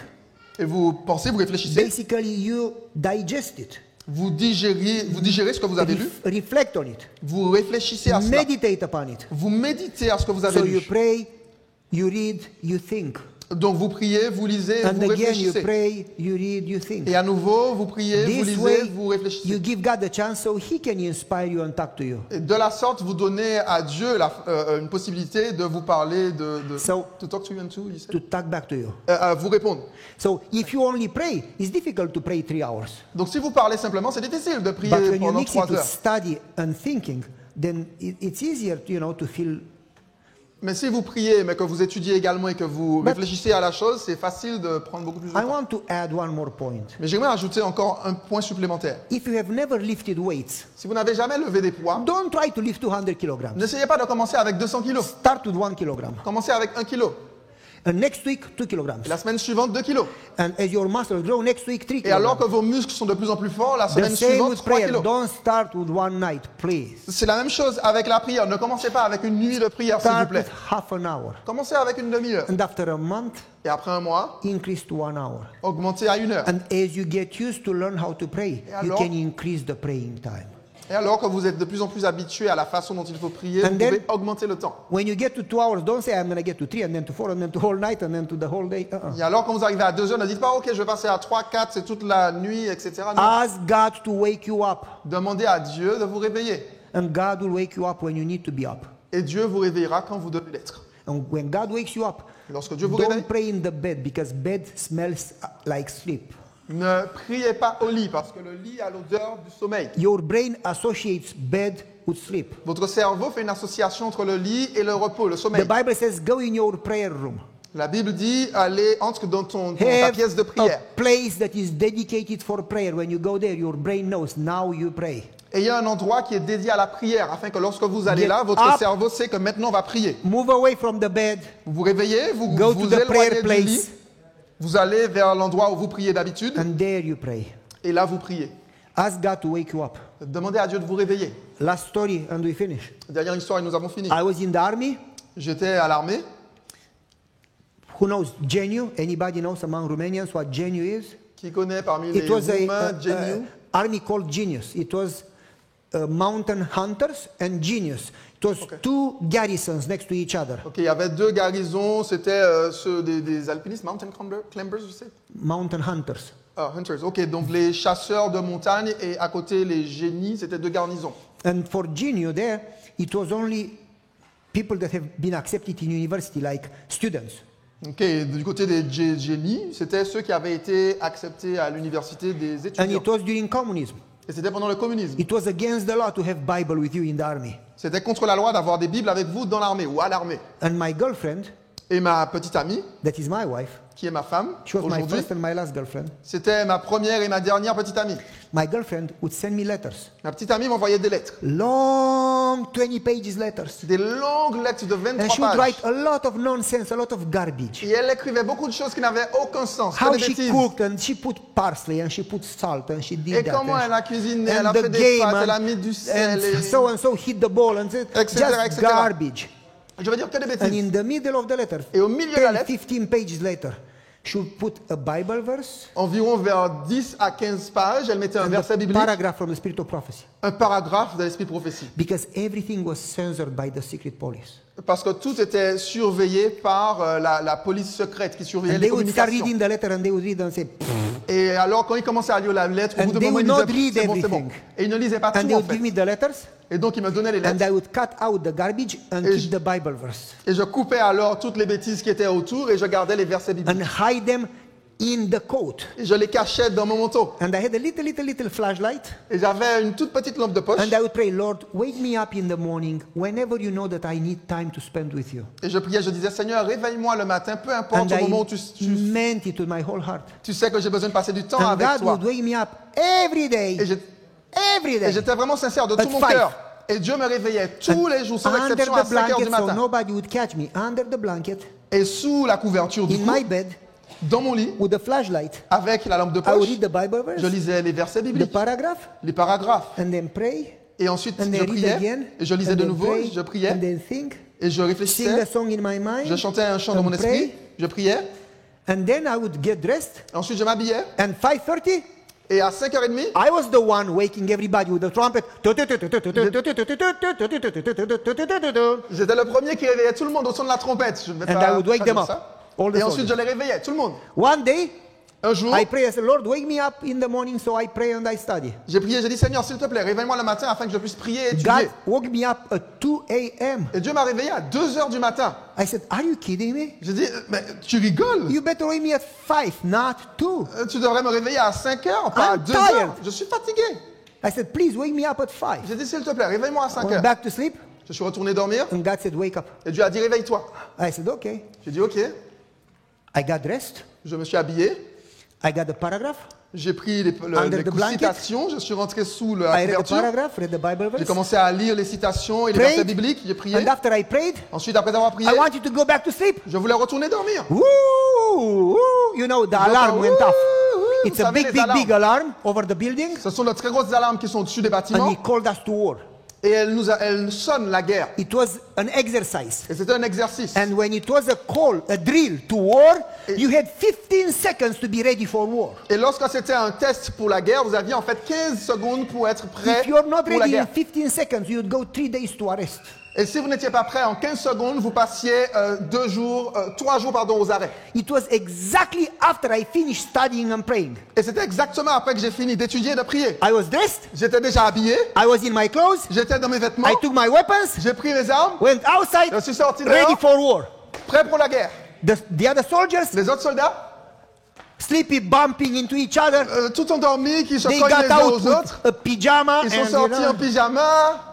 Speaker 2: Et vous pensez, vous réfléchissez,
Speaker 1: basically you digest it.
Speaker 2: vous digérez ce que vous avez lu,
Speaker 1: Reflect on it.
Speaker 2: vous réfléchissez à cela.
Speaker 1: Meditate upon it.
Speaker 2: Vous méditez à ce que vous avez
Speaker 1: So you
Speaker 2: lu.
Speaker 1: pray, you read, you think.
Speaker 2: Donc vous priez, vous lisez,
Speaker 1: And
Speaker 2: vous
Speaker 1: again you
Speaker 2: réfléchissez.
Speaker 1: pray, you read, you think.
Speaker 2: Et à nouveau, vous priez, vous
Speaker 1: This
Speaker 2: lisez,
Speaker 1: way,
Speaker 2: vous réfléchissez.
Speaker 1: you give God a chance so He can inspire you and talk to you.
Speaker 2: Et de la sorte, vous donnez à Dieu une possibilité de vous parler, to talk to you and you said?
Speaker 1: To talk back to you.
Speaker 2: Vous répondre.
Speaker 1: So if you only pray, it's difficult to pray 3 hours.
Speaker 2: Donc si vous parlez simplement, c'est difficile de prier
Speaker 1: But when you
Speaker 2: pendant
Speaker 1: mix it
Speaker 2: 3
Speaker 1: to
Speaker 2: heures.
Speaker 1: study and thinking, then it's easier, to feel.
Speaker 2: Mais si vous priez, mais que vous étudiez également et que vous réfléchissez à la chose, c'est facile de prendre beaucoup plus de
Speaker 1: I
Speaker 2: temps.
Speaker 1: want to add one more point.
Speaker 2: Mais j'aimerais ajouter encore un point supplémentaire.
Speaker 1: If you have never lifted weights,
Speaker 2: Si vous n'avez jamais levé des poids,
Speaker 1: don't try to lift 200 kilograms.
Speaker 2: n'essayez pas de commencer avec 200 kilos.
Speaker 1: Start with 1 kilogram.
Speaker 2: Commencez avec 1 kilo.
Speaker 1: And next week, 2 kilograms.
Speaker 2: Et la semaine suivante, 2 kilos.
Speaker 1: And as your muscles grow, next week, 3
Speaker 2: Et alors
Speaker 1: kilograms.
Speaker 2: que vos muscles sont de plus en plus forts, la
Speaker 1: The
Speaker 2: semaine
Speaker 1: same
Speaker 2: suivante,
Speaker 1: with
Speaker 2: 3
Speaker 1: prayer.
Speaker 2: kilos.
Speaker 1: Don't start with one night, please.
Speaker 2: C'est la même chose avec la prière. Ne commencez pas avec une nuit de prière, s'il vous
Speaker 1: Start
Speaker 2: plaît.
Speaker 1: with half an hour.
Speaker 2: Commencez avec une demi-heure.
Speaker 1: And after a month,
Speaker 2: Et après un mois,
Speaker 1: increase to 1 hour.
Speaker 2: augmentez à 1 heure.
Speaker 1: And as you get used to learn how to pray, you
Speaker 2: alors-
Speaker 1: can increase the praying time.
Speaker 2: Et alors que vous êtes de plus en plus habitué à la façon dont il faut prier,
Speaker 1: And
Speaker 2: vous
Speaker 1: then-
Speaker 2: pouvez augmenter le temps.
Speaker 1: When you get to 2 hours, don't say I'm going to get to 3 and then to 4 and then to whole night and then to the whole day.
Speaker 2: Et alors quand vous arrivez à 2 heures, ne dites pas, ok, je vais passer à 3, 4, c'est toute la nuit, etc. Non.
Speaker 1: Ask God to wake you up.
Speaker 2: Demandez à Dieu de vous réveiller.
Speaker 1: And God will wake you up when you need to be up.
Speaker 2: Et Dieu vous réveillera quand vous devez l'être.
Speaker 1: And when God wakes you up,
Speaker 2: Et lorsque Dieu vous réveille,
Speaker 1: don't pray in the bed because bed smells like sleep.
Speaker 2: ne priez pas au lit parce que le lit a l'odeur du sommeil.
Speaker 1: Your brain associates bed with sleep.
Speaker 2: Votre cerveau fait une association entre le lit et le repos, le
Speaker 1: The
Speaker 2: sommeil.
Speaker 1: Bible says, go in your prayer room.
Speaker 2: La Bible dit, allez, entre dans ta
Speaker 1: Have
Speaker 2: pièce de
Speaker 1: a
Speaker 2: prière.
Speaker 1: place that is dedicated for prayer. When you go there, your brain knows now you pray.
Speaker 2: Et il y a un endroit qui est dédié à la prière, afin que lorsque vous allez
Speaker 1: Get
Speaker 2: là, votre
Speaker 1: up.
Speaker 2: cerveau sait que maintenant on va prier.
Speaker 1: Move away from the bed.
Speaker 2: Vous vous réveillez, vous
Speaker 1: Go
Speaker 2: vous
Speaker 1: to the prayer
Speaker 2: éloignez du lit,
Speaker 1: place.
Speaker 2: vous allez vers l'endroit où vous priez d'habitude,
Speaker 1: And there you pray.
Speaker 2: et là vous priez.
Speaker 1: Ask God to wake you up.
Speaker 2: Demandez à Dieu de vous réveiller.
Speaker 1: Last story, and we finish.
Speaker 2: Dernière histoire et nous avons fini.
Speaker 1: I was in the army.
Speaker 2: J'étais à l'armée.
Speaker 1: Who knows GNU? Anybody knows among Romanians what GNU is?
Speaker 2: Qui connaît parmi
Speaker 1: It
Speaker 2: les
Speaker 1: was
Speaker 2: Roumains GNU?
Speaker 1: army called Genius. It was mountain hunters and Genius. It was two garrisons next to each other.
Speaker 2: Ok, il y avait 2 garnisons, c'était ceux des alpinistes, mountain climbers, je sais.
Speaker 1: Mountain hunters.
Speaker 2: Hunters, ok, donc les chasseurs de montagne et à côté les génies, c'était 2 garnisons.
Speaker 1: And for GNU there, it was only people that have been accepted in university, like students.
Speaker 2: Ok, du côté des génies, c'était ceux qui avaient été acceptés à l'université des
Speaker 1: And
Speaker 2: étudiants.
Speaker 1: it was during communism.
Speaker 2: Et c'était pendant le communisme.
Speaker 1: It was against the law to have Bible with you in the army.
Speaker 2: C'était contre la loi d'avoir des Bibles avec vous dans l'armée ou à l'armée.
Speaker 1: And my girlfriend,
Speaker 2: Et ma petite amie,
Speaker 1: that is my wife,
Speaker 2: qui est ma femme,
Speaker 1: she was my
Speaker 2: aujourd'hui,
Speaker 1: first and my last girlfriend.
Speaker 2: c'était ma première et ma dernière petite amie.
Speaker 1: My girlfriend would send me letters.
Speaker 2: Ma petite amie m'envoyait des lettres.
Speaker 1: Long 20 pages letters.
Speaker 2: Des longues lettres de
Speaker 1: And
Speaker 2: 23
Speaker 1: she would
Speaker 2: pages.
Speaker 1: write a lot of nonsense, a lot of garbage.
Speaker 2: Et elle écrivait beaucoup de choses qui n'avaient aucun sens, que
Speaker 1: How
Speaker 2: des
Speaker 1: she
Speaker 2: bêtises.
Speaker 1: cooked and she put parsley and she put salt and she did
Speaker 2: Et
Speaker 1: that.
Speaker 2: comment
Speaker 1: and
Speaker 2: elle a cuisiné, elle a
Speaker 1: and
Speaker 2: fait
Speaker 1: the
Speaker 2: des
Speaker 1: game
Speaker 2: pâtes, elle a
Speaker 1: and,
Speaker 2: mis du sel.
Speaker 1: and so hit the ball and said,
Speaker 2: Etc.,
Speaker 1: just
Speaker 2: etc.
Speaker 1: garbage.
Speaker 2: Je veux dire que des
Speaker 1: And
Speaker 2: bêtises.
Speaker 1: in the middle of the letter,
Speaker 2: Et au milieu de la lettre,
Speaker 1: 15 pages later, she would put a Bible verse
Speaker 2: environ vers 10 à 15 pages, elle mettait un
Speaker 1: and
Speaker 2: verset
Speaker 1: a
Speaker 2: biblique,
Speaker 1: paragraph from the Spirit of Prophecy.
Speaker 2: un paragraphe de l'esprit de prophétie.
Speaker 1: Because everything was censored by the secret police.
Speaker 2: Parce que tout était surveillé par la police secrète qui surveillait
Speaker 1: And
Speaker 2: les
Speaker 1: they would start
Speaker 2: communications.
Speaker 1: reading the letter and they would read and say, "Pfft."
Speaker 2: Et alors, quand il commençait à lire la lettre, au
Speaker 1: And
Speaker 2: bout d'un
Speaker 1: they
Speaker 2: moment, il
Speaker 1: would not
Speaker 2: disait,
Speaker 1: read
Speaker 2: c'est bon, c'est bon.
Speaker 1: everything.
Speaker 2: Et il ne lisait pas
Speaker 1: and
Speaker 2: tout,
Speaker 1: they
Speaker 2: en
Speaker 1: would give
Speaker 2: fait.
Speaker 1: me the letters
Speaker 2: Et donc, il me donnait les
Speaker 1: and
Speaker 2: lettres.
Speaker 1: I would cut out the garbage and
Speaker 2: Et
Speaker 1: keep the Bible verse
Speaker 2: Et je coupais alors toutes les bêtises qui étaient autour et je gardais les versets bibliques.
Speaker 1: and hide them in the coat.
Speaker 2: Et je les cachais dans mon manteau.
Speaker 1: And I had a little flashlight
Speaker 2: Et j'avais une toute petite lampe de poche.
Speaker 1: and I would pray, Lord, wake me up in the morning whenever you know that I need time to spend with you.
Speaker 2: Et je priais, je disais, Seigneur, réveille-moi le matin, peu importe
Speaker 1: And
Speaker 2: au moment où
Speaker 1: I meant it with my whole heart.
Speaker 2: tu sais que j'ai besoin de passer du temps
Speaker 1: And
Speaker 2: avec
Speaker 1: God
Speaker 2: toi.
Speaker 1: would wake me up every day.
Speaker 2: Et
Speaker 1: Every day.
Speaker 2: j'étais vraiment sincère de
Speaker 1: At
Speaker 2: tout mon
Speaker 1: 5.
Speaker 2: cœur. Et Dieu me réveillait tous les jours, sans
Speaker 1: Under
Speaker 2: exception, à
Speaker 1: the
Speaker 2: 5 heures
Speaker 1: blanket,
Speaker 2: du
Speaker 1: so
Speaker 2: matin.
Speaker 1: nobody would catch me. Under the blanket,
Speaker 2: Et sous la couverture du
Speaker 1: in
Speaker 2: cou,
Speaker 1: my bed,
Speaker 2: dans mon lit,
Speaker 1: with a flashlight,
Speaker 2: avec la lampe de
Speaker 1: I would
Speaker 2: poche,
Speaker 1: read the Bible
Speaker 2: je
Speaker 1: verse,
Speaker 2: lisais les versets
Speaker 1: the
Speaker 2: bibliques,
Speaker 1: paragraph,
Speaker 2: les paragraphes.
Speaker 1: and then pray,
Speaker 2: Et ensuite,
Speaker 1: and
Speaker 2: je
Speaker 1: then read
Speaker 2: priais,
Speaker 1: again,
Speaker 2: et je lisais
Speaker 1: and
Speaker 2: de
Speaker 1: then
Speaker 2: nouveau,
Speaker 1: pray,
Speaker 2: je priais,
Speaker 1: and then think,
Speaker 2: et je
Speaker 1: sing
Speaker 2: réfléchissais,
Speaker 1: a song in my mind,
Speaker 2: je chantais un chant dans
Speaker 1: and
Speaker 2: mon esprit,
Speaker 1: pray,
Speaker 2: je priais,
Speaker 1: and then I would get dressed,
Speaker 2: ensuite je m'habillais,
Speaker 1: and 5:30,
Speaker 2: et à 5h30,
Speaker 1: I was the one waking everybody with the trumpet.
Speaker 2: j'étais le premier qui réveillait tout le monde au son de la trompette. Je ne vais
Speaker 1: And
Speaker 2: pas
Speaker 1: I would wake them
Speaker 2: traduire
Speaker 1: up.
Speaker 2: ça.
Speaker 1: All the
Speaker 2: Et ensuite, je
Speaker 1: soldiers.
Speaker 2: les réveillais, tout le monde.
Speaker 1: One day,
Speaker 2: Un jour,
Speaker 1: I pray, I said, Lord, wake me up in the morning so I pray and I study.
Speaker 2: j'ai prié, j'ai dit, Seigneur, s'il te plaît, réveille-moi le matin afin que je puisse prier et
Speaker 1: God
Speaker 2: étudier.
Speaker 1: woke me up at 2 a.m.
Speaker 2: Et Dieu m'a réveillé à 2 heures du matin.
Speaker 1: I said, are you kidding me?
Speaker 2: J'ai dit, mais tu rigoles?
Speaker 1: You better wake me at 5, not 2.
Speaker 2: Tu devrais me réveiller à 5 heures, pas à
Speaker 1: I'm
Speaker 2: 2
Speaker 1: tired.
Speaker 2: heures. Je suis fatigué.
Speaker 1: I said, please wake me up at 5.
Speaker 2: J'ai dit, s'il te plaît, réveille-moi à 5
Speaker 1: Went
Speaker 2: heures.
Speaker 1: back to sleep
Speaker 2: Je suis retourné dormir
Speaker 1: and God said, wake up.
Speaker 2: et Dieu a dit, réveille-toi.
Speaker 1: I said, okay.
Speaker 2: J'ai dit, ok.
Speaker 1: I got dressed.
Speaker 2: Je me suis habillé.
Speaker 1: I got the paragraph.
Speaker 2: J'ai pris les
Speaker 1: Under the blanket.
Speaker 2: citations. Je suis rentré sous la
Speaker 1: I read the
Speaker 2: couverture.
Speaker 1: paragraph, read the Bible
Speaker 2: J'ai
Speaker 1: verse.
Speaker 2: commencé à lire les citations et les
Speaker 1: Prayed.
Speaker 2: versets bibliques. J'ai prié.
Speaker 1: And after I prayed,
Speaker 2: Ensuite, après avoir prié,
Speaker 1: I want you to go back to sleep.
Speaker 2: je voulais retourner dormir.
Speaker 1: Woo! Woo! You know, the alarm went off.
Speaker 2: Vous
Speaker 1: It's a
Speaker 2: savez,
Speaker 1: big,
Speaker 2: les
Speaker 1: big, big alarm over the building.
Speaker 2: Ce sont de très grosses alarmes qui sont au-dessus des
Speaker 1: And
Speaker 2: bâtiments.
Speaker 1: he called us to war.
Speaker 2: Et elles sonnent la guerre.
Speaker 1: It was an exercise.
Speaker 2: Et c'était un exercice.
Speaker 1: And when it was a call, a drill to war, you had 15 seconds to be ready for war.
Speaker 2: Et lorsque c'était un test pour la guerre, vous aviez en fait 15 secondes pour être prêt
Speaker 1: If you're not
Speaker 2: pour la
Speaker 1: ready in
Speaker 2: guerre.
Speaker 1: 15 seconds, you'd go 3 days to arrest.
Speaker 2: Et si vous n'étiez pas prêt en 15 secondes, vous passiez 3 jours aux arrêts.
Speaker 1: It was exactly after I finished studying and praying.
Speaker 2: Et c'était exactement après que j'ai fini d'étudier et de prier.
Speaker 1: I was dressed,
Speaker 2: J'étais déjà habillé,
Speaker 1: I was in my clothes,
Speaker 2: j'étais dans mes vêtements,
Speaker 1: I took my weapons,
Speaker 2: j'ai pris mes armes,
Speaker 1: went outside,
Speaker 2: je suis sorti
Speaker 1: ready
Speaker 2: dehors,
Speaker 1: for war.
Speaker 2: prêt pour la guerre.
Speaker 1: The other soldiers,
Speaker 2: Les autres soldats,
Speaker 1: sleepy, bumping into each other,
Speaker 2: tout ont dormi, qui se
Speaker 1: they
Speaker 2: cognent
Speaker 1: got
Speaker 2: les uns
Speaker 1: out
Speaker 2: aux autres.
Speaker 1: with a pyjama
Speaker 2: Ils sont
Speaker 1: and
Speaker 2: sortis en pyjama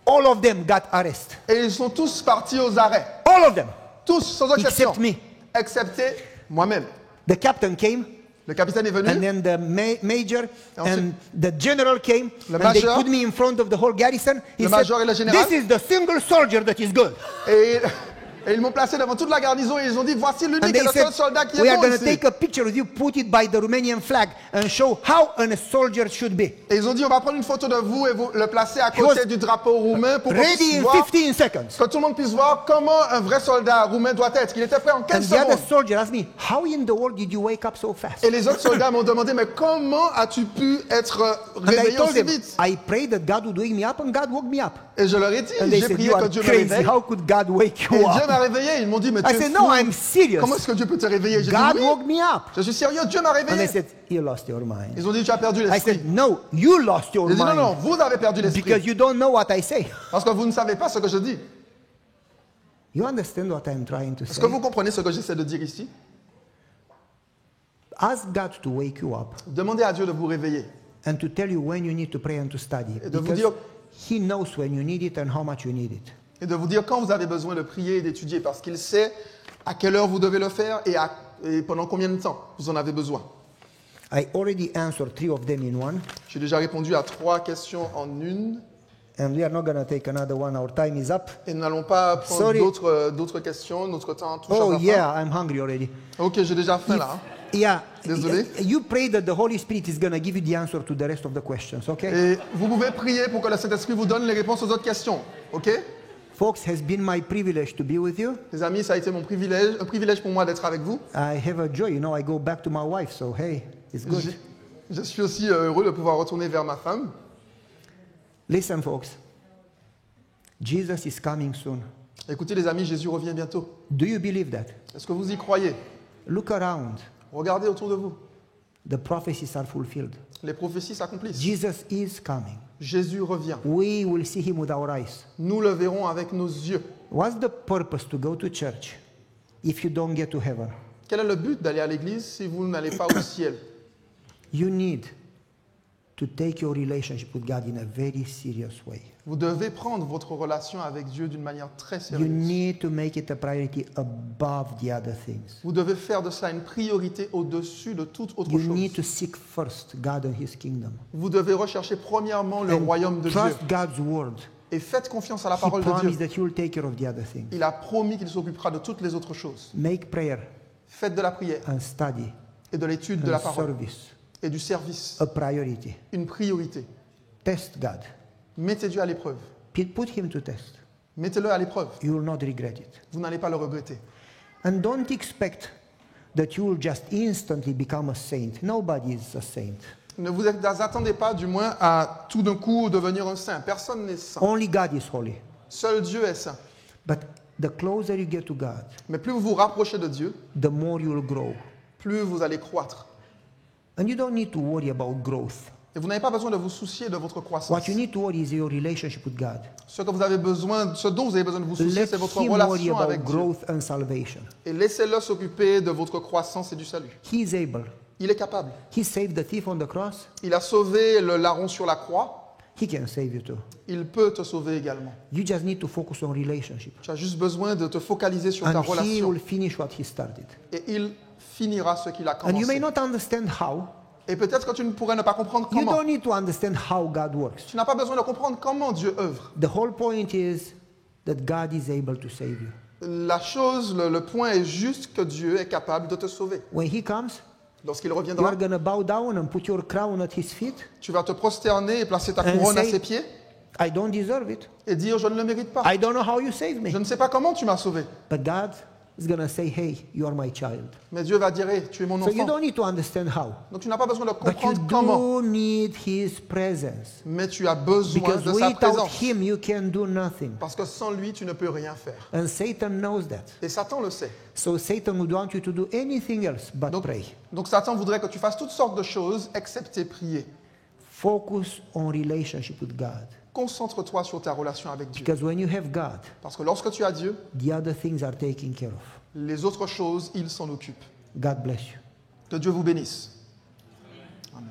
Speaker 1: all of them got arrested.
Speaker 2: et ils sont tous partis aux arrêts.
Speaker 1: All of them,
Speaker 2: Tous, sans exception.
Speaker 1: except me.
Speaker 2: Excepté moi-même.
Speaker 1: The captain came,
Speaker 2: Le capitaine est venu.
Speaker 1: and then the major
Speaker 2: ensuite,
Speaker 1: and the general came,
Speaker 2: le
Speaker 1: and they
Speaker 2: major,
Speaker 1: put me in front of the whole garrison. He
Speaker 2: le
Speaker 1: said,
Speaker 2: major et le général.
Speaker 1: this is the single soldier that is good.
Speaker 2: Et ils m'ont placé devant toute la garnison et ils ont dit, voici
Speaker 1: And
Speaker 2: l'unique et
Speaker 1: they
Speaker 2: le
Speaker 1: said,
Speaker 2: seul soldat qui
Speaker 1: we
Speaker 2: est
Speaker 1: are
Speaker 2: bon
Speaker 1: going to
Speaker 2: ici.
Speaker 1: take a picture with you, put it by the Romanian flag, and show how a soldier should be.
Speaker 2: Et ils ont dit, on va prendre une photo de vous et vous le placer à
Speaker 1: He was
Speaker 2: côté du drapeau roumain pour qu'on
Speaker 1: Ready
Speaker 2: puisse
Speaker 1: in
Speaker 2: voir,
Speaker 1: 15 seconds.
Speaker 2: que tout le monde puisse voir comment un vrai soldat roumain doit être. Il était prêt en
Speaker 1: And
Speaker 2: 15
Speaker 1: the other
Speaker 2: secondes.
Speaker 1: soldier asked me, how in the world did you wake up so fast?
Speaker 2: Et les autres soldats m'ont demandé, mais comment as-tu pu être
Speaker 1: And I
Speaker 2: réveillé
Speaker 1: told
Speaker 2: aussi
Speaker 1: them,
Speaker 2: vite?
Speaker 1: I prayed that God would wake me up, and God woke me up.
Speaker 2: Et je leur ai dit,
Speaker 1: And they
Speaker 2: j'ai
Speaker 1: said,
Speaker 2: prié
Speaker 1: you
Speaker 2: que
Speaker 1: are
Speaker 2: Dieu me
Speaker 1: crazy.
Speaker 2: réveille.
Speaker 1: How could God wake
Speaker 2: Et
Speaker 1: you
Speaker 2: Dieu
Speaker 1: up?
Speaker 2: m'a réveillé. Ils m'ont dit, mais
Speaker 1: I
Speaker 2: tu es
Speaker 1: said,
Speaker 2: fou.
Speaker 1: no, I'm serious.
Speaker 2: Comment est-ce que Dieu peut te réveiller? J'ai dit,
Speaker 1: God
Speaker 2: oui.
Speaker 1: woke me up.
Speaker 2: Je suis sérieux, Dieu m'a
Speaker 1: And they
Speaker 2: réveillé.
Speaker 1: said, you lost your mind.
Speaker 2: Ils ont dit, tu as perdu
Speaker 1: I
Speaker 2: l'esprit.
Speaker 1: said, no, you lost your
Speaker 2: J'ai dit, non, non,
Speaker 1: mind.
Speaker 2: vous avez perdu
Speaker 1: Because
Speaker 2: l'esprit.
Speaker 1: you don't know what I say.
Speaker 2: Parce que vous ne savez pas ce que je dis.
Speaker 1: You understand what I'm trying to
Speaker 2: Est-ce
Speaker 1: say?
Speaker 2: que vous comprenez ce que j'essaie de dire ici?
Speaker 1: Ask God to wake you up
Speaker 2: Demandez à Dieu de vous réveiller.
Speaker 1: and to tell you when you need to pray and to study.
Speaker 2: Et de vous
Speaker 1: Because
Speaker 2: dire-
Speaker 1: He knows when you need it and how much you need it.
Speaker 2: Et de vous dire quand vous avez besoin de prier et d'étudier. Parce qu'il sait à quelle heure vous devez le faire et pendant combien de temps vous en avez besoin.
Speaker 1: I already answered 3 of them in one,
Speaker 2: J'ai déjà répondu à 3 questions en une.
Speaker 1: and we are not going to take another one. Our time is up.
Speaker 2: Et nous n'allons pas prendre
Speaker 1: Sorry.
Speaker 2: d'autres questions. Notre temps touche à
Speaker 1: Oh
Speaker 2: sa fin.
Speaker 1: yeah, I'm hungry already.
Speaker 2: Ok, j'ai déjà faim là. hein.
Speaker 1: Yeah.
Speaker 2: Désolé.
Speaker 1: You pray that the Holy Spirit is going to give you the answer to the rest of the questions, okay?
Speaker 2: Et vous pouvez prier pour que le Saint-Esprit vous donne les réponses aux autres questions. Ok?
Speaker 1: Folks, has been my privilege to be with you.
Speaker 2: Les amis, ça a été un privilège pour moi d'être avec vous.
Speaker 1: I have a joy, I go back to my wife, so hey, it's good.
Speaker 2: Je suis aussi heureux de pouvoir retourner vers ma femme.
Speaker 1: Listen, folks. Jesus is coming soon.
Speaker 2: Écoutez les amis, Jésus revient bientôt.
Speaker 1: Do you believe that?
Speaker 2: Est-ce que vous y croyez?
Speaker 1: Look around.
Speaker 2: Regardez autour de vous.
Speaker 1: The prophecies are fulfilled.
Speaker 2: Les prophéties s'accomplissent.
Speaker 1: Jesus is coming.
Speaker 2: Jésus revient.
Speaker 1: We will see him with our eyes.
Speaker 2: Nous le verrons avec nos yeux.
Speaker 1: What's the purpose to go to church if you don't get to heaven?
Speaker 2: Quel est le but d'aller à l'église si vous n'allez pas au ciel?
Speaker 1: You need to take your relationship with God in a very serious way.
Speaker 2: Vous devez prendre votre relation avec Dieu d'une manière très
Speaker 1: You
Speaker 2: sérieuse.
Speaker 1: need to make it a priority above the other things.
Speaker 2: Vous devez faire de cela une priorité au-dessus de toute autre
Speaker 1: You
Speaker 2: chose.
Speaker 1: need to seek first God and his kingdom.
Speaker 2: Vous devez rechercher premièrement le
Speaker 1: And
Speaker 2: royaume de Dieu.
Speaker 1: trust God's word.
Speaker 2: Et faites confiance à la
Speaker 1: He
Speaker 2: parole de
Speaker 1: promised
Speaker 2: Dieu.
Speaker 1: that he will take care of the other things.
Speaker 2: Il a promis qu'il s'occupera de toutes les autres choses.
Speaker 1: Make prayer
Speaker 2: Faites de la prière
Speaker 1: and study
Speaker 2: et de l'étude de la
Speaker 1: and
Speaker 2: parole
Speaker 1: service
Speaker 2: et du service
Speaker 1: a priority.
Speaker 2: une priorité.
Speaker 1: Test God.
Speaker 2: Mettez Dieu à l'épreuve.
Speaker 1: Put him to test.
Speaker 2: Mettez-le à l'épreuve.
Speaker 1: You will not regret it.
Speaker 2: Vous n'allez pas le regretter.
Speaker 1: And don't expect that you will just instantly become a saint. Nobody is a saint.
Speaker 2: Ne vous attendez pas, du moins, à tout d'un coup devenir un saint. Personne n'est saint.
Speaker 1: Only God is holy.
Speaker 2: Seul Dieu est saint.
Speaker 1: But The closer you get to God,
Speaker 2: Mais plus vous vous rapprochez de Dieu,
Speaker 1: the more you'll grow.
Speaker 2: plus vous allez croître.
Speaker 1: And you don't need to worry about growth.
Speaker 2: Et vous n'avez pas besoin de vous soucier de votre croissance.
Speaker 1: What you need to worry is your relationship with God.
Speaker 2: Ce dont vous avez besoin de vous soucier,
Speaker 1: Let
Speaker 2: c'est votre
Speaker 1: Him worry
Speaker 2: relation
Speaker 1: about
Speaker 2: avec Dieu.
Speaker 1: growth and salvation.
Speaker 2: Et laissez-le s'occuper de votre croissance et du salut.
Speaker 1: He is able.
Speaker 2: Il est capable.
Speaker 1: He saved the thief on the cross.
Speaker 2: Il a sauvé le larron sur la croix.
Speaker 1: He can save you too.
Speaker 2: Il peut te sauver également.
Speaker 1: You just need to focus on relationship.
Speaker 2: Tu as juste besoin de te focaliser sur ta
Speaker 1: And He
Speaker 2: relation.
Speaker 1: will finish what He started.
Speaker 2: Et il finira ce qu'il a
Speaker 1: And you may
Speaker 2: commencé.
Speaker 1: not understand how.
Speaker 2: Et peut-être que tu ne pourrais ne pas comprendre
Speaker 1: You
Speaker 2: comment.
Speaker 1: don't need to understand how God works.
Speaker 2: Tu n'as pas besoin de comprendre comment Dieu œuvre.
Speaker 1: The whole point is that God is able to save you.
Speaker 2: La chose, le point est juste que Dieu est capable de te sauver.
Speaker 1: When He comes,
Speaker 2: Lorsqu'il
Speaker 1: you
Speaker 2: reviendra,
Speaker 1: are going to bow down and put your crown at His feet
Speaker 2: tu vas te prosterner et placer ta
Speaker 1: And
Speaker 2: couronne à
Speaker 1: say-
Speaker 2: ses pieds
Speaker 1: I don't deserve it.
Speaker 2: et dire je ne le mérite pas.
Speaker 1: I don't know how you saved me.
Speaker 2: Je ne sais pas comment tu m'as sauvé.
Speaker 1: But God is going to say, hey, you are my child.
Speaker 2: Mais Dieu va dire hey, tu es mon
Speaker 1: So you
Speaker 2: enfant.
Speaker 1: don't need to understand how.
Speaker 2: Donc tu n'as pas besoin de
Speaker 1: But you
Speaker 2: comprendre comment.
Speaker 1: do need His presence.
Speaker 2: Mais tu as besoin
Speaker 1: Because
Speaker 2: de sa
Speaker 1: without
Speaker 2: présence.
Speaker 1: Him, you can do nothing.
Speaker 2: Parce que sans lui, tu ne peux rien faire.
Speaker 1: And Satan knows that.
Speaker 2: Et Satan le sait.
Speaker 1: So Satan would want you to do anything else but
Speaker 2: Donc,
Speaker 1: pray.
Speaker 2: donc Satan voudrait que tu fasses toutes sortes de choses, excepté prier.
Speaker 1: Focus on relationship with God.
Speaker 2: Concentre-toi sur ta relation avec Dieu.
Speaker 1: Because when you have God,
Speaker 2: Parce que lorsque tu as Dieu,
Speaker 1: the other things are taken care of.
Speaker 2: les autres choses, il s'en occupe.
Speaker 1: God bless you.
Speaker 2: Que Dieu vous bénisse. Amen.